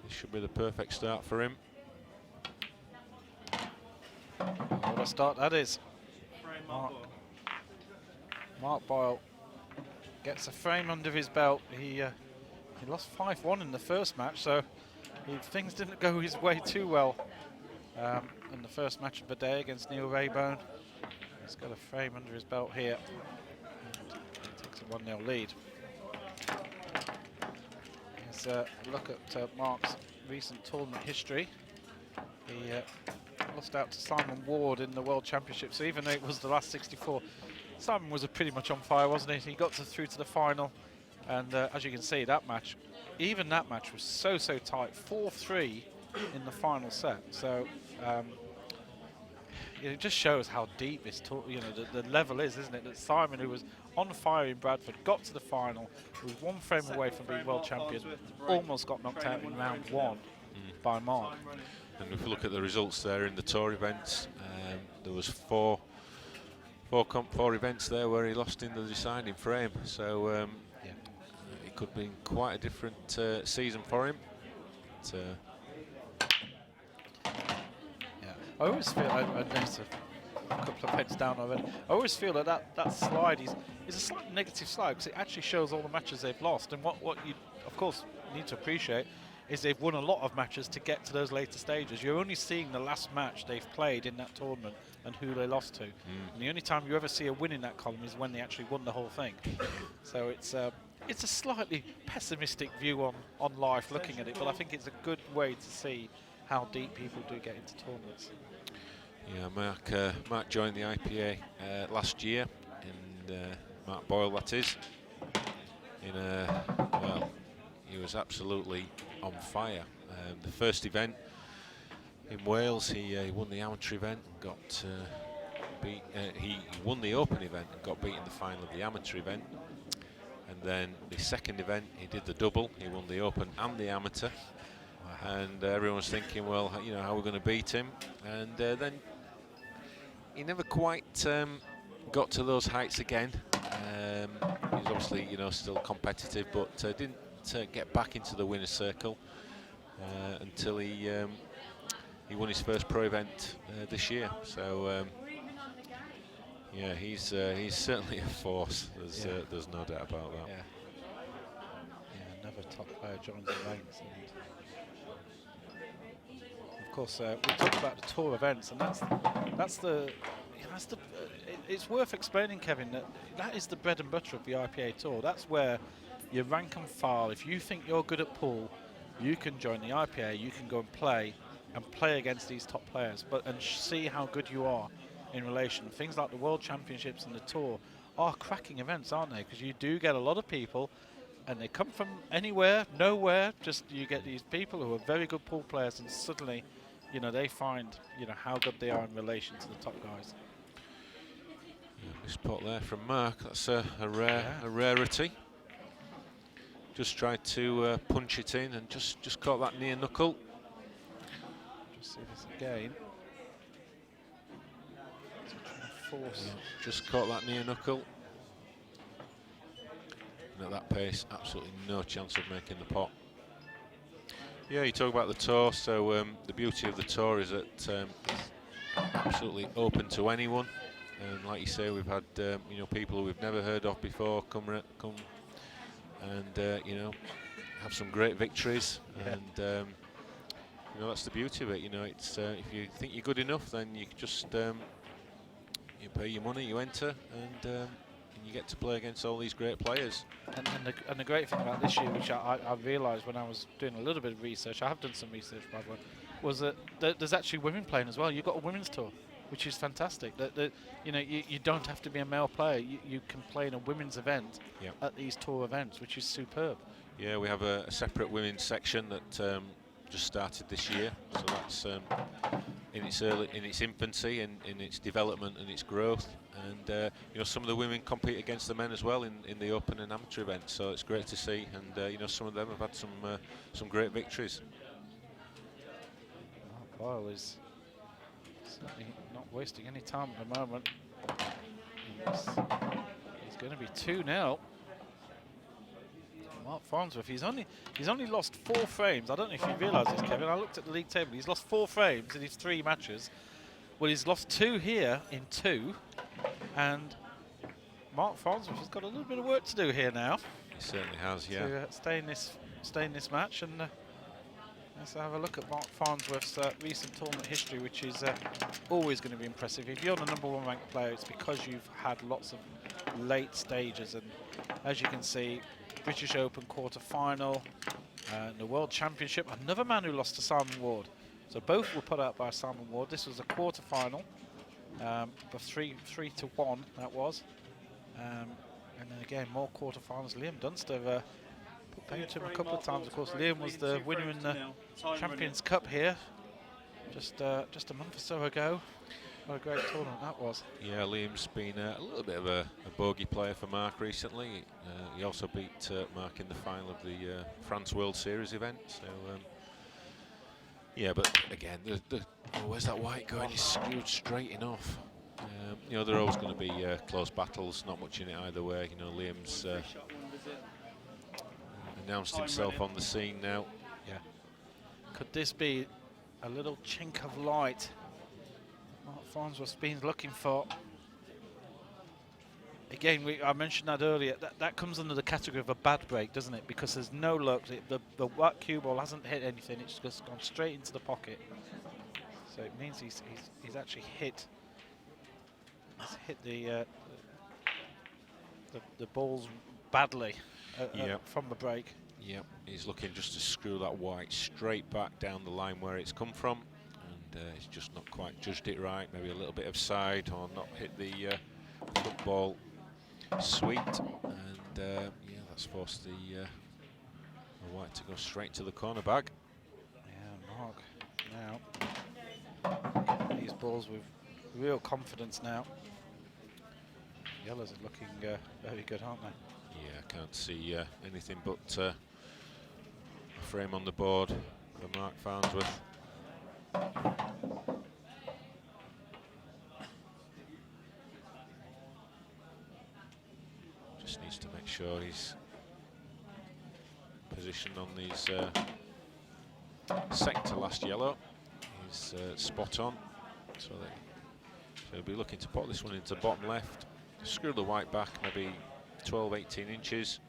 should be the perfect start for him. What a start that is. Frame Mark. Boyle. Mark Boyle gets a frame under his belt. He lost 5-1 in the first match, so things didn't go his way too well in the first match of the day against Neil Rayburn. He's got a frame under his belt here. And he takes a 1-0 lead. Let's look at Mark's recent tournament history. He lost out to Simon Ward in the World Championships, so even though it was the last 64, Simon was pretty much on fire, wasn't he? He got through to the final, and as you can see, that match, even that match was so tight, 4-3 in the final set. So it just shows how deep this the level is, isn't it? That Simon, who was on fire in Bradford, got to the final, was one frame away from being world champion, almost got knocked out in round one by Mark. And if you look at the results there in the tour events, there was four events there where he lost in the deciding frame. So it could be quite a different season for him. Yeah, I always feel, I noticed a couple of heads down already, I always feel that slide is a slight negative slide, because it actually shows all the matches they've lost. And what you, of course, need to appreciate is they've won a lot of matches to get to those later stages. You're only seeing the last match they've played in that tournament and who they lost to. And the only time you ever see a win in that column is when they actually won the whole thing. So it's a slightly pessimistic view on life looking at it, but I think it's a good way to see how deep people do get into tournaments. Yeah, Mark joined the IPA last year, and Mark Boyle, that is. Well, he was absolutely on fire. The first event in Wales, he won the amateur event and got beat. He won the open event and got beat in the final of the amateur event. And then the second event, he did the double. He won the open and the amateur. And everyone's thinking, well, you know, how are we going to beat him? And then he never quite got to those heights again. He's obviously, you know, still competitive, but didn't get back into the winner's circle until he won his first pro event this year. So yeah, he's certainly a force. There's no doubt about that. Yeah, another top player joins the ranks. And of course, we talked about the tour events, and it's worth explaining, Kevin, that is the bread and butter of the IPA tour. That's where you rank and file. If you think you're good at pool, you can join the IPA. You can go and play against these top players, and see how good you are in relation. Things like the World Championships and the Tour are cracking events, aren't they? Because you do get a lot of people, and they come from anywhere, nowhere. Just you get these people who are very good pool players, and suddenly, you know, they find, you know, how good they are in relation to the top guys. This pot there from Mark. That's a rarity. Just tried to punch it in and just caught that near knuckle. Just see this again. Force. Yeah, just caught that near knuckle. And at that pace, absolutely no chance of making the pot. Yeah, you talk about the tour, so the beauty of the tour is that it's absolutely open to anyone. And like you say, we've had you know, people who we've never heard of before come and you know, have some great victories. Yeah. And you know, that's the beauty of it. You know, it's if you think you're good enough, then you just you pay your money, you enter, and you get to play against all these great players. And the great thing about this year, which I realised when I was doing a little bit of research, I have done some research by the way, was that there's actually women playing as well. You've got a women's tour, which is fantastic. That you know, you don't have to be a male player. You can play in a women's event at these tour events, which is superb. Yeah, we have a separate women's section that just started this year, so that's in its infancy and in its development and its growth. And you know, some of the women compete against the men as well in the open and amateur events, so it's great to see. And you know, some of them have had some great victories. Boyle is certainly not wasting any time at the moment. He's going to be 2-0. Mark Farnsworth, he's only lost 4 frames. I don't know if you realise this, Kevin. I looked at the league table. He's lost 4 frames in his 3 matches. Well, he's lost 2 here in 2, and Mark Farnsworth has got a little bit of work to do here now. He certainly has, yeah. To stay in this match, and let's have a look at Mark Farnsworth's recent tournament history, which is always going to be impressive. If you're the #1 ranked player, it's because you've had lots of late stages, and as you can see, British Open quarter-final, the World Championship, another man who lost to Simon Ward. So both were put out by Simon Ward. This was a quarter-final, but 3-1 that was. And then again, more quarter-finals. Liam Dunster put paid to him a couple of times. Of course, Liam was the winner in the Champions Cup here just a month or so ago. What a great tournament that was. Yeah, Liam's been a little bit of a bogey player for Mark recently. He also beat Mark in the final of the France World Series event. So, yeah, but again, where's that white going? He's screwed straight in off. You know, there are always going to be close battles, not much in it either way. You know, Liam's announced himself on the scene now. Yeah. Could this be a little chink of light Mark Farnsworth's been looking for? Again, I mentioned that earlier. That comes under the category of a bad break, doesn't it? Because there's no luck. The white cue ball hasn't hit anything. It's just gone straight into the pocket. So it means he's actually hit. He's hit the balls badly from the break. Yep, he's looking just to screw that white straight back down the line where it's come from, and he's just not quite judged it right. Maybe a little bit of side or not hit the football sweet, and yeah, that's forced the white to go straight to the corner bag. Yeah, Mark now these balls with real confidence now. Yellows are looking very good, aren't they? Yeah, I can't see anything but a frame on the board for Mark Farnsworth. Just needs to make sure he's positioned on these second to last yellow. He's spot on, so he'll be looking to put this one into bottom left. Screw the white back, maybe 12-18 inches.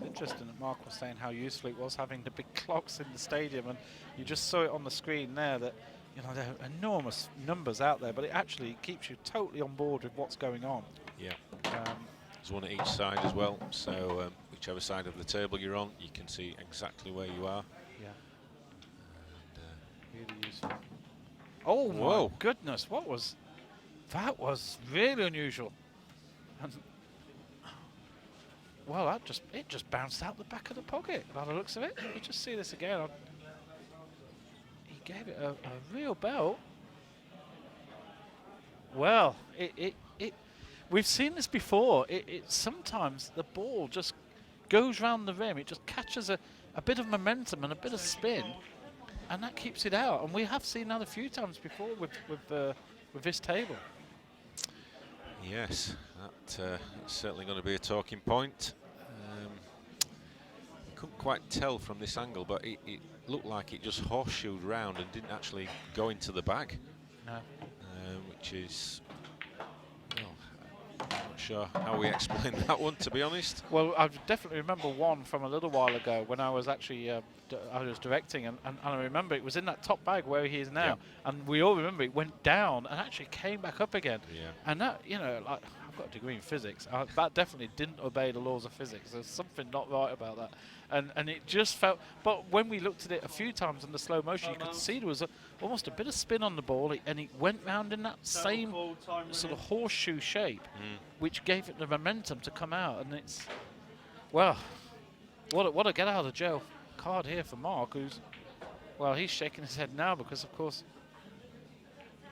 Interesting that Mark was saying how useful it was having the big clocks in the stadium, and you just saw it on the screen there that, you know, there are enormous numbers out there, but it actually keeps you totally on board with what's going on. Yeah. There's one at each side as well, so whichever side of the table you're on, you can see exactly where you are. Yeah. And, really useful. Oh my goodness, that was really unusual. And well, it just bounced out the back of the pocket by the looks of it. You just see this again. He gave it a real belt. Well, we've seen this before. It sometimes the ball just goes round the rim. It just catches a bit of momentum and a bit of spin, and that keeps it out. And we have seen that a few times before with this table. Yes, that's certainly going to be a talking point. Couldn't quite tell from this angle, but it looked like it just horseshoed round and didn't actually go into the bag. No. Which is, well, I'm not sure how we explain that one, to be honest. Well, I definitely remember one from a little while ago when I was actually I was directing, and I remember it was in that top bag where he is now, and we all remember it went down and actually came back up again. Yeah. And that, you know, like, I've got a degree in physics. That definitely didn't obey the laws of physics. There's something not right about that. And it just felt, but when we looked at it a few times in the slow motion, you could see there was almost a bit of spin on the ball, and it went round in that same sort of horseshoe shape, which gave it the momentum to come out. And it's, well, what a get out of jail card here for Mark, who's, well, he's shaking his head now because, of course,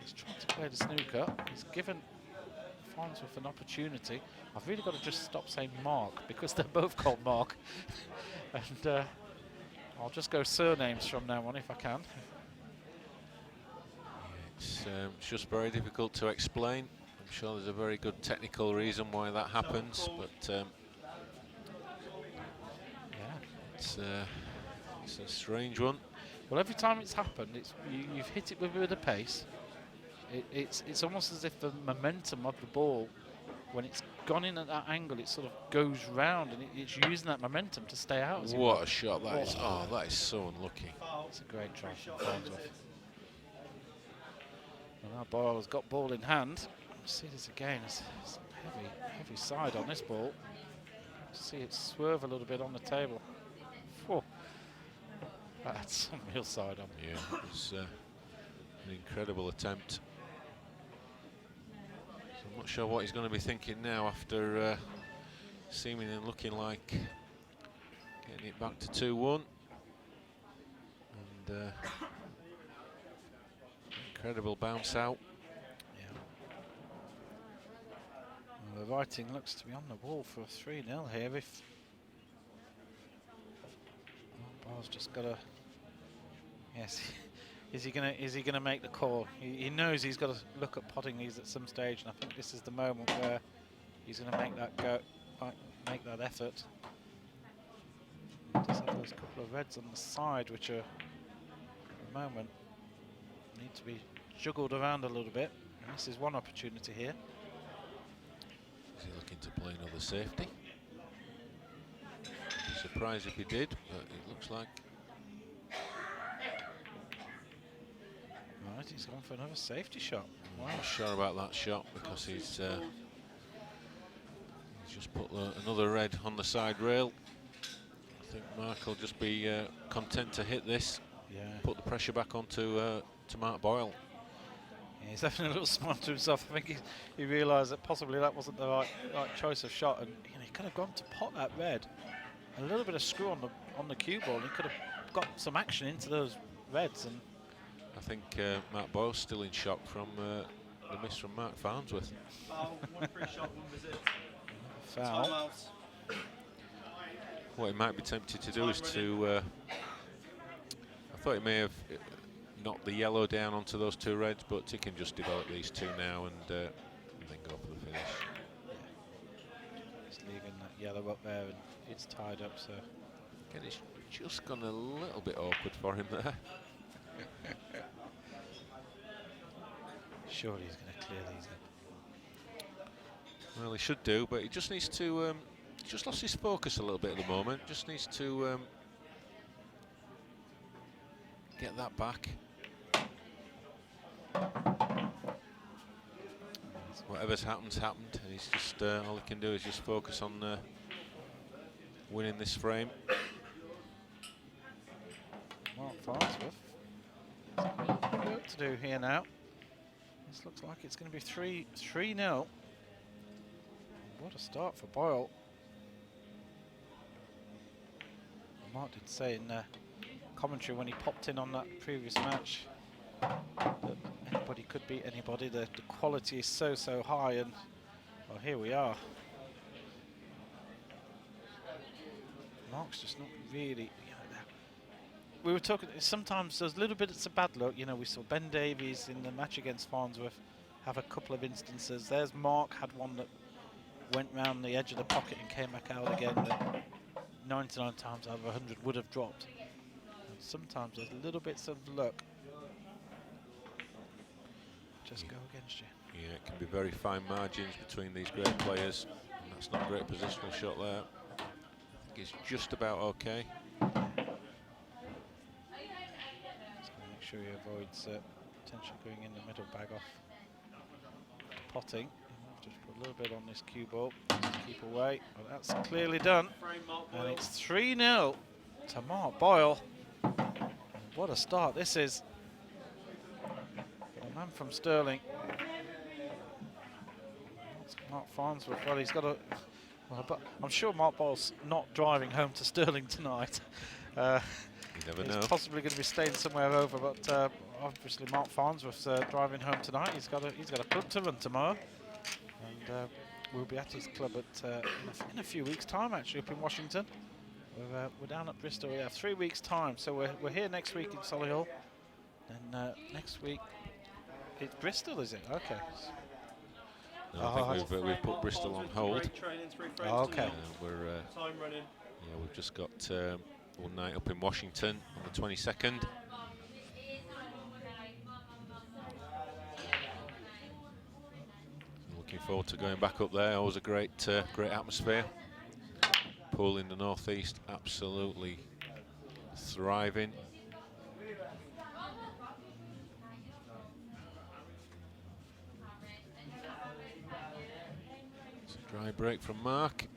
he's trying to play the snooker. He's given Farnsworth an opportunity. I've really got to just stop saying Mark because they're both called Mark. And I'll just go surnames from now on if I can. It's just very difficult to explain. I'm sure there's a very good technical reason why that happens, but it's a strange one. Well, every time it's happened, you've hit it with a pace. It's almost as if the momentum of the ball, when it's gone in at that angle, it sort of goes round, and it's using that momentum to stay out. What a shot that is. Oh, that is so unlucky. It's a great try from Farnsworth. And now Boyle has got ball in hand. See this again. It's heavy side on this ball. See it swerve a little bit on the table. Whoa. That's some real side on. Yeah, it was an incredible attempt. So I'm not sure what he's going to be thinking now after seemingly looking like getting it back to 2-1. And incredible bounce out. Yeah. Well, the writing looks to be on the wall for a 3-0 here. If Boyle's just got to. Yes. Is he gonna make the call? He knows he's got to look at potting these at some stage, and I think this is the moment where he's going to make that go, make that effort. Just have those couple of reds on the side, which are at the moment need to be juggled around a little bit. And this is one opportunity here. Is he looking to play another safety? I'd be surprised if he did, but it looks like. Right, he's gone for another safety shot. I'm not sure about that shot because he's just put another red on the side rail. I think Mark will just be content to hit this. Yeah. Put the pressure back onto to Mark Boyle. Yeah, he's having a little smile to himself. I think he realised that possibly that wasn't the right choice of shot, and you know, he could have gone to pot that red. A little bit of screw on the cue ball, and he could have got some action into those reds. And I think Mark Boyle's still in shock from the miss from Mark Farnsworth. Foul, 1 free shot, 1 visit. foul. Timeout. What he might be tempted to do is to. I thought he may have knocked the yellow down onto those 2 reds, but he can just develop these 2 now and then go for the finish. He's leaving that yellow up there, and it's tied up. So Again, it's just gone a little bit awkward for him there. surely he's going to clear these. Well, he should do, but he just needs to. He just lost his focus a little bit at the moment. Just needs to get that back. Whatever's happened's happened. And he's just all he can do is just focus on winning this frame. Mark Farnsworth. Work to do here now. This looks like it's going to be 3-0. What a start for Boyle. Mark did say in commentary when he popped in on that previous match that anybody could beat anybody. The quality is so high, and well, here we are. Mark's just not really. We were talking. Sometimes there's little bits of bad luck. You know, we saw Ben Davies in the match against Farnsworth have a couple of instances. There's Mark had one that went round the edge of the pocket and came back out again. That 99 times out of 100 would have dropped. And sometimes there's little bits of luck just go against you. Yeah, it can be very fine margins between these great players, and that's not a great positional shot there. I think it's just about okay. Make sure he avoids potentially going in the middle, bag off potting. Just put a little bit on this cue ball, keep away. Well, that's clearly done. Frame Mark And Boyle. it's 3-0 to Mark Boyle. What a start this is. A man from Stirling. That's Mark Farnsworth. Well, he's got a... Well, but I'm sure Mark Boyle's not driving home to Stirling tonight. You never He's know. possibly going to be staying somewhere over, but obviously Mark Farnsworth's driving home tonight. He's got a club to run tomorrow, and we'll be at his club at in a few weeks' time, actually, up in Washington. We're down at Bristol. We have 3 weeks' time, so we're here next week in Solihull, and next week it's Bristol, is it? Okay. No, I think we've put Bristol on hold. Great training, 3 frames Oh, okay. We're time running. yeah, we've just got one night up in Washington on the 22nd. Looking forward to going back up there. Always a great atmosphere. Pool in the northeast, absolutely thriving. It's a dry break from Mark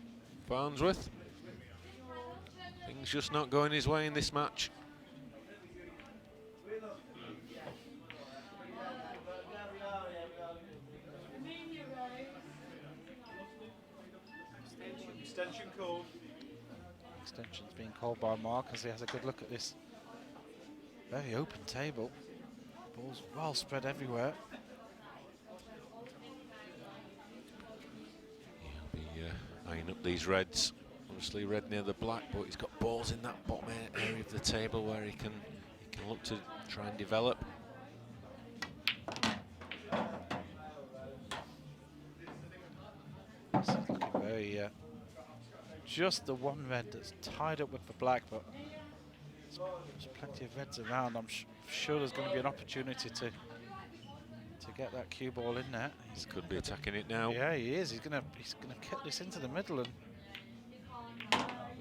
Farnsworth. Things just not going his way in this match. Extension called. Extension's being called by Mark as he has a good look at this very open table. Balls well spread everywhere. He'll be eyeing up these reds. Obviously red near the black, but he's got balls in that bottom area of the table where he can look to try and develop. This is looking very just the one red that's tied up with the black, but there's plenty of reds around. I'm sure there's going to be an opportunity to get that cue ball in there. He could be attacking it now. Yeah, he is. He's gonna kick this into the middle, and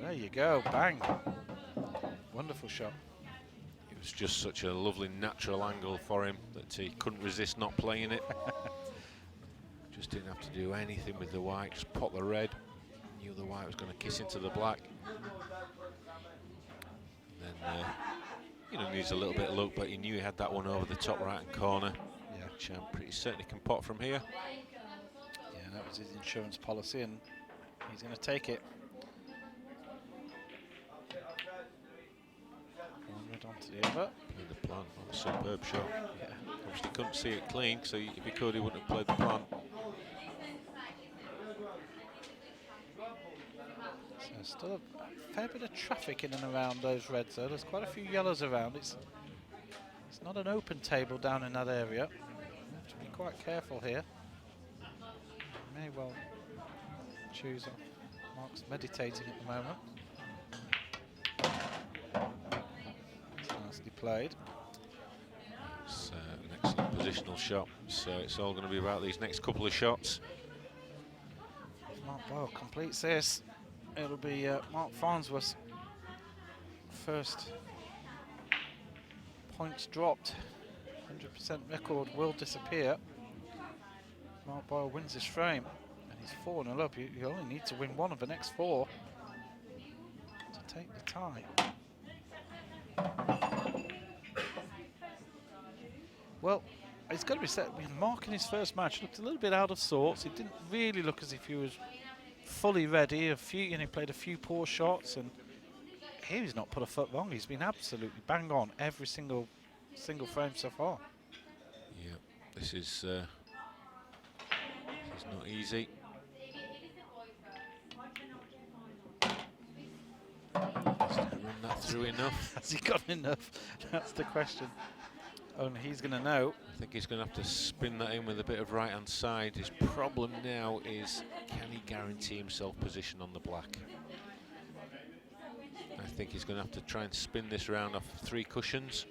there you go, bang! Wonderful shot. It was just such a lovely natural angle for him that he couldn't resist not playing it. Just didn't have to do anything with the white, just pop the red. Knew the white was going to kiss into the black. And then, you know, needs a little bit of luck, but he knew he had that one over the top right-hand corner. Yeah. Which I'm pretty certain he can pot from here. Yeah, that was his insurance policy, and he's going to take it. One red onto the other. Played the plan. What a superb shot. Yeah. Obviously couldn't see it clean, so if he could, he wouldn't have played the plan. So still a fair bit of traffic in and around those reds, though. There's quite a few yellows around. It's not an open table down in that area. You have to be quite careful here. May well choose. Mark's meditating at the moment. It's nicely played. It's an excellent positional shot, so it's all going to be about these next couple of shots. If Mark Boyle completes this, it'll be Mark Farnsworth's first points dropped. 100% record will disappear. Mark Boyle wins this frame, and he's 4-0 up. You only need to win one of the next 4 to take the tie. Well, it's got to be said, Mark in his first match looked a little bit out of sorts. He didn't really look as if he was fully ready. He played a few poor shots, and here he's not put a foot wrong. He's been absolutely bang on every single frame so far. Yeah, this is not easy. Has he run that through enough? Has he got enough? That's the question. Only he's going to know. I think he's going to have to spin that in with a bit of right-hand side. His problem now is, can he guarantee himself position on the black? I think he's going to have to try and spin this round off 3 cushions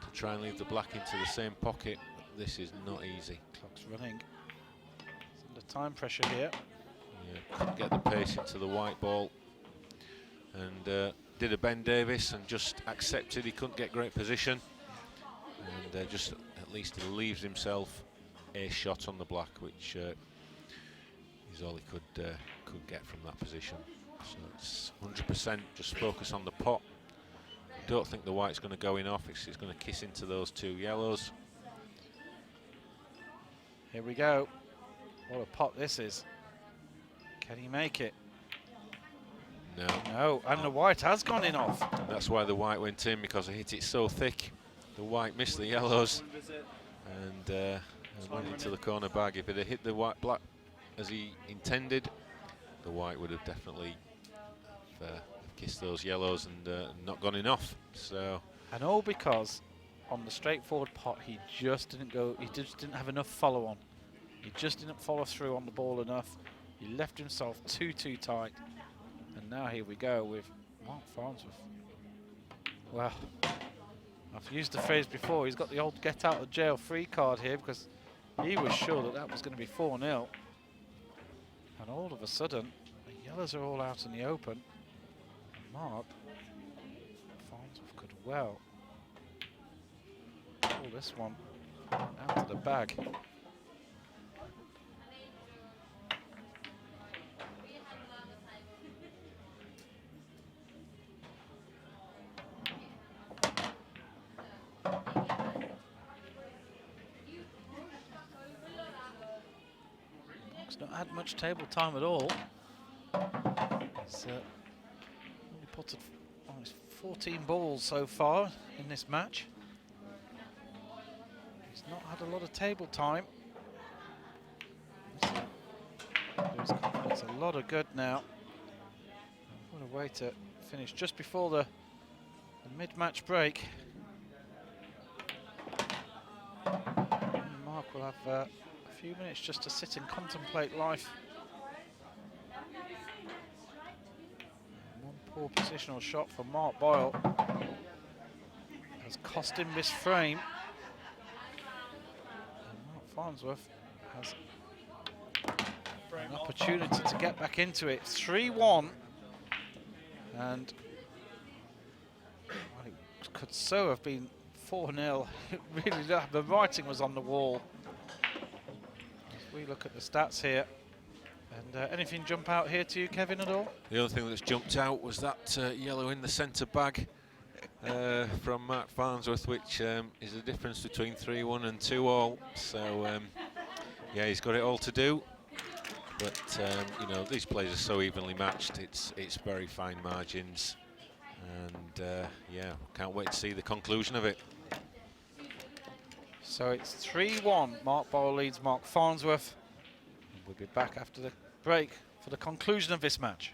to try and leave the black into the same pocket. this is not easy. Clock's running. It's under time pressure here. Yeah, couldn't get the pace into the white ball, and did a Ben Davis and just accepted he couldn't get great position, and just at least he leaves himself a shot on the black, which is all he could get from that position. So it's 100% just focus on the pot. Don't think the white's going to go in off. It's going to kiss into those 2 yellows. Here we go. What a pot this is. Can he make it? No. No, and the white has gone in off. And that's why the white went in, because he hit it so thick. The white missed the yellows and went into the corner bag. If it had hit the white black as he intended, the white would have definitely kissed those yellows and not gone in off. So, and all because on the straightforward pot he just didn't go. He just didn't have enough follow on. He just didn't follow through on the ball enough. He left himself too tight. And now here we go with Mark Farnsworth. Well, I've used the phrase before. He's got the old get out of jail free card here because he was sure that that was going to be 4-0. And all of a sudden, the yellows are all out in the open. And Mark Farnsworth could well pull this one out of the bag. Not had much table time at all. He's only potted 14 balls so far in this match. He's not had a lot of table time. There's confidence a lot of good now. What a way to finish just before the mid-match break. And Mark will have a few minutes just to sit and contemplate life. One poor positional shot from Mark Boyle has cost him this frame. And Mark Farnsworth has an opportunity to get back into it. 3-1, and well, it could so have been 4-0. It really, the writing was on the wall. We look at the stats here, and anything jump out here to you, Kevin, at all? the only thing that's jumped out was that yellow in the centre bag from Mark Farnsworth, which is the difference between 3-1 and 2-all. So yeah, he's got it all to do, but you know, these players are so evenly matched. It's very fine margins, and yeah, can't wait to see the conclusion of it. So it's 3-1. Mark Boyle leads Mark Farnsworth. We'll be back after the break for the conclusion of this match.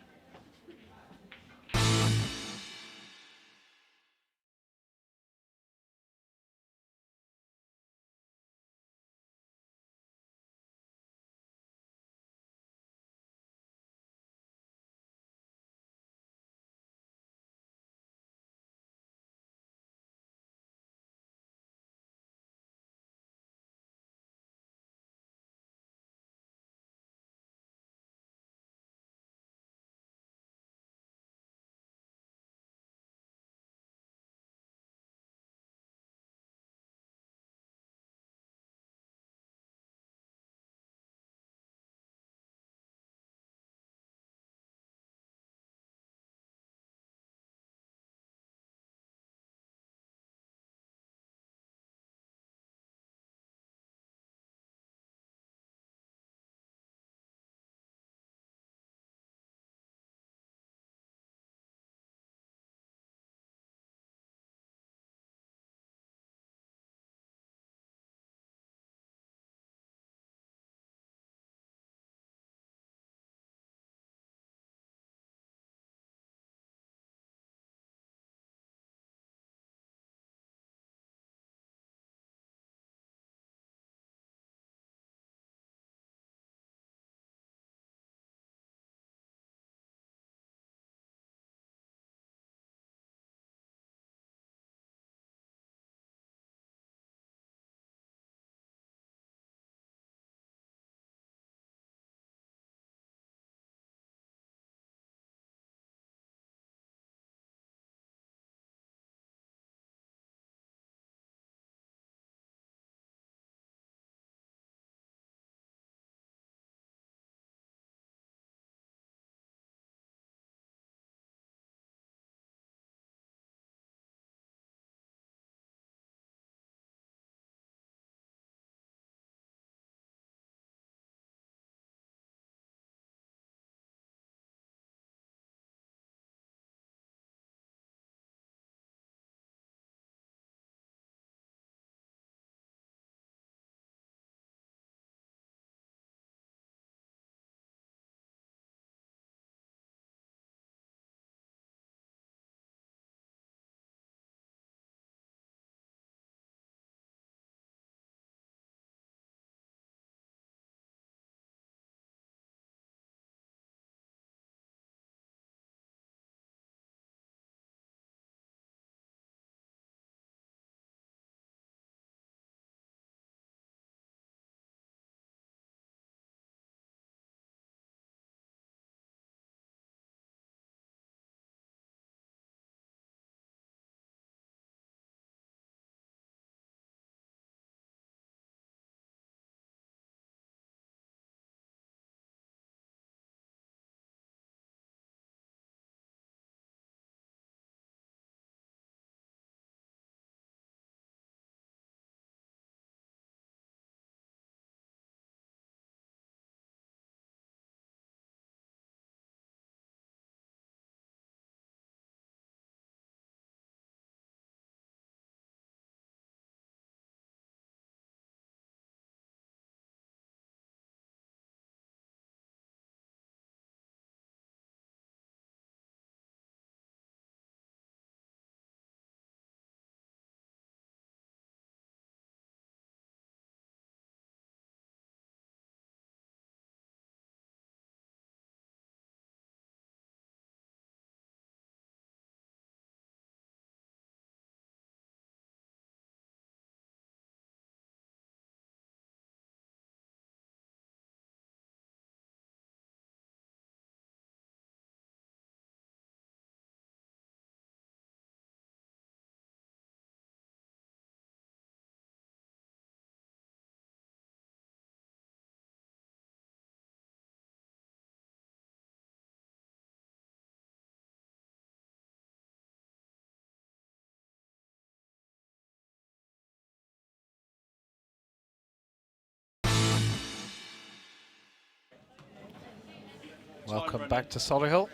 Welcome back to Solihull,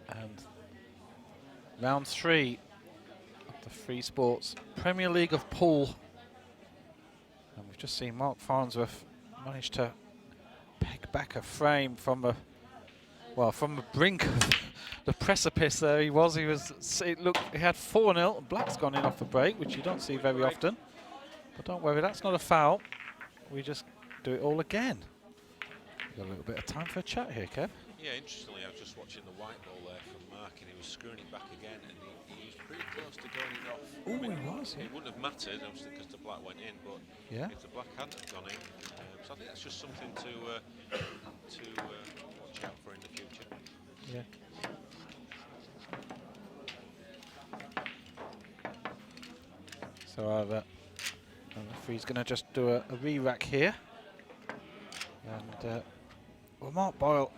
and round 3 of the Free Sports Premier League of Pool. And we've just seen Mark Farnsworth manage to peg back a frame from the brink of the precipice. There he was. It looked. He had 4-0. Black's gone in off the break, which you don't see very often. But don't worry, that's not a foul. We just do it all again. We've got a little bit of time for a chat here, Kev. Yeah, interestingly, I was just watching the white ball there from Mark, and he was screwing it back again, and he was pretty close to going it off. Oh, he was. Yeah. It wouldn't have mattered, obviously, because the black went in, but Yeah. if the black hadn't gone in, so I think that's just something to watch out for in the future. Yeah. So the referee's going to just do a re-rack here. And, well, Mark Boyle,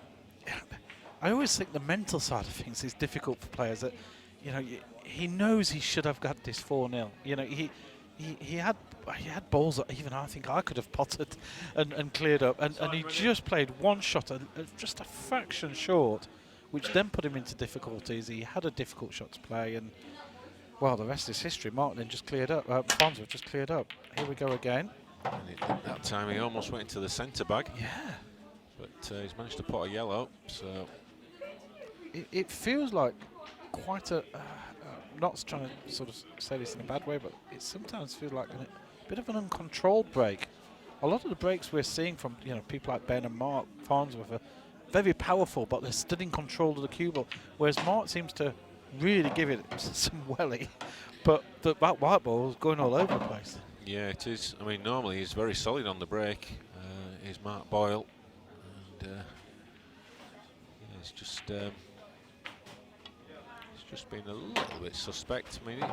I always think the mental side of things is difficult for players. That, you know, he knows he should have got this 4-0. You know, he had balls that even I think I could have potted and cleared up. And he just played one shot, just a fraction short, which then put him into difficulties. He had a difficult shot to play, and well, the rest is history. Mark then just cleared up. Farnsworth just cleared up. Here we go again. And that time he almost went into the centre bag. Yeah. But he's managed to put a yellow, so... It feels like quite a... not trying to sort of say this in a bad way, but it sometimes feels like a bit of an uncontrolled break. A lot of the breaks we're seeing from people like Ben and Mark Farnsworth are very powerful, but they're still in control of the cue ball, whereas Mark seems to really give it some welly, but that white ball is going all over the place. Yeah, it is. I mean, normally he's very solid on the break. He's Mark Boyle, and yeah, it's just been a little bit suspect. I mean,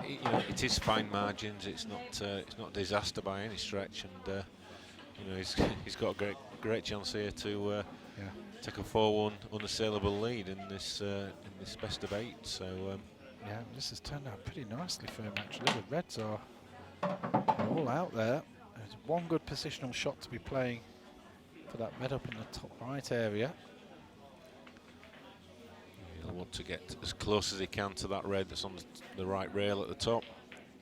it is fine margins. It's not disaster by any stretch, and he's got a great chance here to take a 4-1 unassailable lead in this best of 8. So yeah, this has turned out pretty nicely for him actually. The Reds are all out there. There's one good positional shot to be playing for that red up in the top right area. He'll want to get as close as he can to that red that's on the right rail at the top.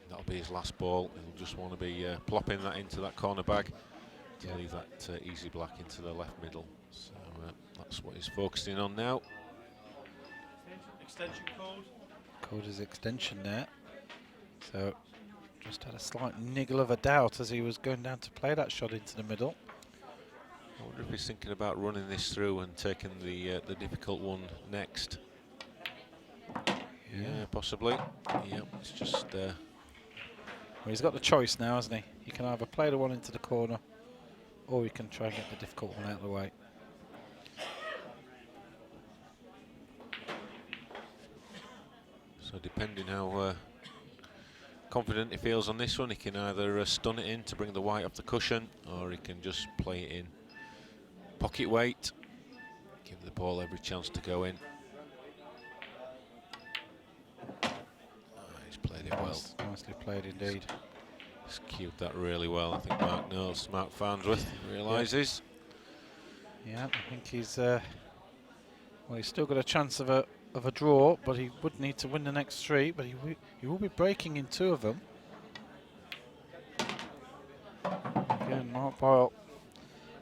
That'll be his last ball. He'll just want to be plopping that into that corner bag to leave that easy black into the left middle. So that's what he's focusing on now. Extension called. Called his extension there. So just had a slight niggle of a doubt as he was going down to play that shot into the middle. I wonder if he's thinking about running this through and taking the difficult one next. Yeah, possibly. Yeah, it's just... Well, he's got the choice now, hasn't he? He can either play the one into the corner, or he can try and get the difficult one out of the way. So depending how confident he feels on this one, he can either stun it in to bring the white off the cushion, or he can just play it in pocket weight, give the ball every chance to go in. He's played it well. Nicely played indeed. He's cued that really well. I think Mark knows. Mark Farnsworth realises. Yeah, I think he's well, he's still got a chance of a draw, but he would need to win the next 3. But he will be breaking in 2 of them. Again, Mark Boyle.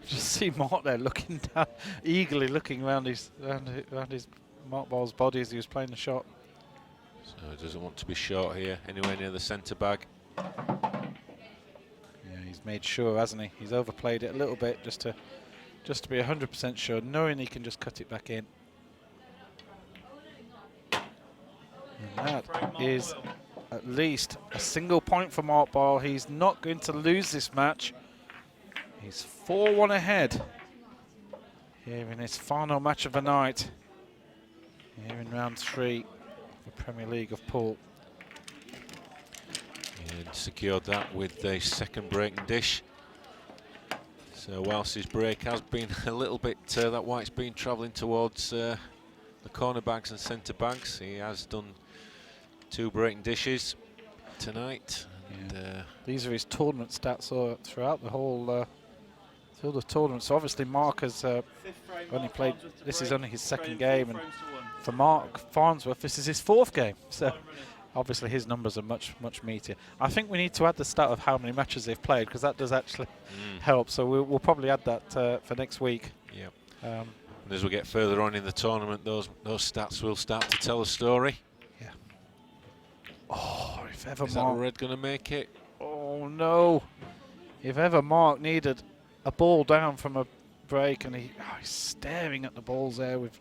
Just see Mark there looking down, eagerly looking around his Mark Boyle's body as he was playing the shot. So he doesn't want to be short here, anywhere near the centre bag. Yeah, he's made sure, hasn't he? He's overplayed it a little bit just to be 100% sure, knowing he can just cut it back in. And that is at least a single point for Mark Boyle. He's not going to lose this match. He's 4-1 ahead here in his final match of the night, here in round 3 of the Premier League of Pool. And secured that with the second breaking dish. So whilst his break has been a little bit, that white's been travelling towards the corner bags and centre bags, he has done 2 breaking dishes tonight. And these are his tournament stats throughout the whole Still the tournament. So obviously Mark has Fifth frame, only Mark played. Farnsworth to This is break, only his second trailing game, 4 and frames to 1. for Mark Farnsworth, this is his 4th game. So Time running. obviously his numbers are much meatier. I think we need to add the stat of how many matches they've played, because that does actually help. So we'll probably add that for next week. Yep. Um, And as we get further on in the tournament, those stats will start to tell a story. yeah. Oh, if ever Is that Mark. red going to make it? Oh no! If ever Mark needed a ball down from a break, and he's staring at the balls there with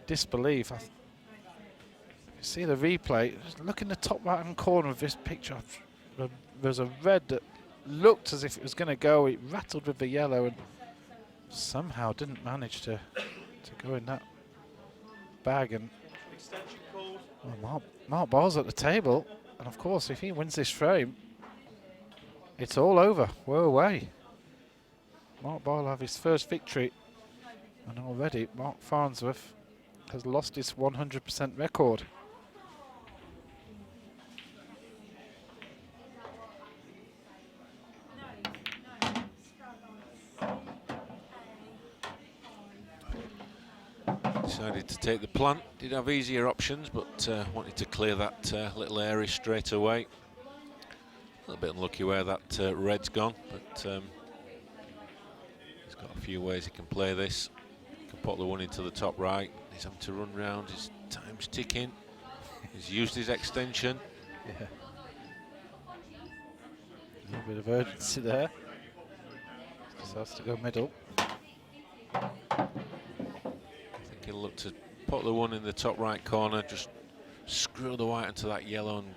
disbelief. You see the replay. Just look in the top right-hand corner of this picture. There's a red that looked as if it was going to go. It rattled with the yellow and somehow didn't manage to go in that bag. And Extension called. well, Mark Boyle's at the table, and of course, if he wins this frame, it's all over. We're away. Mark Boyle will have his first victory, and already Mark Farnsworth has lost his 100% record. Decided to take the plant. Did have easier options, but wanted to clear that little area straight away. A little bit unlucky where that red's gone, but he's got a few ways he can play this. He can put the one into the top right. He's having to run round. His time's ticking. He's used his extension. Yeah. A little bit of urgency there. Just has to go middle. I think he'll look to put the one in the top right corner, just screw the white into that yellow and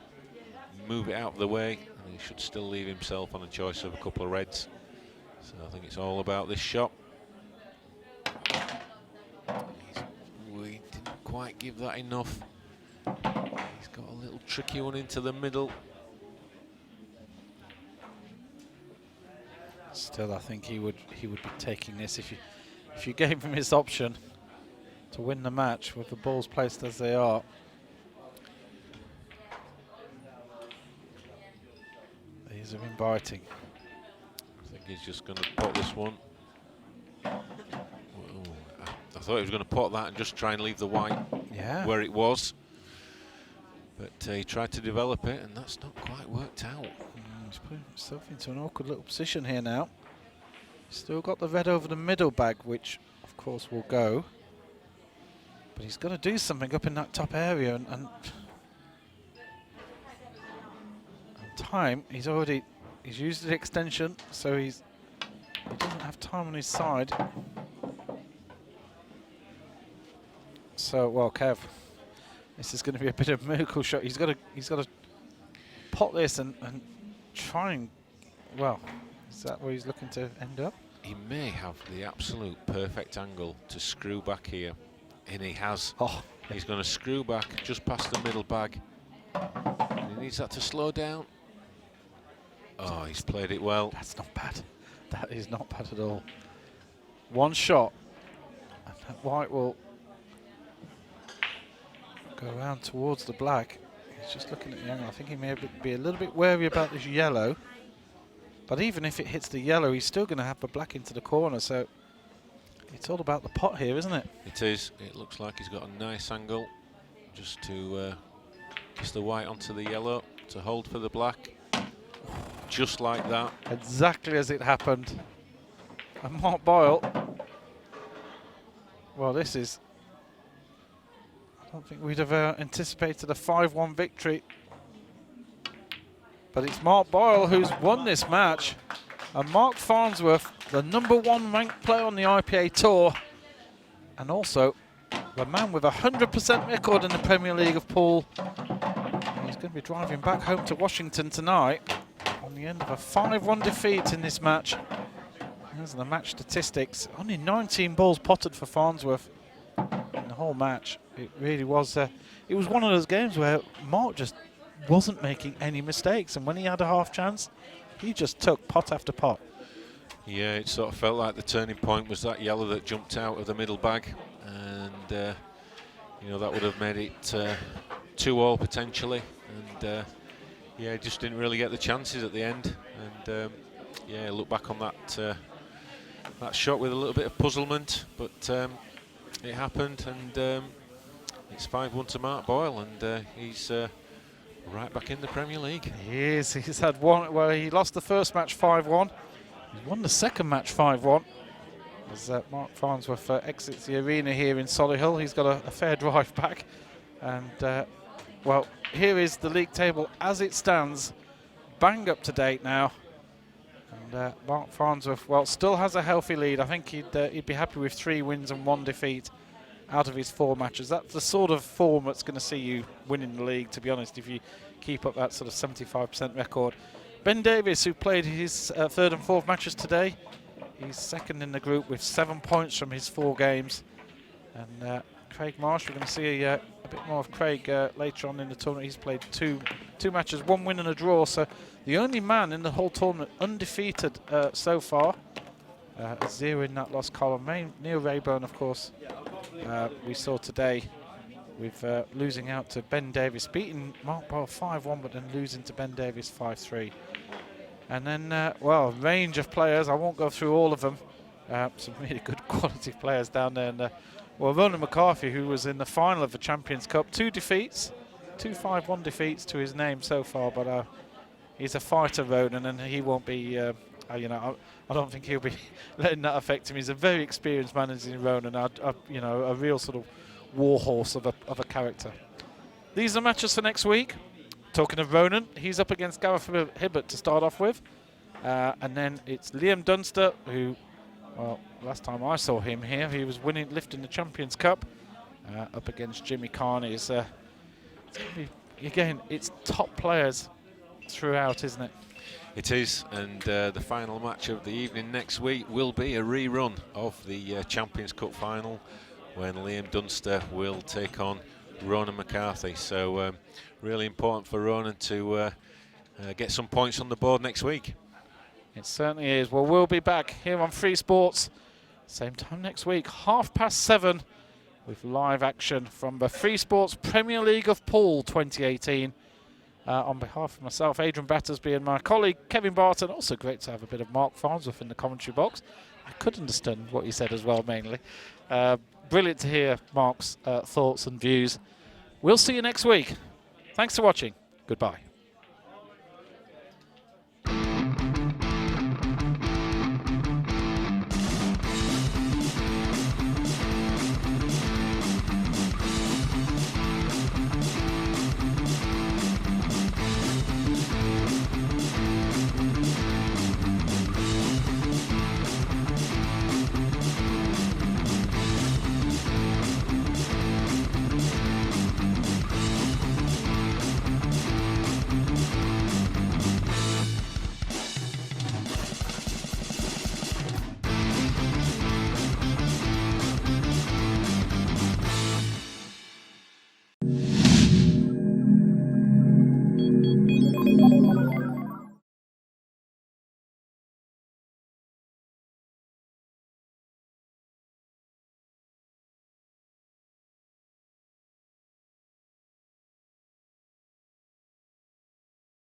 move it out of the way, and he should still leave himself on a choice of a couple of reds. So I think it's all about this shot. We didn't quite give that enough. He's got a little tricky one into the middle. Still, I think he would be taking this if you gave him his option to win the match with the balls placed as they are. These are inviting. I think he's just going to pot this one. I thought he was going to pot that and just try and leave the white where it was. But he tried to develop it, and that's not quite worked out. He's putting himself into an awkward little position here now. Still got the red over the middle bag, which of course will go. But he's got to do something up in that top area, and time. He's used the extension, so he doesn't have time on his side. So well, Kev, this is going to be a bit of a miracle shot. He's got to pot this and try and, well, is that where he's looking to end up? He may have the absolute perfect angle to screw back here, and he has. Oh, he's going to screw back just past the middle bag. And he needs that to slow down. Oh, he's played it well. That's not bad. That is not bad at all. One shot, and that white will go around towards the black. He's just looking at the angle. I think he may be a little bit wary about this yellow. But even if it hits the yellow, he's still going to have the black into the corner. So it's all about the pot here, isn't it? It is. It looks like he's got a nice angle just to kiss the white onto the yellow to hold for the black. Just like that. Exactly as it happened. And Mark Boyle. Well, this is... I don't think we'd have anticipated a 5-1 victory. But it's Mark Boyle who's won this match. And Mark Farnsworth, the #1 ranked player on the IPA Tour. And also the man with a 100% record in the Premier League of pool. And he's going to be driving back home to Washington tonight on the end of a 5-1 defeat in this match. There's the match statistics. Only 19 balls potted for Farnsworth in the whole match. It really was. It was one of those games where Mark just wasn't making any mistakes, and when he had a half chance, he just took pot after pot. Yeah, it sort of felt like the turning point was that yellow that jumped out of the middle bag, and you know, that would have made it 2-all potentially. And yeah, just didn't really get the chances at the end. And yeah, look back on that that shot with a little bit of puzzlement, but it happened, and it's 5-1 to Mark Boyle, and he's right back in the Premier League. He is. He's had one. Well, he lost the first match 5-1. He won the second match 5-1. As Mark Farnsworth exits the arena here in Solihull, he's got a fair drive back. And well, here is the league table as it stands, bang up to date now. And Mark Farnsworth, well, still has a healthy lead. I think he'd be happy with 3 wins and 1 defeat out of his 4 matches. That's the sort of form that's going to see you winning the league, to be honest, if you keep up that sort of 75% record. Ben Davies, who played his 3rd and 4th matches today, he's 2nd in the group with 7 points from his 4 games. And Craig Marsh, we're going to see a bit more of Craig later on in the tournament. He's played two matches, 1 win and a draw, so the only man in the whole tournament undefeated so far. 0 in that lost column. Neil Rayburn, of course, we saw today with losing out to Ben Davies, beating Mark Boyle 5-1, but then losing to Ben Davies 5-3. And then, well, range of players. I won't go through all of them. Some really good quality players down there. And, well, Ronan McCarthy, who was in the final of the Champions Cup, 2 defeats, 2 5-1 defeats to his name so far. But he's a fighter, Ronan, and he won't be, you know, I don't think he'll be letting that affect him. He's a very experienced manager in Ronan, you know, a real sort of warhorse of a character. These are matches for next week. Talking of Ronan, he's up against Gareth Hibbert to start off with. And then it's Liam Dunster, who, well, last time I saw him here, he was lifting the Champions Cup up against Jimmy Carney. It's gonna be, again, it's top players throughout, isn't it? It is, and the final match of the evening next week will be a rerun of the Champions Cup final, when Liam Dunster will take on Ronan McCarthy. So really important for Ronan to get some points on the board next week. It certainly is. Well, we'll be back here on Free Sports same time next week, 7:30, with live action from the Free Sports Premier League of Pool 2018. On behalf of myself, Adrian Battersby, and my colleague Kevin Barton. Also great to have a bit of Mark Farnsworth in the commentary box. I could understand what he said as well, mainly. Brilliant to hear Mark's thoughts and views. We'll see you next week. Thanks for watching. Goodbye.